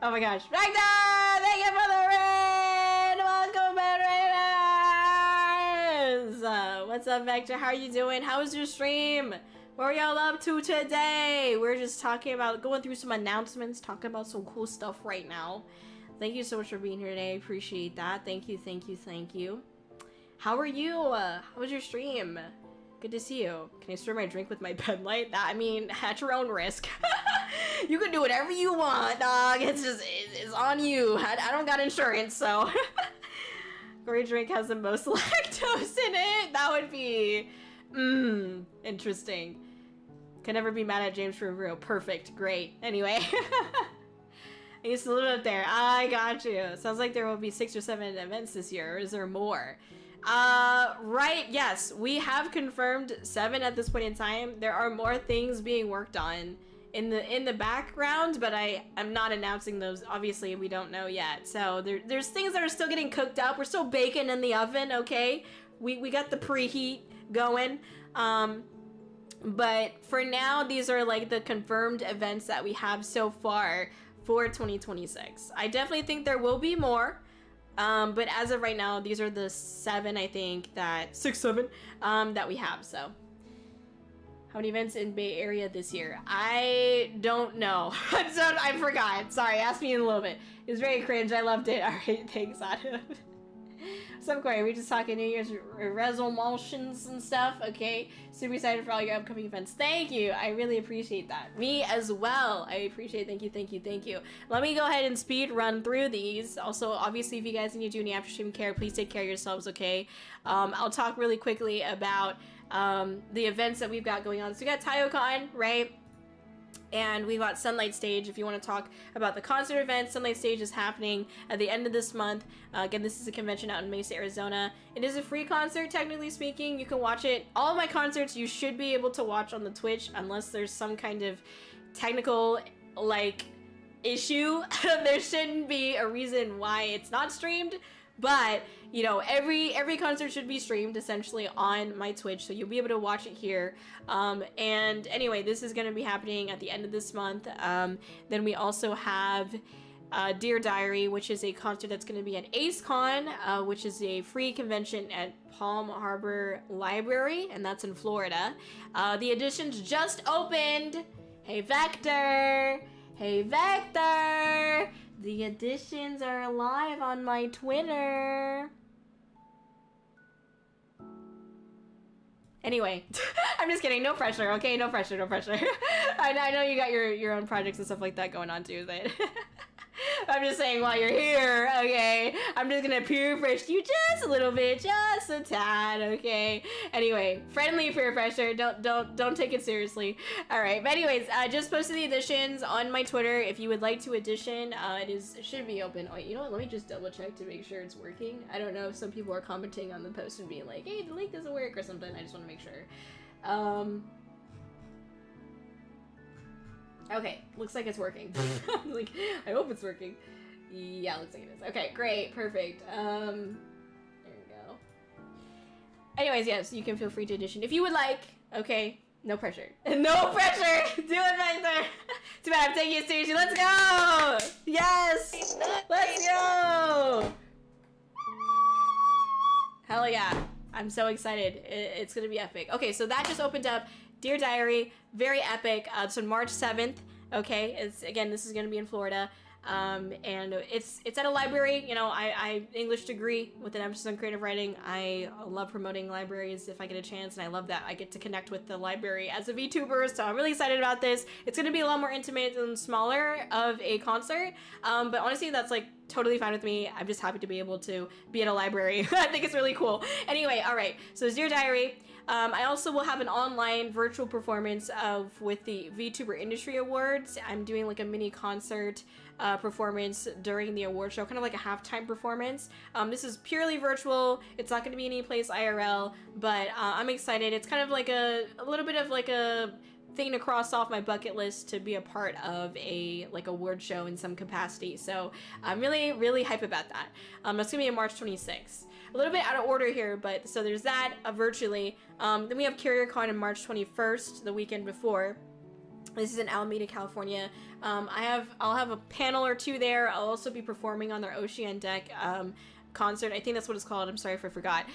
Speaker 4: Oh my gosh. Ragnar! Thank you for the raid! Welcome back, Raiders! What's up, Vector? How are you doing? How was your stream? What are y'all up to today? We're just talking about, going through some announcements, talking about some cool stuff right now. Thank you so much for being here today. I appreciate that. Thank you. How are you? How was your stream? Good to see you. Can I stir my drink with my pen light? I mean, at your own risk. You can do whatever you want, dog. It's just, it's on you. I don't got insurance, so. Kōri drink has the most lactose in it. That would be, interesting. Can never be mad at James for real. Perfect. Great. Anyway. I used to live up there. I got you. Sounds like there will be 6 or 7 events this year. Or is there more? Right, yes, we have confirmed 7 at this point in time. There are more things being worked on in the background, but I'm not announcing those. Obviously, we don't know yet. So there's things that are still getting cooked up. We're still baking in the oven, okay? We got the preheat going. But for now, these are like the confirmed events that we have so far for 2026. I definitely think there will be more. But as of right now, these are the 7, I think, 7, that we have, so. How many events in Bay Area this year? I don't know. I forgot. Sorry, ask me in a little bit. It was very cringe. I loved it. All right, thanks, Adam. What's up, Kōri? We just talking New Year's resolutions and stuff, okay? Super excited for all your upcoming events. Thank you. I really appreciate that. Me as well. I appreciate it. Thank you. Let me go ahead and speed run through these. Also, obviously, if you guys need to do any after stream care, please take care of yourselves, okay? I'll talk really quickly about the events that we've got going on. So we got TaioCon, right? And we've got Sunlight Stage. If you want to talk about the concert event, Sunlight Stage is happening at the end of this month. Again, this is a convention out in Mesa, Arizona. It is a free concert, technically speaking. You can watch it. All of my concerts you should be able to watch on the Twitch unless there's some kind of technical, like, issue. There shouldn't be a reason why it's not streamed. But, you know, every concert should be streamed essentially on my Twitch, so you'll be able to watch it here. And anyway, this is going to be happening at the end of this month. Then we also have Dear Diary, which is a concert that's going to be at AceCon, which is a free convention at Palm Harbor Library, and that's in Florida. The editions just opened. Hey, Vector! Hey, Vector! The editions are live on my Twitter. Anyway, I'm just kidding. No pressure, okay? No pressure. I know you got your own projects and stuff like that going on too, but I'm just saying while you're here, okay? I'm just gonna peer pressure you just a little bit, just a tad, okay? Anyway, friendly peer pressure. Don't take it seriously. All right, but anyways, I just posted the editions on my Twitter. If you would like to edition, it should be open. Oh, you know what? Let me just double check to make sure it's working. I don't know if some people are commenting on the post and being like, "Hey, the link doesn't work" or something. I just want to make sure. Okay, looks like it's working. Like, I hope it's working. Yeah, looks like it is. Okay, great, perfect. There we go. Anyways, yes, you can feel free to edition if you would like. Okay, no pressure. No pressure! Do it back there! Too bad I'm taking it seriously. Let's go! Yes! Let's go! Hell yeah. I'm so excited. It's gonna be epic. Okay, so that just opened up. Dear Diary, very epic. It's on March 7th. Okay, this is gonna be in Florida. and it's at a library. You know, I English degree with an emphasis on creative writing. I love promoting libraries if I get a chance, and I love that I get to connect with the library as a VTuber, so I'm really excited about this. It's gonna be a lot more intimate and smaller of a concert, but honestly, that's like totally fine with me. I'm just happy to be able to be at a library. I think it's really cool. Anyway, all right, so Dear Diary. I also will have an online virtual performance with the VTuber Industry Awards. I'm doing like a mini concert performance during the award show, kind of like a halftime performance. This is purely virtual. It's not going to be any place IRL, but I'm excited. It's kind of like a little bit of like a thing to cross off my bucket list to be a part of a like award show in some capacity. So I'm really hype about that. That's gonna be on March 26th. A little bit out of order here, but so there's that virtually. Then we have CarrierCon on March 21st, the weekend before. This is in Alameda, California. I'll have a panel or two there. I'll also be performing on their Ocean Deck concert. I think that's what it's called. I'm sorry if I forgot.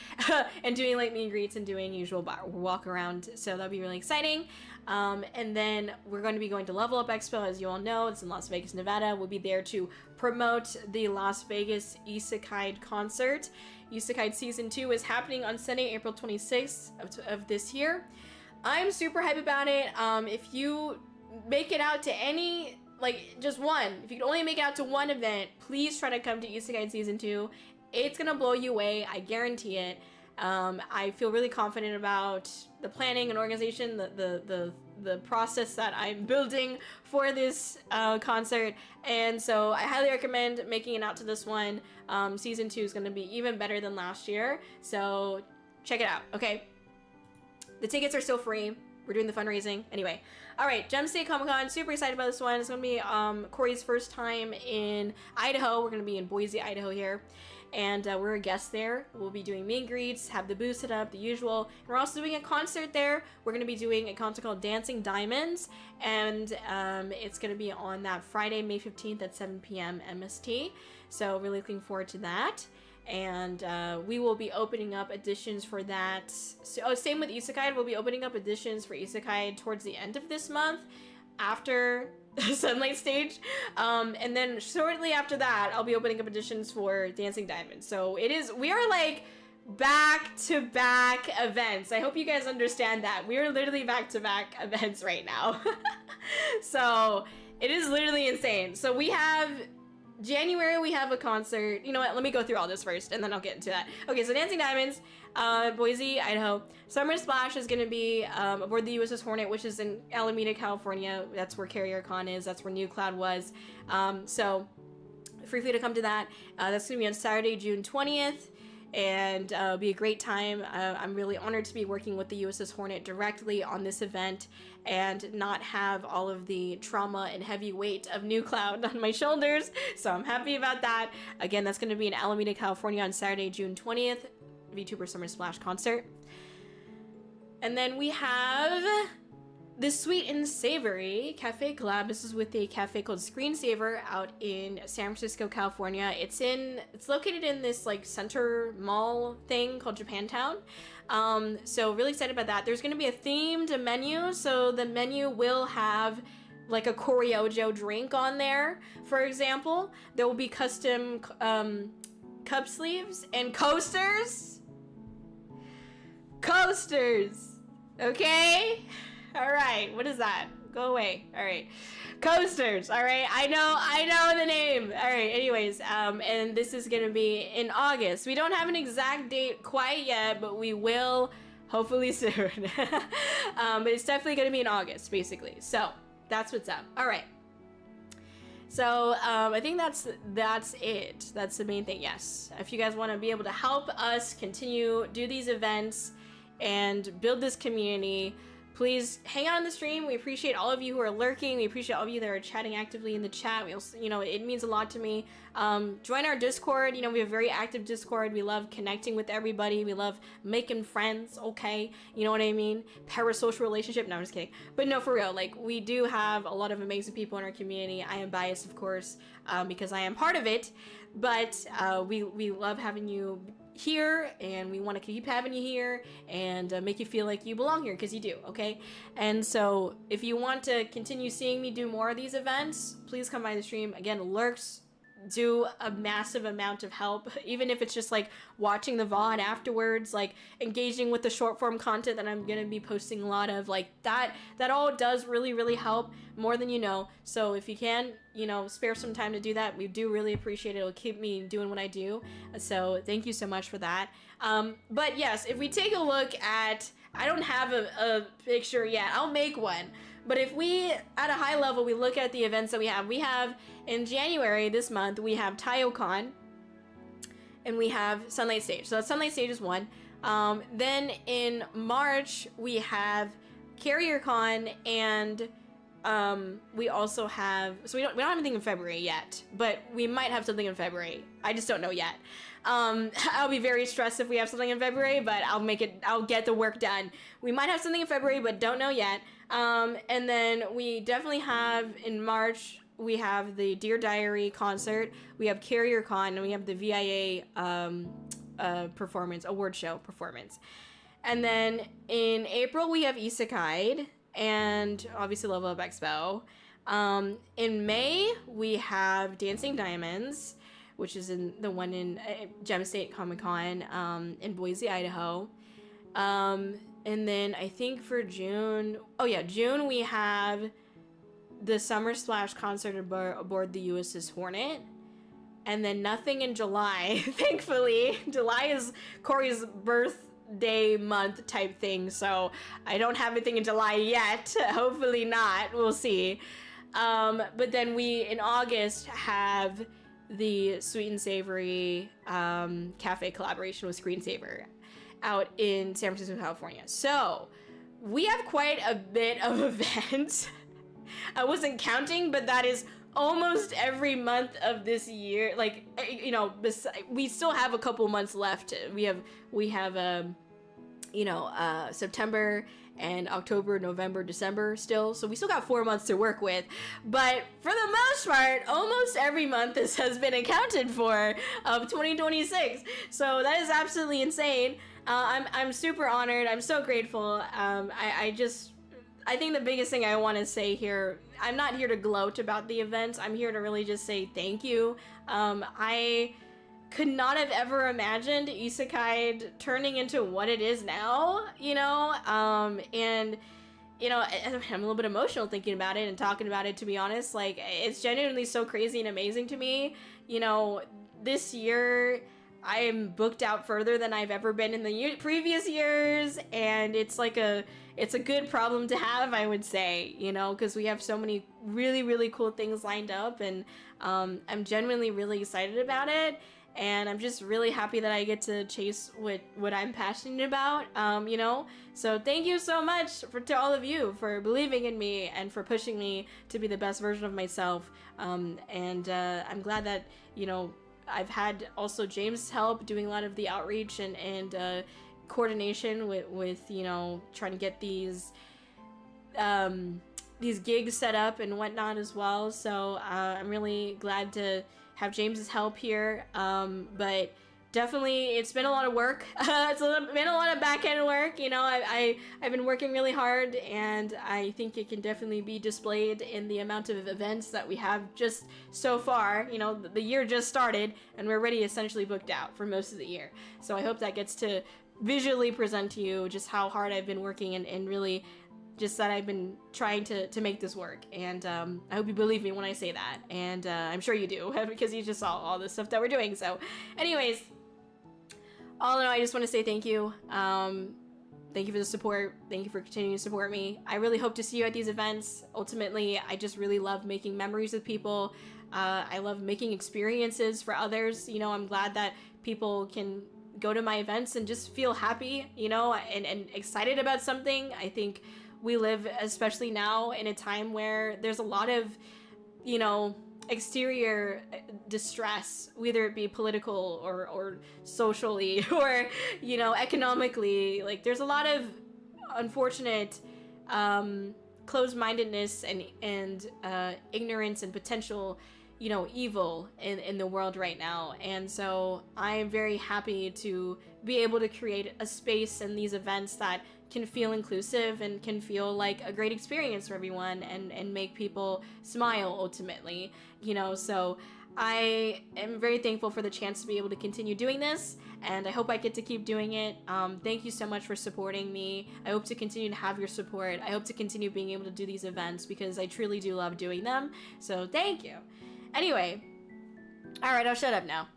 Speaker 4: And doing like meet and greets and doing usual walk around. So that'll be really exciting. And then we're going to be going to Level Up Expo, as you all know. It's in Las Vegas, Nevada. We'll be there to promote the Las Vegas Isekai concert. Isekai Season 2 is happening on Sunday, April 26th of this year. I'm super hype about it. If you make it out to any, like, just one, if you can only make it out to one event, please try to come to Isekai Season 2. It's gonna blow you away, I guarantee it. I feel really confident about the planning and organization, the process that I'm building for this concert, and so I highly recommend making it out to this one. Season 2 is going to be even better than last year, so check it out. Okay, the tickets are still free. We're doing the fundraising anyway. All right, Gem State Comic Con, super excited about this one. It's going to be Kōri's first time in Idaho. We're going to be in Boise, Idaho here. And we're a guest there. We'll be doing meet and greets, have the booth set up, the usual. And we're also doing a concert there. We're going to be doing a concert called Dancing Diamonds, and it's going to be on that Friday, May 15th at 7 p.m. MST. So really looking forward to that. And we will be opening up editions for that. So, same with Isekai. We'll be opening up editions for Isekai towards the end of this month, after Sunlight Stage, and then shortly after that I'll be opening up editions for Dancing Diamonds. So we are like back-to-back events. I hope you guys understand that we are literally back-to-back events right now. So it is literally insane. So we have January, we have a concert. You know what, let me go through all this first and then I'll get into that. Okay, so Dancing Diamonds, Boise, Idaho. Summer Splash is going to be aboard the USS Hornet, which is in Alameda, California. That's where CarrierCon is. That's where New Cloud was. So free to come to that. That's going to be on Saturday, June 20th. And it'll be a great time. I'm really honored to be working with the USS Hornet directly on this event and not have all of the trauma and heavy weight of New Cloud on my shoulders. So I'm happy about that. Again, that's going to be in Alameda, California on Saturday, June 20th. VTuber Summer Splash concert. And then we have the Sweet and Savory Cafe collab. This is with a cafe called Screensaver out in San Francisco, California. It's located in this like center mall thing called Japantown. So really excited about that. There's going to be a themed menu. So the menu will have like a Kōri-Oujo drink on there, for example. There will be custom cup sleeves and coasters. Okay? All right, what is that? Go away. All right, coasters. All right, I know the name. All right, anyways, and this is gonna be in August. We don't have an exact date quite yet, but we will hopefully soon. But it's definitely gonna be in August, basically. So that's what's up. All right. So I think that's it. That's the main thing. Yes, if you guys want to be able to help us continue do these events and build this community, please hang out on the stream. We appreciate all of you who are lurking. We appreciate all of you that are chatting actively in the chat. We also, it means a lot to me. Join our Discord. We have a very active Discord. We love connecting with everybody. We love making friends, okay? You know what I mean? Parasocial relationship. No, I'm just kidding. But no, for real, like, we do have a lot of amazing people in our community. I am biased, of course, because I am part of it. But we love having you here, and we want to keep having you here and make you feel like you belong here, because you do, okay? And so if you want to continue seeing me do more of these events, please come by the stream. Again, lurks do a massive amount of help, even if it's just like watching the VOD afterwards, like engaging with the short form content that I'm gonna be posting a lot of, like that all does really help, more than you know. So if you can, you know, spare some time to do that, we do really appreciate it. It'll keep me doing what I do, so thank you so much for that. But yes, if we take a look at, I don't have a picture yet, I'll make one. But if we, at a high level, we look at the events that we have in January this month, we have TaiyoCon, and we have Sunlight Stage. So Sunlight Stage is one. Then in March, we have CarrierCon, and we also have, so we don't have anything in February yet, but we might have something in February. I just don't know yet. I'll be very stressed if we have something in February, but I'll get the work done. We might have something in February, but don't know yet. And then we definitely have in March, we have the Dear Diary concert, we have CarrierCon, and we have the VIA performance, award show performance. And then in April, we have Isekai, and obviously Level Up Expo. In May, we have Dancing Diamonds, which is in the one in Gem State Comic-Con in Boise, Idaho. And then I think for June, June we have the Summer Splash concert aboard the USS Hornet. And then nothing in July, thankfully. July is Kōri's birthday month type thing, so I don't have anything in July yet. Hopefully not, we'll see. But then we, in August, have the Sweet and Savory cafe collaboration with Screensaver out in San Francisco, California. So we have quite a bit of events. I wasn't counting, but that is almost every month of this year. Like, you know, we still have a couple months left. We have September and October, November, December still. So we still got 4 months to work with. But for the most part, almost every month this has been accounted for of 2026. So that is absolutely insane. I'm super honored. I'm so grateful. I think the biggest thing I want to say here, I'm not here to gloat about the events. I'm here to really just say thank you. I could not have ever imagined Isekai turning into what it is now, you know? And, you know, I'm a little bit emotional thinking about it and talking about it, to be honest. Like, it's genuinely so crazy and amazing to me. You know, this year I am booked out further than I've ever been in the previous years, and it's a good problem to have, I would say, you know, because we have so many really cool things lined up, and I'm genuinely really excited about it, and I'm just really happy that I get to chase what I'm passionate about, you know. So thank you so much to all of you for believing in me and for pushing me to be the best version of myself, and I'm glad that, you know, I've had also James' help doing a lot of the outreach and coordination with you know, trying to get these gigs set up and whatnot as well. So I'm really glad to have James's help here. But definitely, it's been a lot of work. It's been a lot of back-end work. You know, I've been working really hard, and I think it can definitely be displayed in the amount of events that we have just so far. You know, the year just started, and we're already essentially booked out for most of the year. So I hope that gets to visually present to you just how hard I've been working, and really just that I've been trying to make this work. And I hope you believe me when I say that. And I'm sure you do, because you just saw all the stuff that we're doing. So anyways, all in all, I just want to say thank you. Thank you for the support. Thank you for continuing to support me. I really hope to see you at these events. Ultimately, I just really love making memories with people. I love making experiences for others. You know, I'm glad that people can go to my events and just feel happy, you know, and excited about something. I think we live, especially now, in a time where there's a lot of, you know, exterior distress, whether it be political or socially or, you know, economically. Like, there's a lot of unfortunate closed-mindedness and ignorance and potential, you know, evil in the world right now. And so I am very happy to be able to create a space and these events that can feel inclusive and can feel like a great experience for everyone and make people smile ultimately, you know. So I am very thankful for the chance to be able to continue doing this, and I hope I get to keep doing it. Thank you so much for supporting me. I hope to continue to have your support. I hope to continue being able to do these events because I truly do love doing them. So thank you. Anyway, all right, I'll shut up now.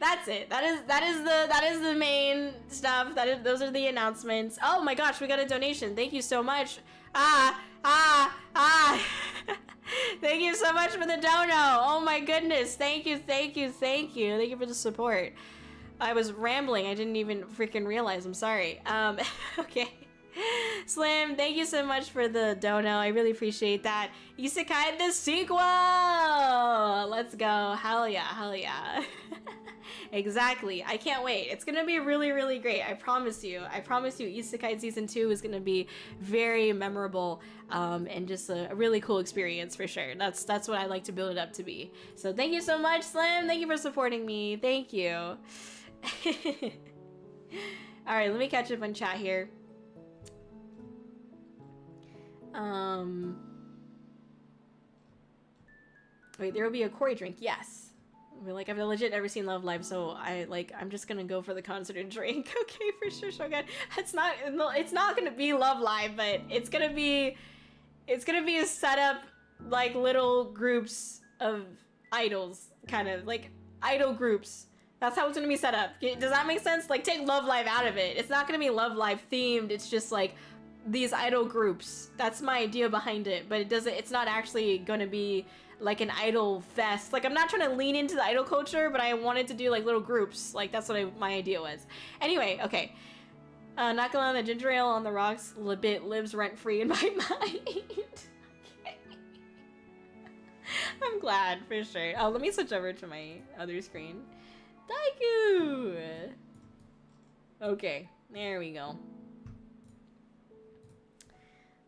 Speaker 4: That's it. That is the main stuff. Those are the announcements. Oh my gosh, we got a donation. Thank you so much. Thank you so much for the dono. Oh my goodness. Thank you for the support. I was rambling. I didn't even freaking realize. I'm sorry. Okay. Slim, thank you so much for the dono. I really appreciate that. Isekai the sequel! Let's go. Hell yeah. Exactly. I can't wait. It's gonna be really, really great. I promise you. Isekai Season 2 is gonna be very memorable and just a really cool experience for sure. That's what I like to build it up to be. So thank you so much, Slim. Thank you for supporting me. Thank you. Alright, let me catch up on chat here. Wait, there will be a Kōri drink. Yes. Like, I've legit never seen Love Live, so I'm just gonna go for the concert and drink. Okay, for sure, Shogun. It's not gonna be Love Live, but it's gonna be a setup, like, little groups of idols, kind of, like, idol groups. That's how it's gonna be set up. Does that make sense? Like, take Love Live out of it. It's not gonna be Love Live themed, it's just, like, these idol groups. That's my idea behind it, but it's not actually gonna be like an idol fest. Like, I'm not trying to lean into the idol culture, but I wanted to do like little groups. Like, that's what my idea was. Anyway, okay. Not gonna lie, the ginger ale on the rocks lives rent-free in my mind. Okay. I'm glad, for sure. Oh, let me switch over to my other screen. Daiku! Okay, there we go.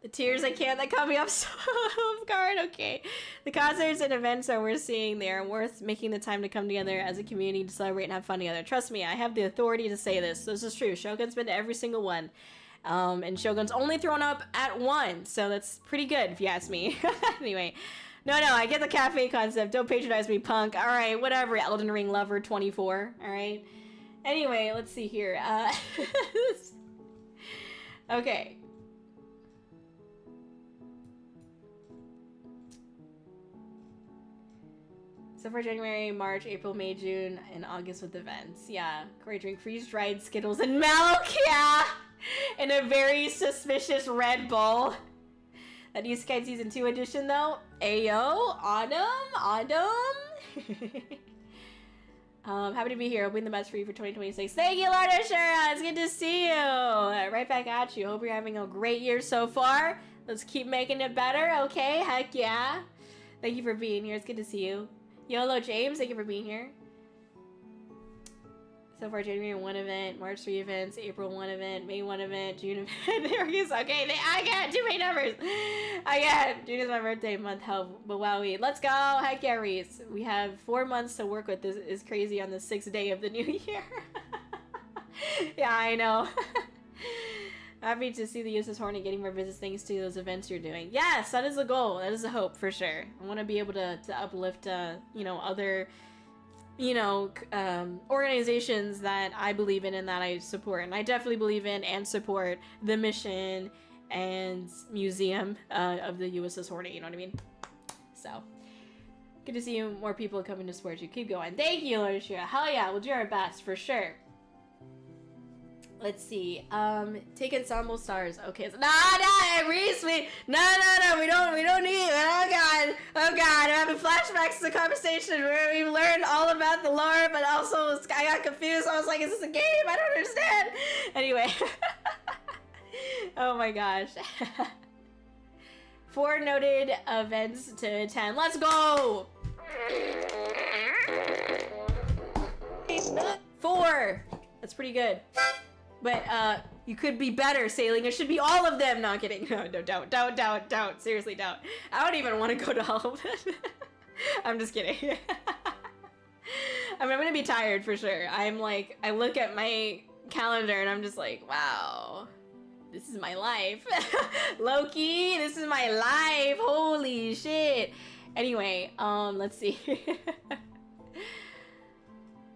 Speaker 4: The tears that caught me off so off guard. Okay. The concerts and events that we're seeing, they are worth making the time to come together as a community to celebrate and have fun together. Trust me, I have the authority to say this. This is true. Shogun's been to every single one. And Shogun's only thrown up at one. So that's pretty good, if you ask me. Anyway. No, I get the cafe concept. Don't patronize me, punk. Alright, whatever, Elden Ring lover 24. Alright. Anyway, let's see here. Okay. So for January, March, April, May, June, and August with events. Yeah. Kōri drink freeze-dried Skittles and milk. Yeah. In a very suspicious Red Bull. That Isekai Season 2 edition, though. Ayo. Autumn. Happy to be here. Hoping the best for you for 2026. Thank you, Lord Ashura. It's good to see you. Right back at you. Hope you're having a great year so far. Let's keep making it better, okay? Heck yeah. Thank you for being here. It's good to see you. YoHallo James, thank you for being here. So far, January 1 event, March 3 events, April 1 event, May 1 event, June event. There he is. Okay, I got too many numbers. June is my birthday month. Help, but wow, let's go. Heck yeah, Reese. We have 4 months to work with. This is crazy on the 6th day of the new year. Yeah, I know. Happy to see the USS Hornet getting more visits thanks to those events you're doing. Yes, that is the goal. That is the hope, for sure. I want to be able to uplift, you know, other, you know, organizations that I believe in and that I support. And I definitely believe in and support the mission and museum of the USS Hornet, you know what I mean? So, good to see you. More people coming to support you. Keep going. Thank you, Lorishia. Hell yeah, we'll do our best, for sure. Let's see. Take ensemble stars. Okay. So, no, Reese, no, we don't need it. Oh god, I'm having flashbacks to the conversation where we learned all about the lore, but also I got confused. I was like, is this a game? I don't understand. Anyway. Oh my gosh. 4 noted events to attend. Let's go! 4! That's pretty good. But, you could be better, Sailing. It should be all of them. No, I'm kidding. No, don't. Seriously, don't. I don't even want to go to all of them. I'm just kidding. I mean, I'm gonna be tired for sure. I'm like, I look at my calendar and I'm just like, wow, this is my life. Loki, this is my life. Holy shit. Anyway, let's see.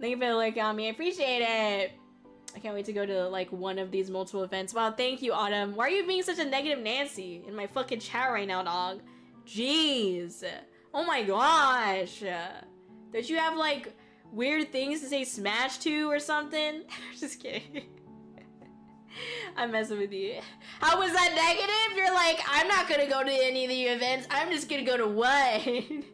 Speaker 4: Thank you for the look on me. I appreciate it. I can't wait to go to like one of these multiple events. Wow, thank you, Autumn. Why are you being such a negative Nancy in my fucking chat right now, dog? Jeez. Oh my gosh. Don't you have like weird things to say smash to or something? Just kidding. I'm messing with you. How was that negative? You're like, I'm not gonna go to any of the events. I'm just gonna go to one.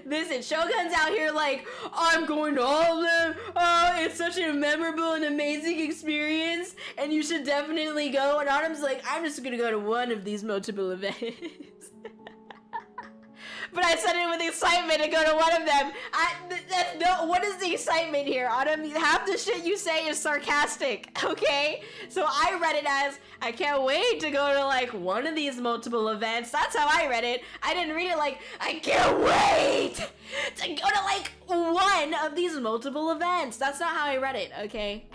Speaker 4: Listen, Shogun's out here like, I'm going to all of them. Oh, it's such a memorable and amazing experience, and you should definitely go. And Autumn's like, I'm just gonna go to one of these multiple events. But I said it with excitement to go to one of them. What is the excitement here, Autumn? Half the shit you say is sarcastic, okay? So I read it as, I can't wait to go to like one of these multiple events. That's how I read it. I didn't read it like, I can't wait to go to like one of these multiple events. That's not how I read it, okay?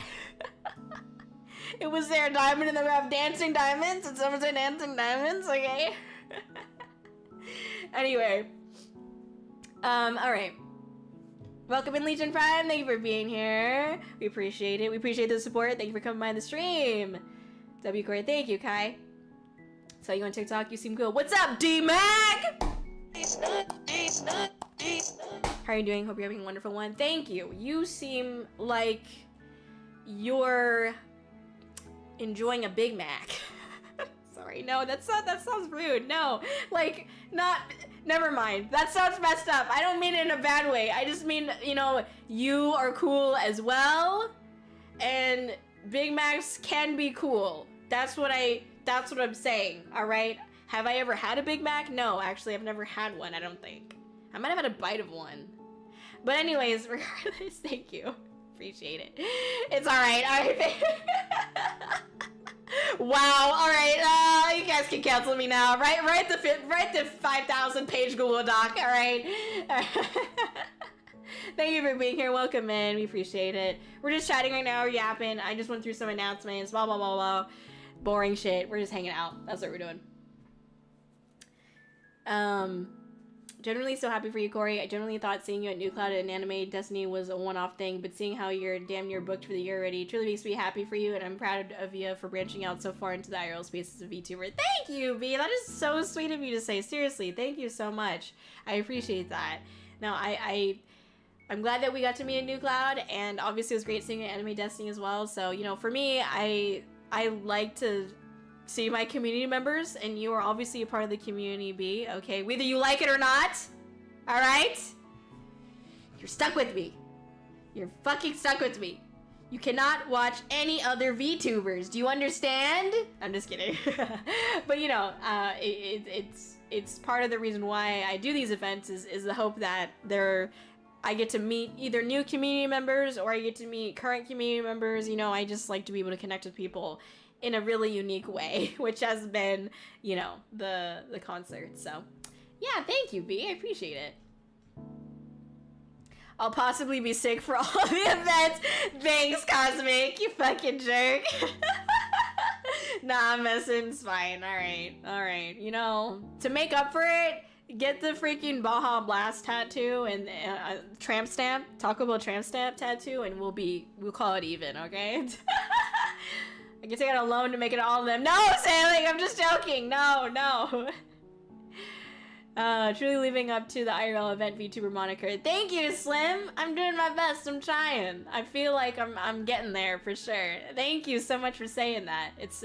Speaker 4: It was there, Diamond in the Rough, Dancing Diamonds, and someone said Dancing Diamonds, okay? Anyway, alright. Welcome in, Legion Prime. Thank you for being here. We appreciate it. We appreciate the support. Thank you for coming by the stream. W. Corey, thank you, Kai. So you on TikTok? You seem cool. What's up, D-Mac? How are you doing? Hope you're having a wonderful one. Thank you. You seem like you're enjoying a Big Mac. Sorry, no, that sounds rude. No, like, never mind. That sounds messed up. I don't mean it in a bad way. I just mean, you know, you are cool as well, and Big Macs can be cool. That's what I'm saying, all right? Have I ever had a Big Mac? No, actually, I've never had one, I don't think. I might have had a bite of one. But anyways, regardless, thank you. Appreciate it. It's all right. Wow, alright, you guys can cancel me now. Write the 5,000 page Google Doc, alright? Thank you for being here, welcome in, we appreciate it. We're just chatting right now, we're yapping, I just went through some announcements, blah blah blah blah. Boring shit, we're just hanging out, that's what we're doing. Generally so happy for you, Kōri. I generally thought seeing you at New Cloud and Anime Destiny was a one-off thing, but seeing how you're damn near booked for the year already truly makes me happy for you, and I'm proud of you for branching out so far into the IRL space as a VTuber. Thank you, B! That is so sweet of you to say. Seriously, thank you so much. I appreciate that. Now, I'm glad that we got to meet at New Cloud, and obviously it was great seeing you at Anime Destiny as well, so, you know, for me, I like to see my community members, and you are obviously a part of the community, B, okay? Whether you like it or not, alright? You're stuck with me. You're fucking stuck with me. You cannot watch any other VTubers. Do you understand? I'm just kidding. But you know, it's part of the reason why I do these events is the hope that I get to meet either new community members or I get to meet current community members. You know, I just like to be able to connect with people in a really unique way, which has been, you know, the concert. So yeah, thank you, B. I appreciate it. I'll possibly be sick for all the events. Thanks, Cosmic, you fucking jerk. Nah, I'm messing. It's fine. Alright. You know, to make up for it, get the freaking Baja Blast tattoo and tramp stamp, Taco Bell tramp stamp tattoo, and we'll call it even, okay? I can take out a loan to make it all of them. No, Sailing, I'm just joking. No. Truly living up to the IRL event VTuber moniker. Thank you, Slim. I'm doing my best. I'm trying. I feel like I'm getting there for sure. Thank you so much for saying that. It's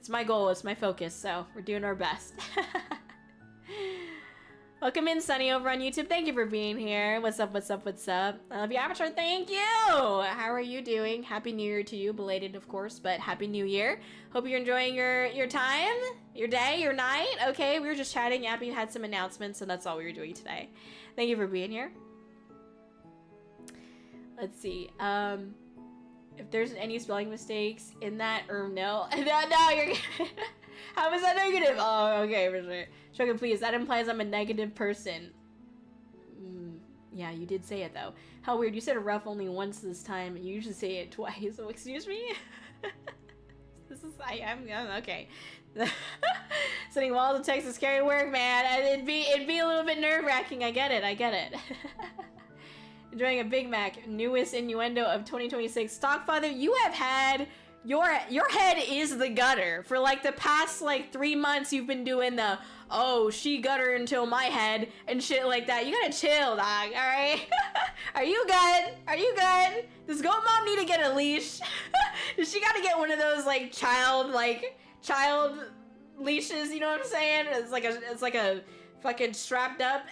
Speaker 4: my goal. It's my focus. So we're doing our best. Welcome in, Sunny, over on YouTube. Thank you for being here. What's up? I love you, Avatar. Thank you. How are you doing? Happy New Year to you. Belated, of course, but Happy New Year. Hope you're enjoying your time, your day, your night. Okay, we were just chatting. Abby had some announcements, and that's all we were doing today. Thank you for being here. Let's see. If there's any spelling mistakes in that, or no. No, you're... How was that negative? Oh, okay, for sure. Shogun, please. That implies I'm a negative person. Yeah, you did say it though. How weird. You said rough only once this time. You usually say it twice. Oh, excuse me? I'm okay. Sending walls of text is scary work, man. It'd be a little bit nerve-wracking. I get it. Enjoying a Big Mac. Newest innuendo of 2026. Stockfather, you have had your head is the gutter. For like the past like 3 months you've been doing the oh she gutter until my head and shit like that. You gotta chill, dog, alright? Are you good? Does Goat Mom need to get a leash? Does she gotta get one of those like child leashes, you know what I'm saying? It's like a fucking strapped up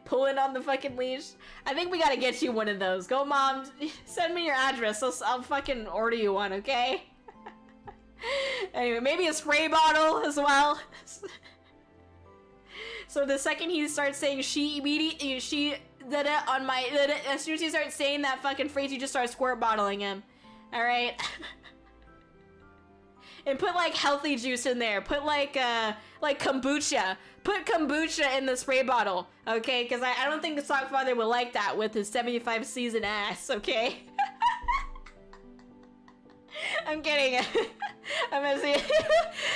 Speaker 4: pulling on the fucking leash. I think we gotta get you one of those. Go Mom, send me your address. I'll fucking order you one, okay? Anyway, maybe a spray bottle as well. So the second he starts saying as soon as he starts saying that fucking phrase, you just start squirt bottling him. Alright? And put like healthy juice in there. Put like kombucha. Put kombucha in the spray bottle, okay? Because I don't think the Stockfather will like that with his 75 season ass, okay? I'm kidding. I'm gonna see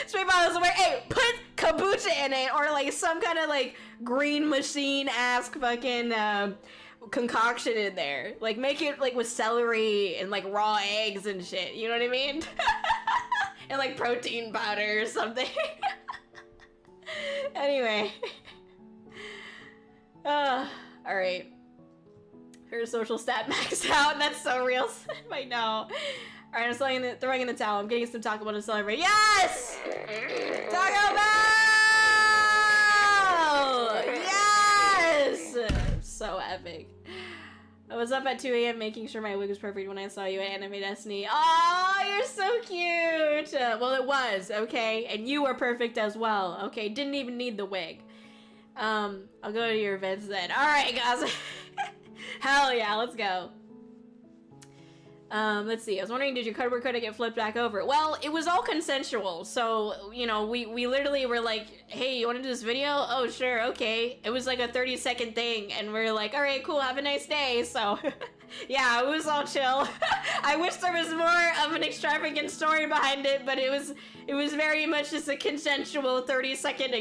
Speaker 4: spray bottles where, hey, put kombucha in it or like some kind of like green machine-ass fucking concoction in there. Like make it like with celery and like raw eggs and shit, you know what I mean? And like protein powder or something. Anyway. Alright. Her social stat maxed out. That's so real. I know. Alright, I'm throwing in the towel. I'm getting some Taco Bell to celebrate. Yes! Taco Bell! Yes! So epic. I was up at 2 a.m. making sure my wig was perfect when I saw you at Anime Destiny. Oh, you're so cute! Well, it was, okay? And you were perfect as well, okay? Didn't even need the wig. I'll go to your events then. Alright, guys. Hell yeah, let's go. Let's see. I was wondering, did your cardboard cutout get flipped back over? Well, it was all consensual. So, you know, we literally were like, hey, you want to do this video? Oh, sure, okay. It was like a 30-second thing, and we're like, all right, cool, have a nice day. So, yeah, it was all chill. I wish there was more of an extravagant story behind it, but it was very much just a consensual 30-second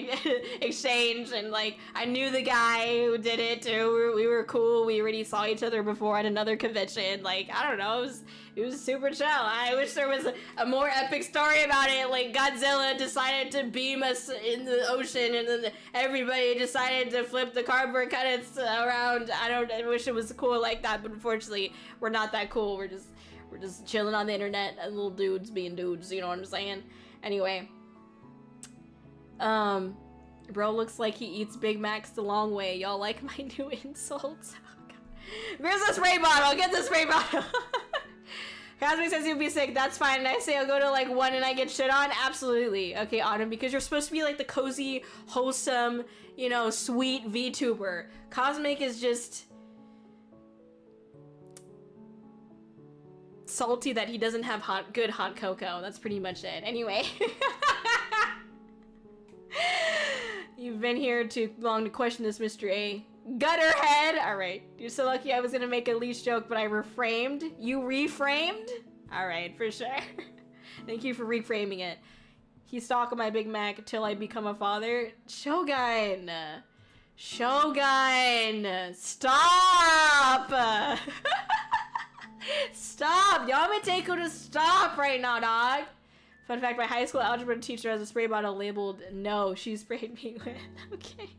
Speaker 4: exchange, and like, I knew the guy who did it too. We were cool. We already saw each other before at another convention. Like, I don't know, it was super chill. I wish there was a more epic story about it. Like Godzilla decided to beam us in the ocean, and then everybody decided to flip the cardboard cutouts around. I wish it was cool like that, but unfortunately, we're not that cool. We're just chilling on the internet and little dudes being dudes. You know what I'm saying? Anyway, bro looks like he eats Big Macs the long way. Y'all like my new insults? Oh, God. Where's the spray bottle? Get the spray bottle. Cosmic says you'll be sick. That's fine. And I say I'll go to like 1 and I get shit on? Absolutely. Okay, Autumn, because you're supposed to be like the cozy, wholesome, you know, sweet VTuber. Cosmic is just salty that he doesn't have good hot cocoa. That's pretty much it. Anyway. You've been here too long to question this, Mr. A. Gutterhead! Alright. You're so lucky I was gonna make a leash joke, but I reframed. You reframed? Alright, for sure. Thank you for reframing it. He's stalking my Big Mac until I become a father. Shogun! Shogun! Stop! Stop! Yamateko to stop right now, dog! Fun fact, my high school algebra teacher has a spray bottle labeled no, she sprayed me with. Okay.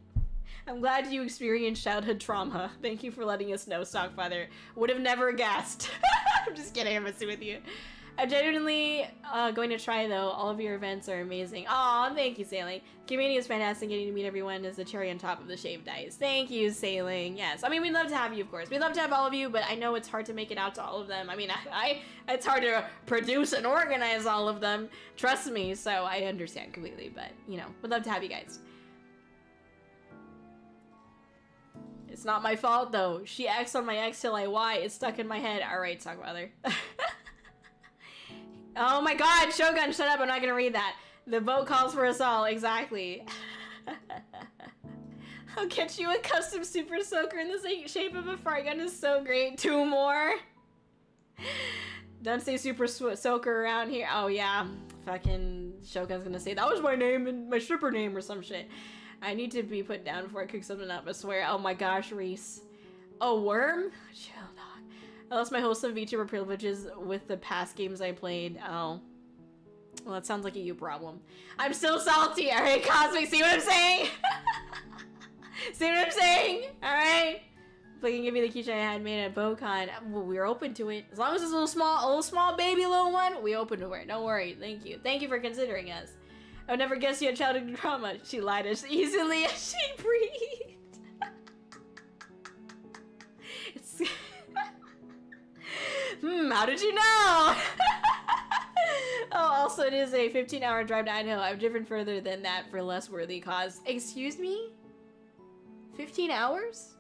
Speaker 4: I'm glad you experienced childhood trauma. Thank you for letting us know, Stockfather. Would have never guessed. I'm just kidding, I'm messing with you. I'm genuinely going to try, though. All of your events are amazing. Aw, thank you, Sailing. Community is fantastic. Getting to meet everyone is the cherry on top of the shaved ice. Thank you, Sailing. Yes, I mean, we'd love to have you, of course. We'd love to have all of you, but I know it's hard to make it out to all of them. I mean, it's hard to produce and organize all of them. Trust me, so I understand completely, but, you know, we'd love to have you guys. It's not my fault, though. She X on my X till I Y. It's stuck in my head. Alright, Stockfather. Oh my god, Shogun, shut up, I'm not gonna read that. The vote calls for us all, exactly. I'll get you a custom super soaker in the shape of a fart gun is so great. 2 more. Don't say super soaker around here. Oh yeah, fucking Shogun's gonna say that was my name and my stripper name or some shit. I need to be put down before I cook something up, I swear. Oh my gosh, Reese. A worm? Chill, dog. I lost my wholesome VTuber privileges with the past games I played. Oh. Well, that sounds like a you problem. I'm still salty, alright, Cosmic? See what I'm saying? See what I'm saying? Alright? If I can give you the keychain I had made at BoCon, well, we're open to it. As long as it's a little small baby little one, we open to it. Don't worry. Thank you. Thank you for considering us. I would never guess you had childhood trauma. She lied as easily as she breathed. It's... how did you know? Oh, also it is a 15-hour drive to Idaho. I've driven further than that for less worthy cause. Excuse me? 15 hours?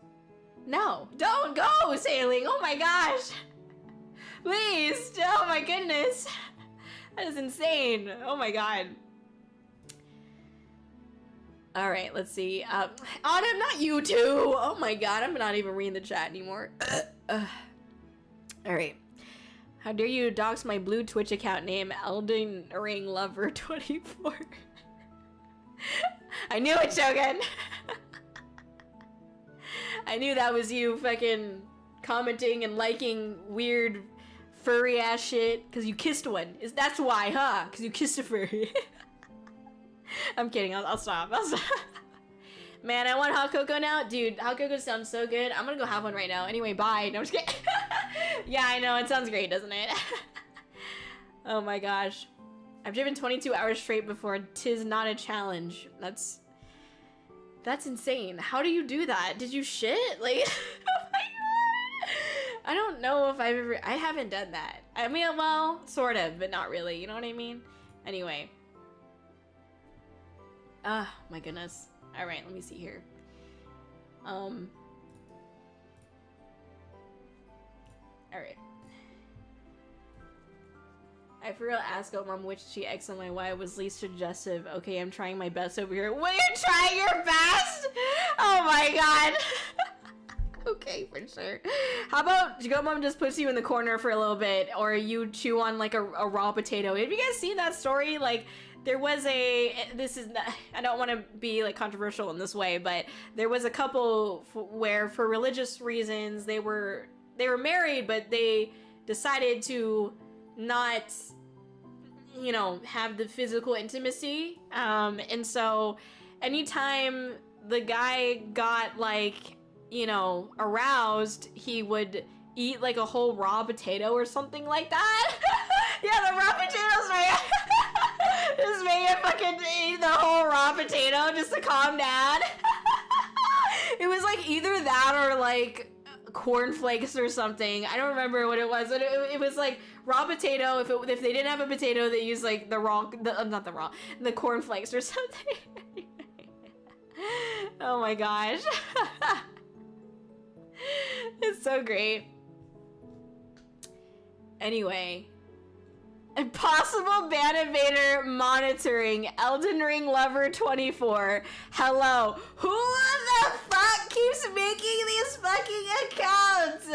Speaker 4: No, don't go sailing. Oh my gosh. Please. Oh my goodness. That is insane. Oh my god. All right, let's see. Autumn, not you too. Oh my god, I'm not even reading the chat anymore. All right. How dare you dox my blue Twitch account name, Elden Ring Lover 24. I knew it, Shogun. I knew that was you fucking commenting and liking weird furry ass shit because you kissed one. That's why, huh? Because you kissed a furry. I'm kidding. I'll stop. I'll stop. Man, I want hot cocoa now. Dude, hot cocoa sounds so good. I'm gonna go have one right now. Anyway, bye. No, I'm just kidding. Yeah, I know. It sounds great, doesn't it? Oh my gosh. I've driven 22 hours straight before. 'Tis not a challenge. That's insane. How do you do that? Did you shit? Like, oh my god. I don't know if I haven't done that. I mean, well, sort of, but not really. You know what I mean? Anyway. Ah, my goodness. All right, let me see here. All right. I for real asked mom which she X on my Y was least suggestive. Okay, I'm trying my best over here. Well, you're trying your best? Oh my god. Okay, for sure. How about Goat Mom just puts you in the corner for a little bit, or you chew on like a raw potato? Have you guys seen that story? Like, there was this is not, I don't want to be like controversial in this way, but there was a couple where for religious reasons they were married, but they decided to not, you know, have the physical intimacy. And so anytime the guy got like, you know, aroused, he would eat like a whole raw potato or something like that. Yeah, the raw potatoes, right? Just make it fucking eat the whole raw potato just to calm down. It was like either that or like cornflakes or something. I don't remember what it was, but it was like raw potato. If they didn't have a potato, they used like the cornflakes or something. Oh my gosh. It's so great. Anyway. Impossible ban invader monitoring Elden Ring Lover 24. Hello. Who the fuck keeps making these fucking accounts?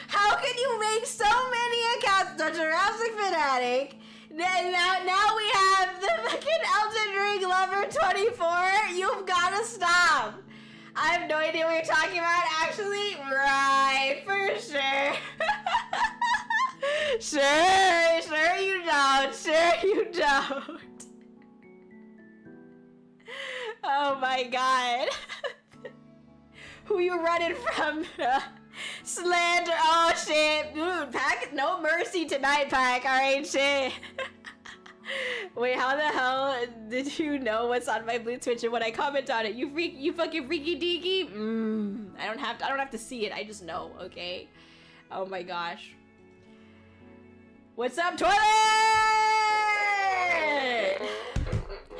Speaker 4: How can you make so many accounts? The Jurassic Fanatic. Now we have the fucking Elden Ring Lover 24. You've got to stop. I have no idea what you're talking about, actually. Right, for sure. Sure you don't. Sure you don't. Oh my god. Who you running from? Slander. Oh shit. Dude, Pack, no mercy tonight, Pack. Alright, shit. Wait, how the hell did you know what's on my blue Twitch and when I comment on it? You fucking freaky deaky? I don't have to see it. I just know, okay? Oh my gosh. What's up, toilet?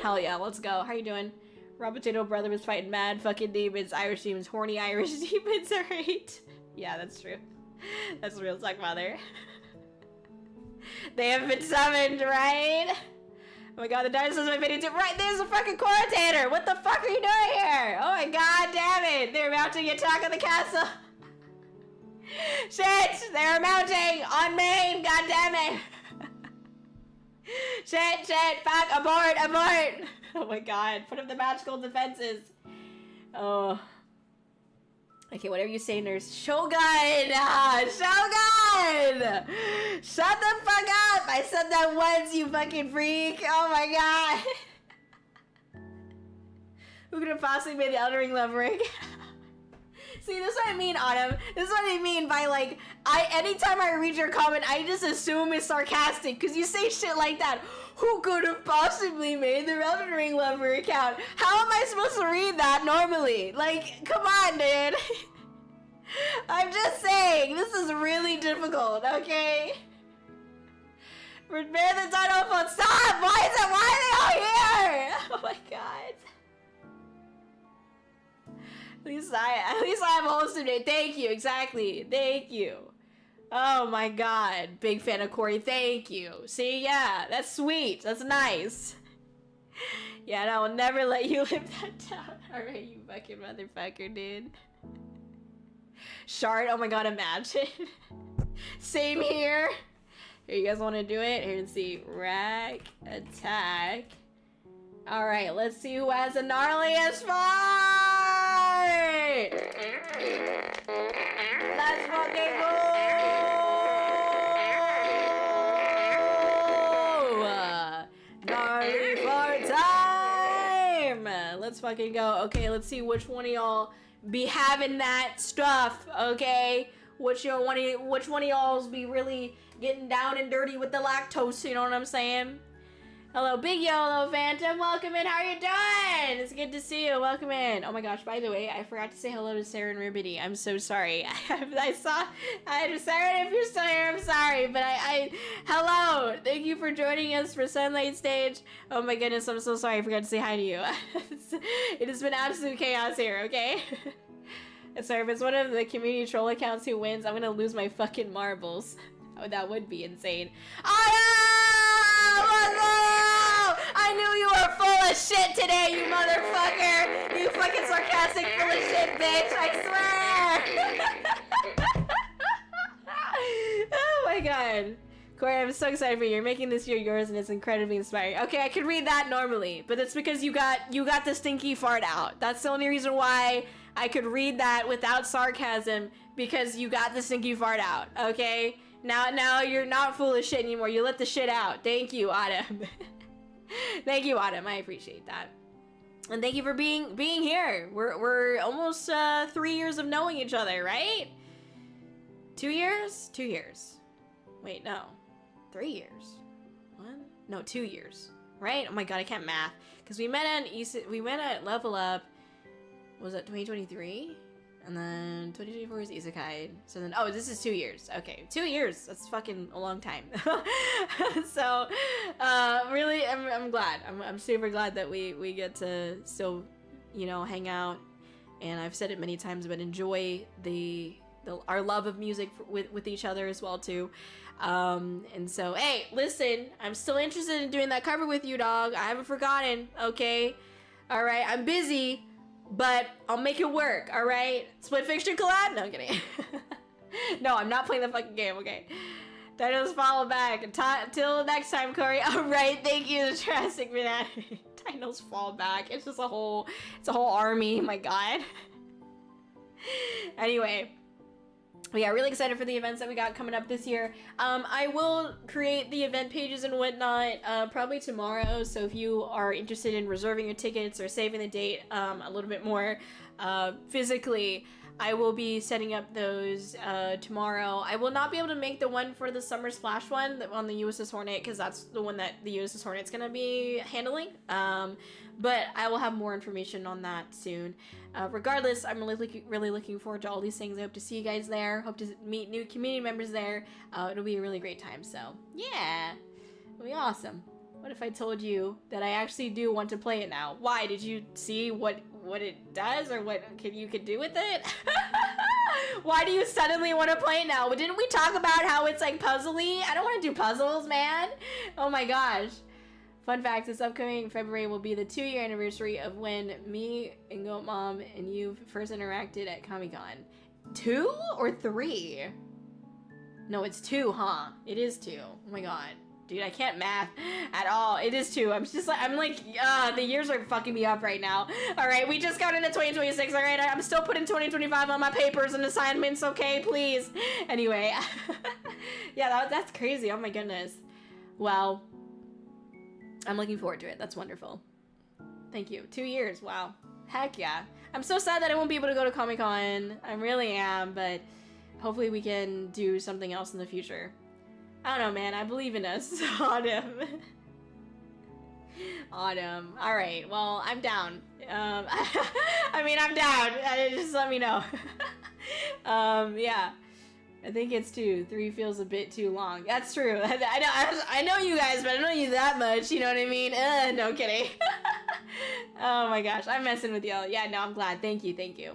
Speaker 4: Hell yeah, let's go. How you doing? Raw Potato Brother was fighting mad fucking demons, Irish demons, horny Irish demons, alright? Yeah, that's true. That's real talk, mother. They have been summoned, right? Oh my god, the dinosaurs are fading too. Right, there's a fucking quarantainer. What the fuck are you doing here? Oh my god, damn it. They're mounting the attack on the castle. Shit, they're mounting on Maine. God damn it. Shit, fuck, abort. Oh my god, put up the magical defenses. Oh. Okay, whatever you say, nurse. Shogun! Shogun! Shut the fuck up! I said that once, you fucking freak! Oh my god! Who could have possibly made the Elden Ring love ring? See, this is what I mean, Autumn. This is what I mean by, like, anytime I read your comment, I just assume it's sarcastic, because you say shit like that. Who could have possibly made the Elden Ring lover account? How am I supposed to read that normally? Like, come on, dude. I'm just saying, this is really difficult, okay? Prepare the dino phone. Stop! Why are they all here? Oh my god. At least I have a wholesome day. Thank you, exactly. Thank you. Oh my god. Big fan of Kōri. Thank you. See, yeah, that's sweet. That's nice. Yeah, and I will never let you live that down. Alright, you fucking motherfucker, dude. Shard, oh my god, imagine. Same here. Here, you guys want to do it? Here, let's see. Rack, attack. Alright, let's see who has the gnarliest fight! Let's fucking go! Gnarly fart time! Let's fucking go. Okay, let's see which one of y'all be having that stuff, okay? Which one of y'all's be really getting down and dirty with the lactose, you know what I'm saying? Hello, Big YoHallo Phantom. Welcome in. How are you doing? It's good to see you. Welcome in. Oh my gosh, by the way, I forgot to say hello to Sarah and Ribity. I'm so sorry. Sarah, if you're still here, I'm sorry. But hello. Thank you for joining us for Sunlight Stage. Oh my goodness, I'm so sorry. I forgot to say hi to you. It has been absolute chaos here, okay? Sorry, if it's one of the community troll accounts who wins, I'm gonna lose my fucking marbles. Oh, that would be insane. I knew you were full of shit today, you motherfucker! You fucking sarcastic full of shit, bitch! I swear! Oh my god. Kōri, I'm so excited for you. You're making this year yours and it's incredibly inspiring. Okay, I could read that normally, but it's because you got the stinky fart out. That's the only reason why I could read that without sarcasm, because you got the stinky fart out, okay? Now you're not full of shit anymore. You let the shit out. Thank you, Autumn. Thank you, Autumn. I appreciate that. And thank you for being here. We're almost 3 years of knowing each other, right? 2 years? 2 years. Wait, no. 3 years. 1? No, 2 years. Right? Oh my god, I can't math. Because we met at Level Up. Was it 2023? And then 2024 is Isekai. So then, oh, this is 2 years. Okay, 2 years. That's fucking a long time. So, really, I'm glad. I'm super glad that we get to still, you know, hang out. And I've said it many times, but enjoy our love of music with each other as well too. And so, hey, listen, I'm still interested in doing that cover with you, dog. I haven't forgotten. Okay, all right. I'm busy. But I'll make it work, alright? Split fiction collab? No, I'm kidding. No, I'm not playing the fucking game, okay? Dinos follow back. Till next time, Kōri. Alright, thank you, the Jurassic Fanatic. Dinos fall back. It's just a whole army, my god. Anyway. But yeah, really excited for the events that we got coming up this year. I will create the event pages and whatnot probably tomorrow. So if you are interested in reserving your tickets or saving the date a little bit more physically, I will be setting up those tomorrow. I will not be able to make the one for the Summer Splash one on the USS Hornet, because that's the one that the USS Hornet's gonna be handling. But I will have more information on that soon. Regardless, I'm really looking forward to all these things. I hope to see you guys there. Hope to meet new community members there. It'll be a really great time. So yeah, it'll be awesome. What if I told you that I actually do want to play it now? Why? Did you see what it does, or what you could do with it? Why do you suddenly want to play it now? Didn't we talk about how it's like puzzly? I don't want to do puzzles, man. Oh my gosh. Fun fact, this upcoming February will be the 2-year anniversary of when me and Goat Mom and you first interacted at Comic-Con. 2 or 3? No, it's 2, huh? It is 2. Oh my god. Dude, I can't math at all. It is 2. I'm like, the years are fucking me up right now. All right, we just got into 2026. All right, I'm still putting 2025 on my papers and assignments. Okay, please. Anyway, yeah, that's crazy. Oh my goodness. Well, I'm looking forward to it. That's wonderful. Thank you. 2 years. Wow. Heck yeah. I'm so sad that I won't be able to go to Comic-Con. I really am, but hopefully we can do something else in the future. I don't know, man. I believe in us. Autumn. Autumn. Alright, well, I'm down. I mean, I'm down. Just let me know. Yeah. I think it's 2. 3 feels a bit too long. That's true. I know you guys, but I don't know you that much. You know what I mean? No kidding. Oh my gosh. I'm messing with y'all. Yeah, no, I'm glad. Thank you. Thank you.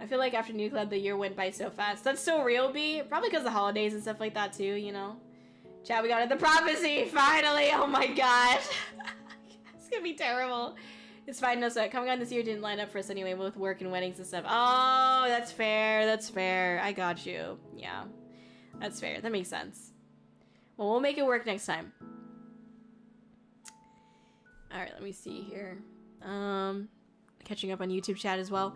Speaker 4: I feel like after New Club, the year went by so fast. That's so real, B. Probably because of the holidays and stuff like that, too, you know? Chat, we got it. The prophecy! Finally! Oh my gosh! It's gonna be terrible. It's fine, no sweat. Coming on this year didn't line up for us anyway, with work and weddings and stuff. Oh, that's fair. That's fair. I got you. Yeah. That's fair. That makes sense. Well, we'll make it work next time. Alright, let me see here. Catching up on YouTube chat as well.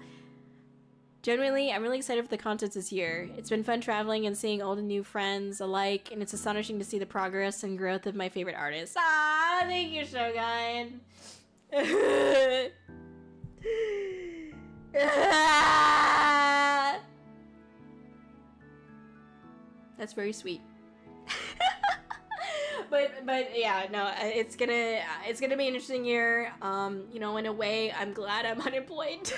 Speaker 4: Genuinely, I'm really excited for the concerts this year. It's been fun traveling and seeing old and new friends alike, and it's astonishing to see the progress and growth of my favorite artists. Ah, thank you, Shogun. That's very sweet. But yeah, no, it's gonna be an interesting year. You know, in a way, I'm glad I'm unemployed.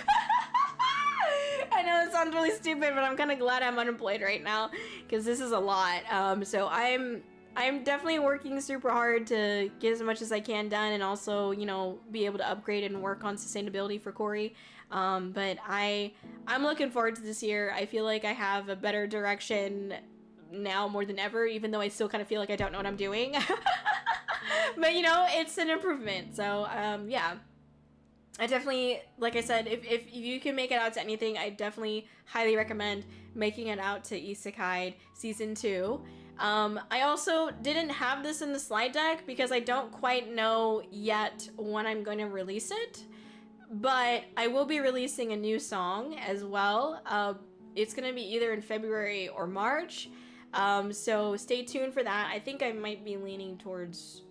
Speaker 4: I know it sounds really stupid, but I'm kind of glad I'm unemployed right now because this is a lot. So I'm definitely working super hard to get as much as I can done and also, you know, be able to upgrade and work on sustainability for Kōri. But I'm looking forward to this year. I feel like I have a better direction now more than ever, even though I still kind of feel like I don't know what I'm doing. But, you know, it's an improvement. So, yeah. I definitely, like I said, if you can make it out to anything, I definitely highly recommend making it out to Isekai Season 2. I also didn't have this in the slide deck because I don't quite know yet when I'm going to release it. But I will be releasing a new song as well. It's going to be either in February or March. So stay tuned for that. I think I might be leaning towards...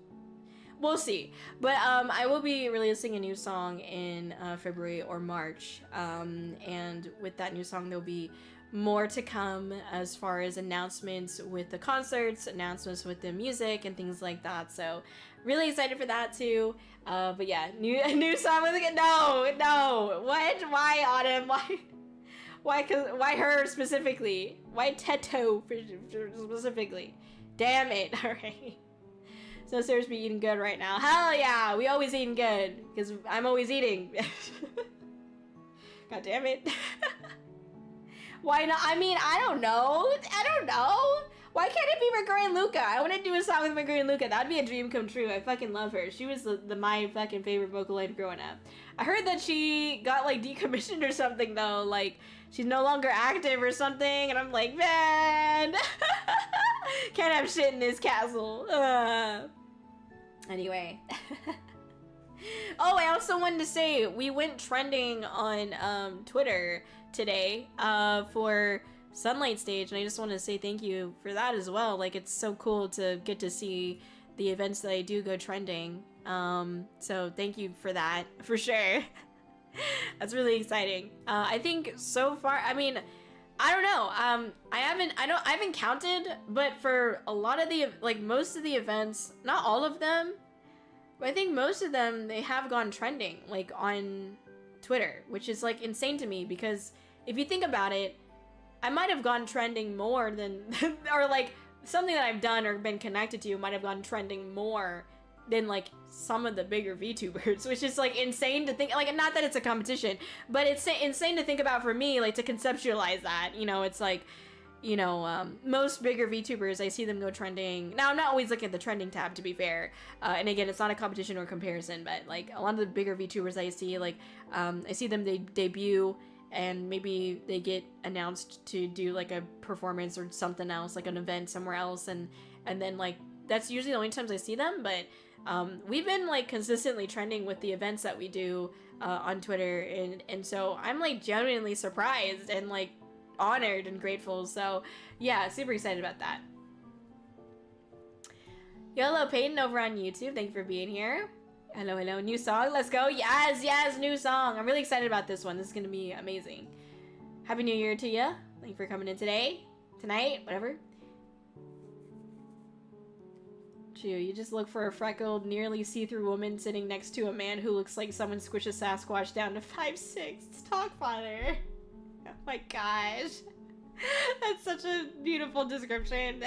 Speaker 4: We'll see. But I will be releasing a new song in February or March. And with that new song, there'll be more to come as far as announcements with the concerts, announcements with the music, and things like that. So really excited for that too. But yeah, new song with it. No. What? Why Autumn? Why her specifically? Why Teto specifically? Damn it. All right. So Thurs be eating good right now. Hell yeah, we always eating good because I'm always eating. God damn it. Why not? I mean, I don't know. Why can't it be Meguri and Luca? I want to do a song with Meguri and Luca. That'd be a dream come true. I fucking love her. She was my fucking favorite vocaloid growing up. I heard that she got like decommissioned or something though. Like she's no longer active or something. And I'm like, man, can't have shit in this castle. Anyway. Oh, I also wanted to say we went trending on Twitter today for Sunlight Stage, and I just want to say thank you for that as well. Like, it's so cool to get to see the events that I do go trending. So thank you for that, for sure. That's really exciting. I think so far, I mean, I don't know. I haven't counted, but for a lot of the, like, most of the events, not all of them, but I think most of them, they have gone trending, like, on Twitter, which is, like, insane to me, because if you think about it, I might have gone trending more than, or, like, something that I've done or been connected to might have gone trending more than, like, some of the bigger VTubers, which is, like, insane to think, like, not that it's a competition, but it's insane to think about for me, like, to conceptualize that, you know, it's like, you know, most bigger VTubers, I see them go trending. Now, I'm not always looking at the trending tab, to be fair. And again, it's not a competition or comparison, but like a lot of the bigger VTubers I see, like, I see them, they debut and maybe they get announced to do like a performance or something else, like an event somewhere else. And then like, that's usually the only times I see them. But we've been like consistently trending with the events that we do on Twitter. And so I'm like genuinely surprised and like honored and grateful. So yeah, super excited about that. YoHallo Peyton over on YouTube, thank you for being here. Hello, hello, new song, let's go. Yes, yes, new song. I'm really excited about this one. This is gonna be amazing. Happy New Year to you. Thank you for coming in today, tonight, whatever. Chew, you just look for a freckled, nearly see-through woman sitting next to a man who looks like someone squished a Sasquatch down to 5'6". It's talk father. Oh my gosh. That's such a beautiful description.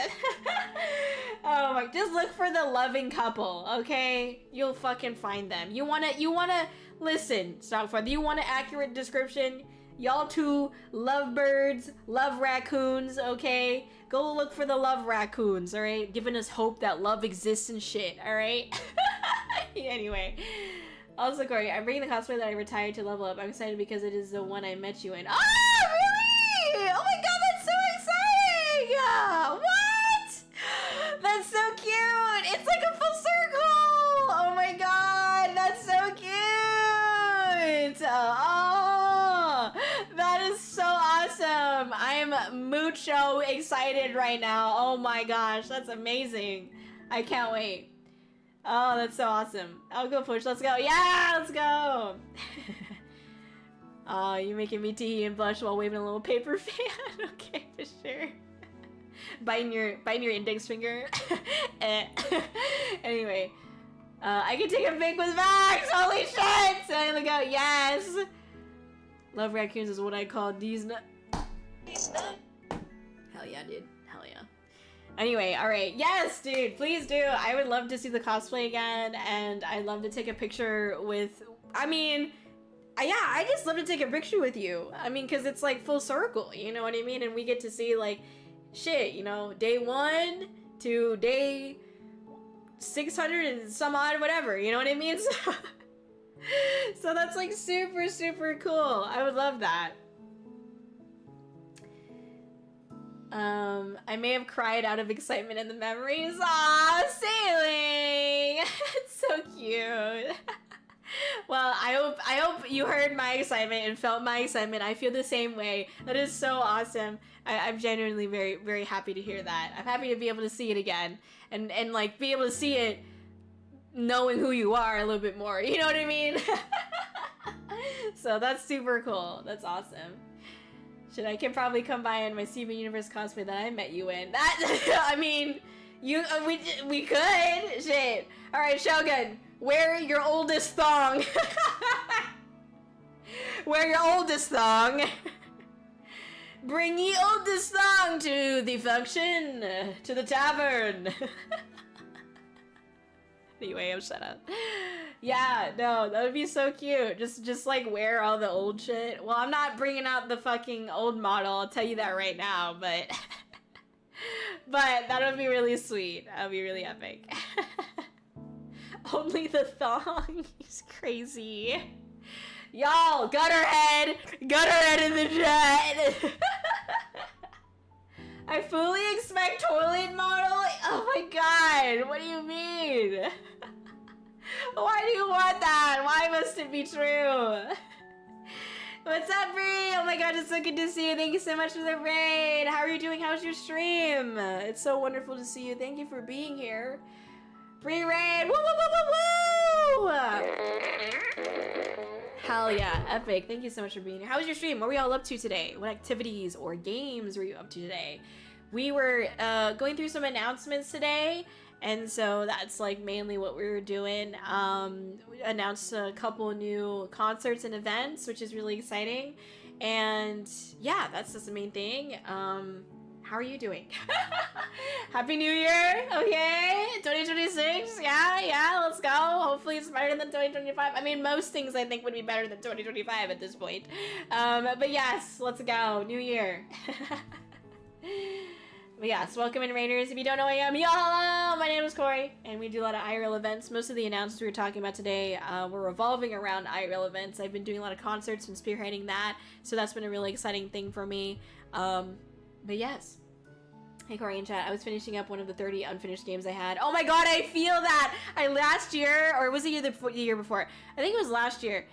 Speaker 4: Oh my, just look for the loving couple, okay? You'll fucking find them. You wanna listen, Stockfather, you want an accurate description? Y'all two love birds, love raccoons, okay? Go look for the love raccoons, alright? Giving us hope that love exists and shit, alright? Anyway. Also, Kōri, I'm bringing the cosplay that I retired to level up. I'm excited because it is the one I met you in. Oh, really? Oh my god, that's so exciting! What? That's so cute! It's like a full circle! Oh my god, that's so cute! Oh, that is so awesome! I'm mucho excited right now. Oh my gosh, that's amazing. I can't wait. Oh, that's so awesome. I'll go push. Let's go. Yeah, let's go. Oh, you're making me tee and blush while waving a little paper fan. Okay, for sure. Biting your index finger. Anyway, I can take a pic with Max. Holy shit! So I look out. Yes. Love raccoons is what I call these. Hell yeah, dude. Hell yeah. Anyway, alright. Yes, dude, please do. I would love to see the cosplay again, and I'd love to take a picture with... I mean, yeah, I just love to take a picture with you. I mean, because it's like full circle, you know what I mean? And we get to see, like, shit, you know, day 1 to day 600 and some odd whatever, you know what I mean? So that's, like, super, super cool. I would love that. I may have cried out of excitement in the memories. Aw, sailing! It's so cute. Well, I hope you heard my excitement and felt my excitement. I feel the same way. That is so awesome. I'm genuinely very, very happy to hear that. I'm happy to be able to see it again. And like, be able to see it knowing who you are a little bit more. You know what I mean? So that's super cool. That's awesome. Shit, I can probably come by in my Steven Universe cosplay that I met you in. That, I mean, we could. Shit. All right, Shogun, wear your oldest thong. Wear your oldest thong. Bring ye oldest thong to the function, to the tavern. Anyway, I'm shut up. Yeah, no, that would be so cute. Just like wear all the old shit. Well, I'm not bringing out the fucking old model, I'll tell you that right now, but but that would be really sweet. That would be really epic. Only the thong. He's crazy. Y'all, Gutterhead in the chat. I fully expect toilet model? Oh my god, what do you mean? Why do you want that? Why must it be true? What's up, Bree? Oh my god, it's so good to see you. Thank you so much for the raid. How are you doing? How's your stream? It's so wonderful to see you. Thank you for being here. Bree raid! Woo, woo, woo, woo, woo! Hell yeah, epic. Thank you so much for being here. How was your stream? What were we all up to today? What activities or games were you up to today? We were going through some announcements today, and so that's like mainly what we were doing. We announced a couple new concerts and events, which is really exciting. And yeah, that's just the main thing. How are you doing? Happy New Year, okay? 2026, yeah, let's go. Hopefully it's better than 2025. I mean, most things I think would be better than 2025 at this point. But yes, let's go, New Year. But yes, welcome in, Raiders. If you don't know who I am, YoHallo! My name is Kōri, and we do a lot of IRL events. Most of the announcements we were talking about today were revolving around IRL events. I've been doing a lot of concerts and spearheading that, so that's been a really exciting thing for me. But yes. Hey, Kōri in chat. I was finishing up one of the 30 unfinished games I had. Oh my god, I feel that! Last year, or was it the year before? I think it was last year.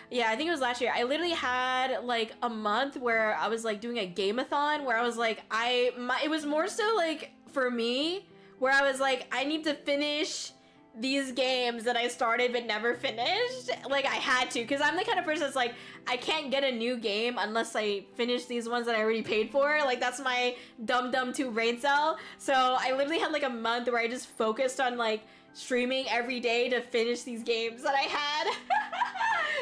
Speaker 4: Yeah, I think it was last year. I literally had like a month where I was like doing a game-a-thon where I was like, it was more so like for me where I was like, I need to finish these games that I started but never finished. Like I had to, because I'm the kind of person that's like, I can't get a new game unless I finish these ones that I already paid for. Like that's my dumb 2 brain cell. So I literally had like a month where I just focused on like streaming every day to finish these games that I had.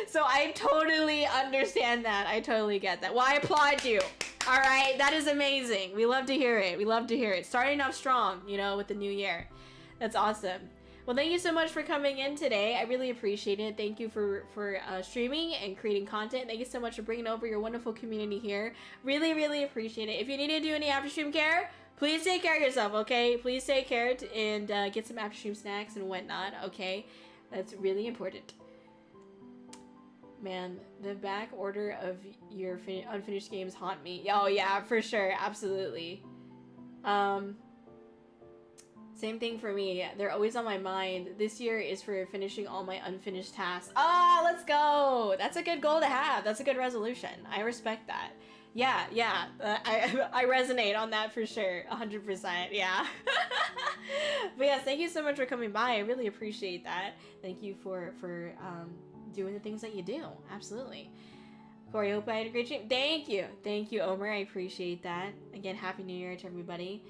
Speaker 4: So I totally understand that. I totally get that. Well, I applaud you. All right, that is amazing. We love to hear it. We love to hear it. Starting off strong, you know, with the new year. That's awesome. Well, thank you so much for coming in today. I really appreciate it. Thank you for streaming and creating content. Thank you so much for bringing over your wonderful community here. Really appreciate it. If you need to do any after stream care, please take care of yourself, okay? Please take care and get some after stream snacks and whatnot, okay? That's really important. Man, the back order of your unfinished games haunt me. Oh yeah, for sure, absolutely. Same thing for me. They're always on my mind. This year is for finishing all my unfinished tasks. Ah, let's go! That's a good goal to have. That's a good resolution. I respect that. Yeah. I resonate on that for sure. 100%. Yeah. But yes, thank you so much for coming by. I really appreciate that. Thank you for doing the things that you do. Absolutely. Kōri, hope I had a great stream. Thank you, Omer. I appreciate that. Again, Happy New Year to everybody.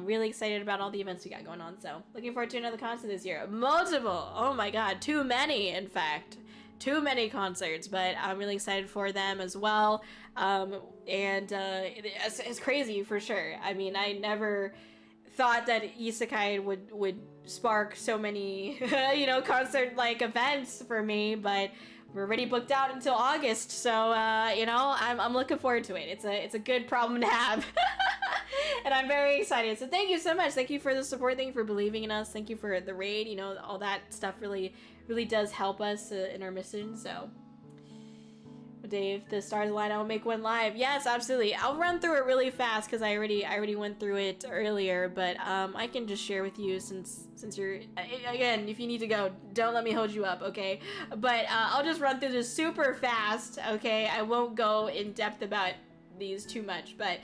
Speaker 4: Really excited about all the events we got going on. So looking forward to another concert this year. Multiple. Oh my god, too many, in fact. Too many concerts, but I'm really excited for them as well. It's crazy for sure. I mean, I never thought that Isekai would spark so many, you know, concert-like events for me, but we're already booked out until August, so, you know, I'm looking forward to it. It's a good problem to have. And I'm very excited. So thank you so much. Thank you for the support. Thank you for believing in us. Thank you for the raid. You know, all that stuff really does help us in our mission, so. Dave, the stars align, I'll make one live. Yes, absolutely. I'll run through it really fast because I already went through it earlier, but I can just share with you since you're, again, if you need to go, don't let me hold you up, okay? But I'll just run through this super fast, okay? I won't go in depth about these too much, but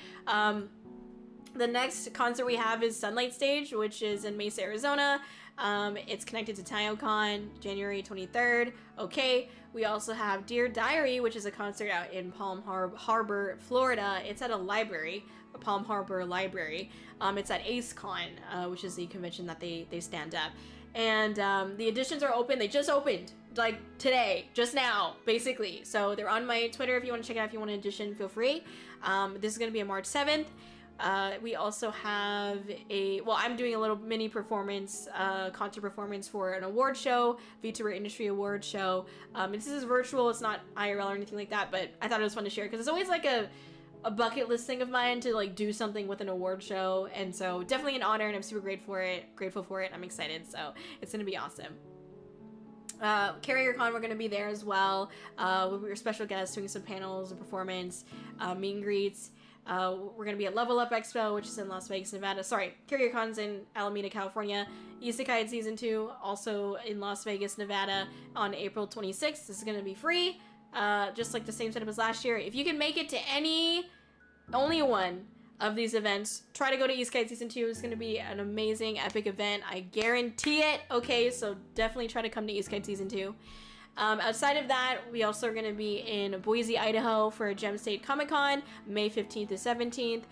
Speaker 4: the next concert we have is Sunlight Stage, which is in Mesa, Arizona. It's connected to TaioCon, January 23rd. Okay. We also have Dear Diary, which is a concert out in Palm Harbor, Florida. It's at a library, a Palm Harbor library. It's at AceCon, which is the convention that they stand up. And the editions are open. They just opened, like today, just now, basically. So they're on my Twitter if you want to check it out. If you want an edition, feel free. This is going to be on March 7th. We also have I'm doing a little mini performance, concert performance for an award show, VTuber Industry Award show. This is virtual, it's not IRL or anything like that, but I thought it was fun to share because it's always like a bucket list thing of mine to like do something with an award show, and so definitely an honor, and I'm super grateful for it. I'm excited, so it's gonna be awesome. CarrierCon, we're going to be there as well. We're special guests doing some panels and performance, meet and greets. We're going to be at Level Up Expo, which is in Las Vegas, Nevada. Sorry, CarrierCon's in Alameda, California. Isekai Season 2, also in Las Vegas, Nevada on April 26th. This is going to be free, just like the same setup as last year. If you can make it to only one of these events, try to go to Isekai Season 2. It's going to be an amazing, epic event. I guarantee it. Okay, so definitely try to come to Isekai Season 2. Outside of that, we also are going to be in Boise, Idaho for Gem State Comic Con, May 15th to 17th.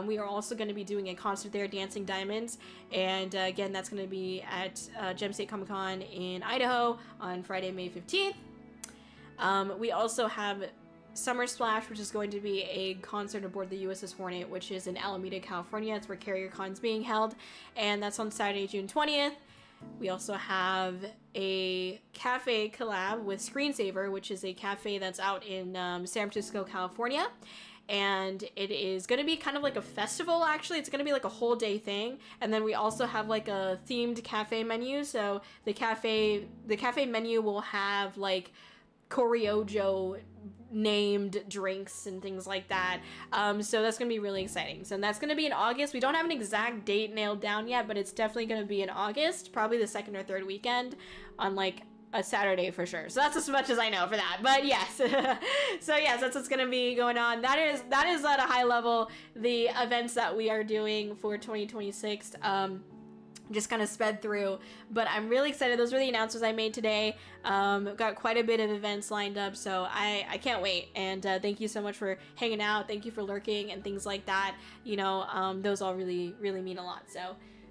Speaker 4: We are also going to be doing a concert there, Dancing Diamonds. And again, that's going to be at Gem State Comic Con in Idaho on Friday, May 15th. We also have Summer Splash, which is going to be a concert aboard the USS Hornet, which is in Alameda, California. It's where CarrierCon's being held. And that's on Saturday, June 20th. We also have a cafe collab with Screensaver, which is a cafe that's out in San Francisco, California. and it is going to be kind of like a festival. Actually, it's going to be like a whole day thing, and then we also have like a themed cafe menu. So the cafe menu will have like Kōri-Oujo named drinks and things like that. So that's gonna be really exciting. So that's gonna be in August. We don't have an exact date nailed down yet, but it's definitely gonna be in August, probably the second or third weekend on like a Saturday for sure. So that's as much as I know for that. But yes. So yes, that's what's gonna be going on. That is at a high level the events that we are doing for 2026. Just kind of sped through, but I'm really excited. Those were the announcements I made today. Got quite a bit of events lined up, so I can't wait. And thank you so much for hanging out. Thank you for lurking and things like that. You know, those all really mean a lot.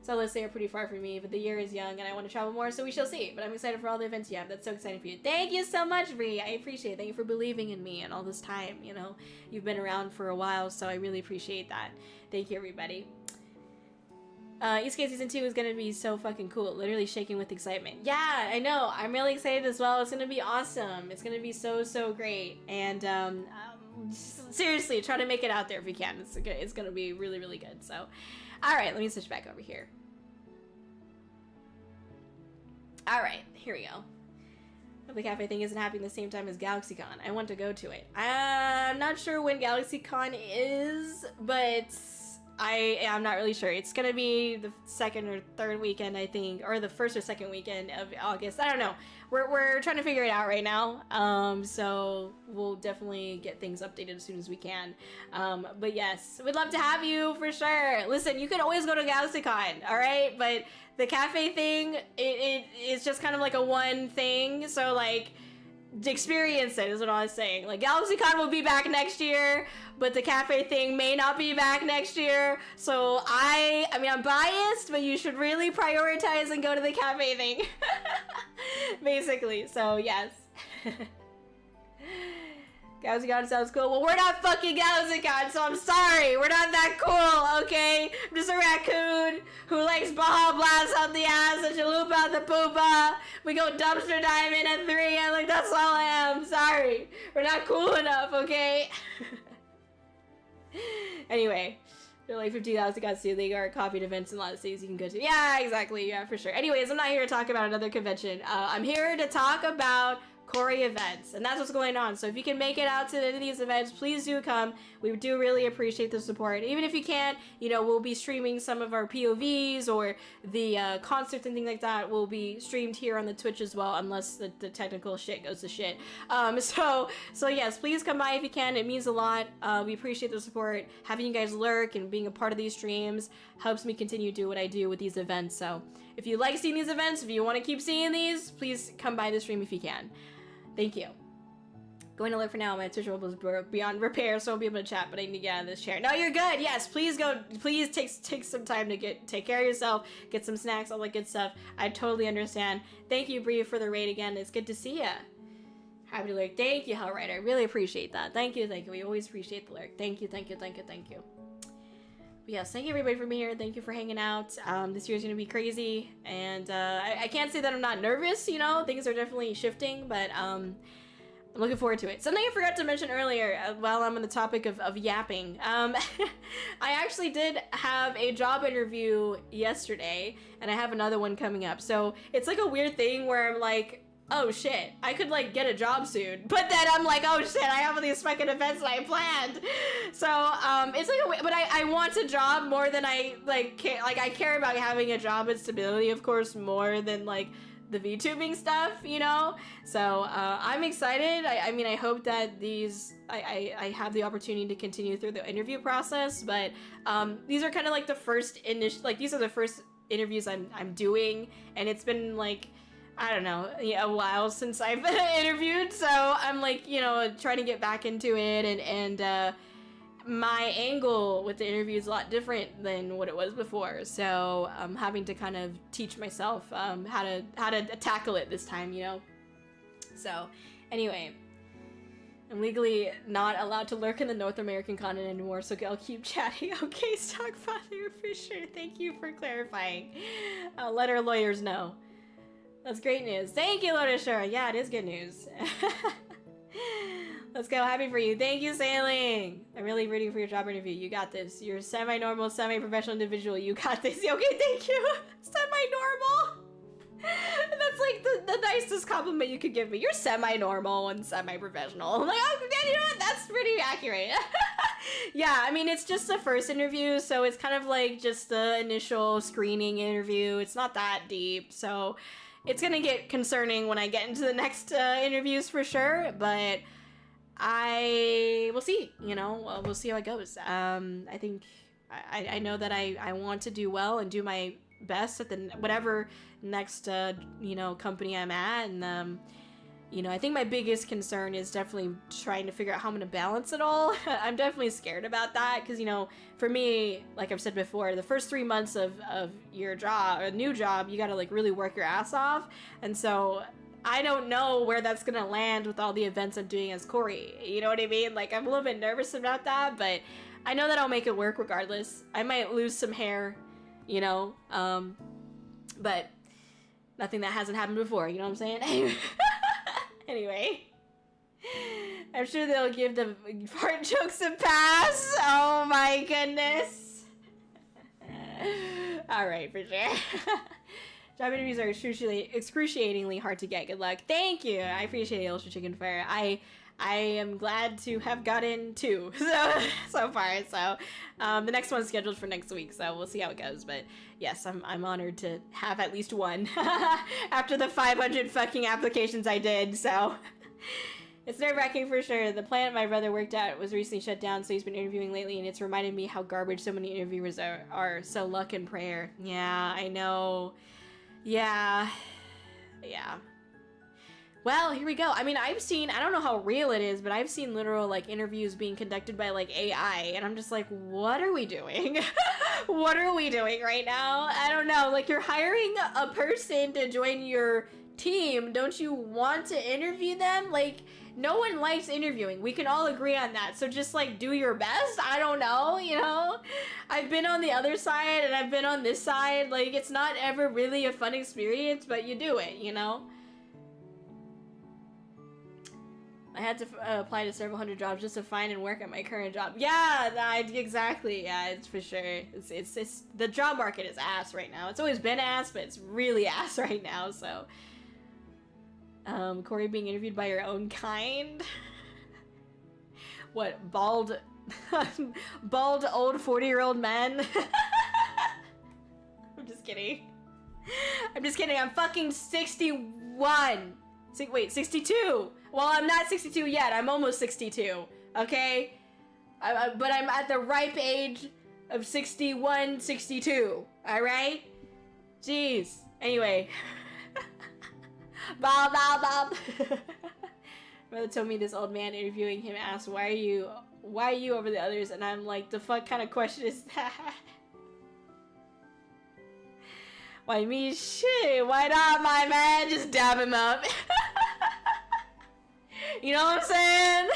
Speaker 4: So let's say are pretty far from me, but the year is young and I want to travel more, so we shall see. But I'm excited for all the events you have. That's so exciting for you. Thank you so much, Bree. I appreciate it. Thank you for believing in me and all this time. You know, you've been around for a while, so I really appreciate that. Thank you, everybody. Eastgate Season 2 is gonna be so fucking cool. Literally shaking with excitement. Yeah, I know. I'm really excited as well. It's gonna be awesome. It's gonna be so great. And seriously, try to make it out there if you can. It's gonna be really good. So, alright, let me switch back over here. Alright, here we go. The cafe thing isn't happening the same time as GalaxyCon. I want to go to it. I'm not sure when GalaxyCon is, but I'm not really sure. It's gonna be the second or third weekend, I think, or the first or second weekend of August. I don't know. We're trying to figure it out right now. So we'll definitely get things updated as soon as we can. But yes, we'd love to have you for sure. Listen, you can always go to GalaxyCon, all right? But the cafe thing, it's just kind of like a one thing. So like, experience it is what I was saying. Like, GalaxyCon will be back next year, but the cafe thing may not be back next year. So I mean, I'm biased, but you should really prioritize and go to the cafe thing. Basically, so yes. GalaxyCon sounds cool. Well, we're not fucking GalaxyCon, so I'm sorry. We're not that cool, okay? I'm just a raccoon who likes Baja Blast out the ass and Chalupa out the poopa. We go dumpster diving at 3 a.m. Like, that's all I am. Sorry. We're not cool enough, okay? Anyway. There are like 50,000 Gatsu. They are copied events in a lot of cities you can go to. Yeah, exactly. Yeah, for sure. Anyways, I'm not here to talk about another convention. I'm here to talk about Kōri events, and that's what's going on. So if you can make it out to any of these events, please do come. We do really appreciate the support. Even if you can't, you know, we'll be streaming some of our POVs or the concerts and things like that will be streamed here on the Twitch as well, unless the technical shit goes to shit. So yes, please come by if you can. It means a lot. We appreciate the support. Having you guys lurk and being a part of these streams helps me continue to do what I do with these events. So if you like seeing these events, if you want to keep seeing these, please come by the stream if you can. Thank you. Going to look for now. My Twitch mobile is beyond repair, so I won't be able to chat, but I need to get out of this chair. No, you're good. Yes, please go. Please take some time to take care of yourself, get some snacks, all that good stuff. I totally understand. Thank you, Bree, for the raid again. It's good to see ya. Happy to lurk. Thank you, Hellrider. I really appreciate that. Thank you. We always appreciate the lurk. Thank you. But yes, thank you everybody for being here. Thank you for hanging out. This year's gonna be crazy, and I can't say that I'm not nervous. You know, things are definitely shifting, but I'm looking forward to it. Something I forgot to mention earlier, while I'm on the topic of yapping. I actually did have a job interview yesterday, and I have another one coming up. So it's like a weird thing where I'm like, oh shit, I could like get a job soon, but then I'm like, oh shit, I have all these fucking events that I planned. So it's like but I want a job more than I I care about having a job and stability, of course, more than like the VTubing stuff, you know. So I'm excited. I mean, I hope that I have the opportunity to continue through the interview process, but these are kind of like the first these are the first interviews I'm doing, and it's been like, I don't know, a while since I've interviewed, so I'm like, you know, trying to get back into it, and my angle with the interview is a lot different than what it was before, so I'm having to kind of teach myself how to tackle it this time, you know. So anyway, I'm legally not allowed to lurk in the North American continent anymore, so I'll keep chatting. Okay, Stockfather, for sure. Thank you for clarifying. I'll let our lawyers know. That's great news. Thank you, Lotus Shura. Yeah, it is good news. Let's go. Happy for you. Thank you, Sailing. I'm really rooting for your job interview. You got this. You're a semi-normal, semi-professional individual. You got this. Okay, thank you. Semi-normal. That's like the nicest compliment you could give me. You're semi-normal and semi-professional. I'm like, oh, you know what? That's pretty accurate. Yeah, I mean, it's just the first interview, so it's kind of like just the initial screening interview. It's not that deep, so it's gonna get concerning when I get into the next interviews for sure, but we'll see, you know, we'll see how it goes. I think, I know that I want to do well and do my best at the whatever next, you know, company I'm at, and, you know, I think my biggest concern is definitely trying to figure out how I'm gonna balance it all. I'm definitely scared about that, because, you know, for me, like I've said before, the first 3 months of your job, or new job, you gotta, like, really work your ass off, and so I don't know where that's gonna land with all the events I'm doing as Kōri, you know what I mean? Like, I'm a little bit nervous about that, but I know that I'll make it work regardless. I might lose some hair, you know, but nothing that hasn't happened before, you know what I'm saying? Anyway, I'm sure they'll give the fart jokes a pass. Oh my goodness. Alright, for sure. Job interviews are excruciatingly hard to get. Good luck. Thank you. I appreciate it, Ultra Chicken Fire. I am glad to have gotten 2 so far. So the next one's scheduled for next week, so we'll see how it goes. But yes, I'm honored to have at least 1 after the 500 fucking applications I did. So it's nerve-wracking for sure. The plant my brother worked at was recently shut down, so he's been interviewing lately, and it's reminded me how garbage so many interviewers are. So luck and prayer. Yeah, I know. Yeah. Well, here we go. I mean, I've seen, I don't know how real it is, but I've seen literal, like, interviews being conducted by, like, AI, and I'm just like, what are we doing? What are we doing right now? I don't know. Like, you're hiring a person to join your team. Don't you want to interview them? Like, no one likes interviewing. We can all agree on that. So just, like, do your best. I don't know, you know? I've been on the other side, and I've been on this side. Like, it's not ever really a fun experience, but you do it, you know? I had to apply to several hundred jobs just to find and work at my current job. Yeah, exactly. Yeah, it's for sure. It's the job market is ass right now. It's always been ass, but it's really ass right now. So, Kōri being interviewed by your own kind. What, bald old 40-year-old men? I'm just kidding. I'm fucking 61. Wait, 62. Well, I'm not 62 yet. I'm almost 62. Okay? But I'm at the ripe age of 61, 62. Alright? Jeez. Anyway. Bob. Brother told me this old man interviewing him asked, why are you over the others? And I'm like, the fuck kind of question is that? Why me? Shit. Why not, my man? Just dab him up. You know what I'm saying?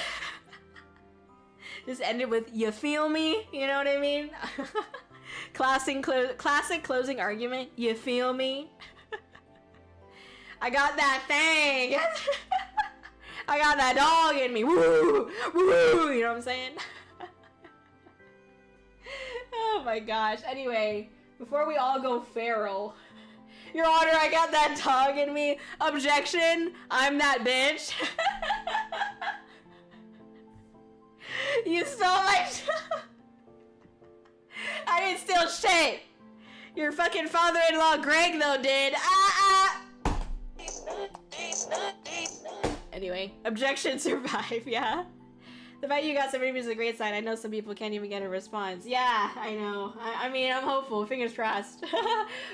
Speaker 4: Just end it with, you feel me? You know what I mean? Classic closing argument. You feel me? I got that thing. I got that dog in me. Woo! Woo! You know what I'm saying? Oh my gosh. Anyway, before we all go feral, Your Honor, I got that dog in me. Objection. I'm that bitch. You stole my I didn't steal shit. Your fucking father-in-law Greg though did. Anyway, objection survive, yeah? The fact you got some reviews is a great sign. I know some people can't even get a response. Yeah, I know. I mean, I'm hopeful. Fingers crossed.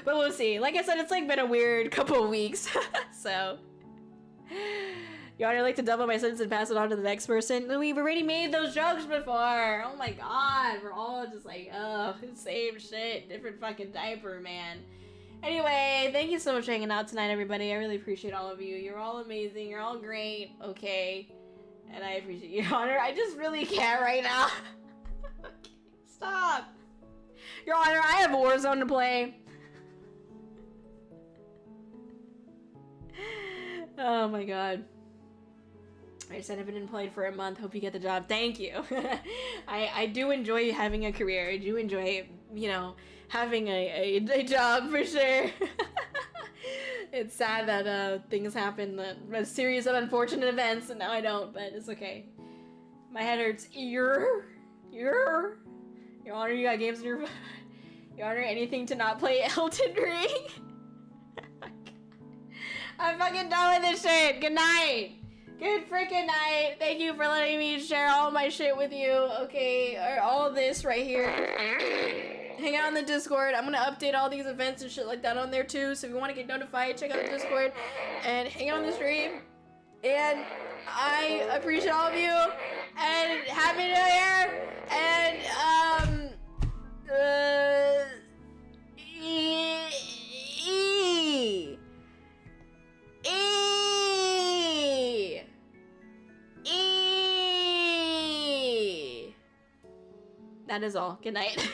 Speaker 4: But we'll see. Like I said, it's like been a weird couple of weeks. So, Your Honor, I'd like to double my sentence and pass it on to the next person. We've already made those jokes before. Oh my god. We're all just like, oh, same shit. Different fucking diaper, man. Anyway, thank you so much for hanging out tonight, everybody. I really appreciate all of you. You're all amazing. You're all great. Okay. And I appreciate you, Your Honor. I just really can't right now. Okay, stop. Your Honor, I have Warzone to play. Oh my god. I just haven't been employed for a month. Hope you get the job. Thank you. I do enjoy having a career. I do enjoy, you know, having a job for sure. It's sad that things happen, a series of unfortunate events, and now I don't, but it's okay. My head hurts. Your Honor, you got games in your... Your Honor, anything to not play Elden Ring? I'm fucking done with this shit. Good night. Good freaking night. Thank you for letting me share all my shit with you. Okay, or all of this right here. Hang out on the Discord. I'm gonna update all these events and shit like that on there too. So if you want to get notified, check out the Discord and hang out on the stream. And I appreciate all of you. And Happy New Year. And that is all. Good night.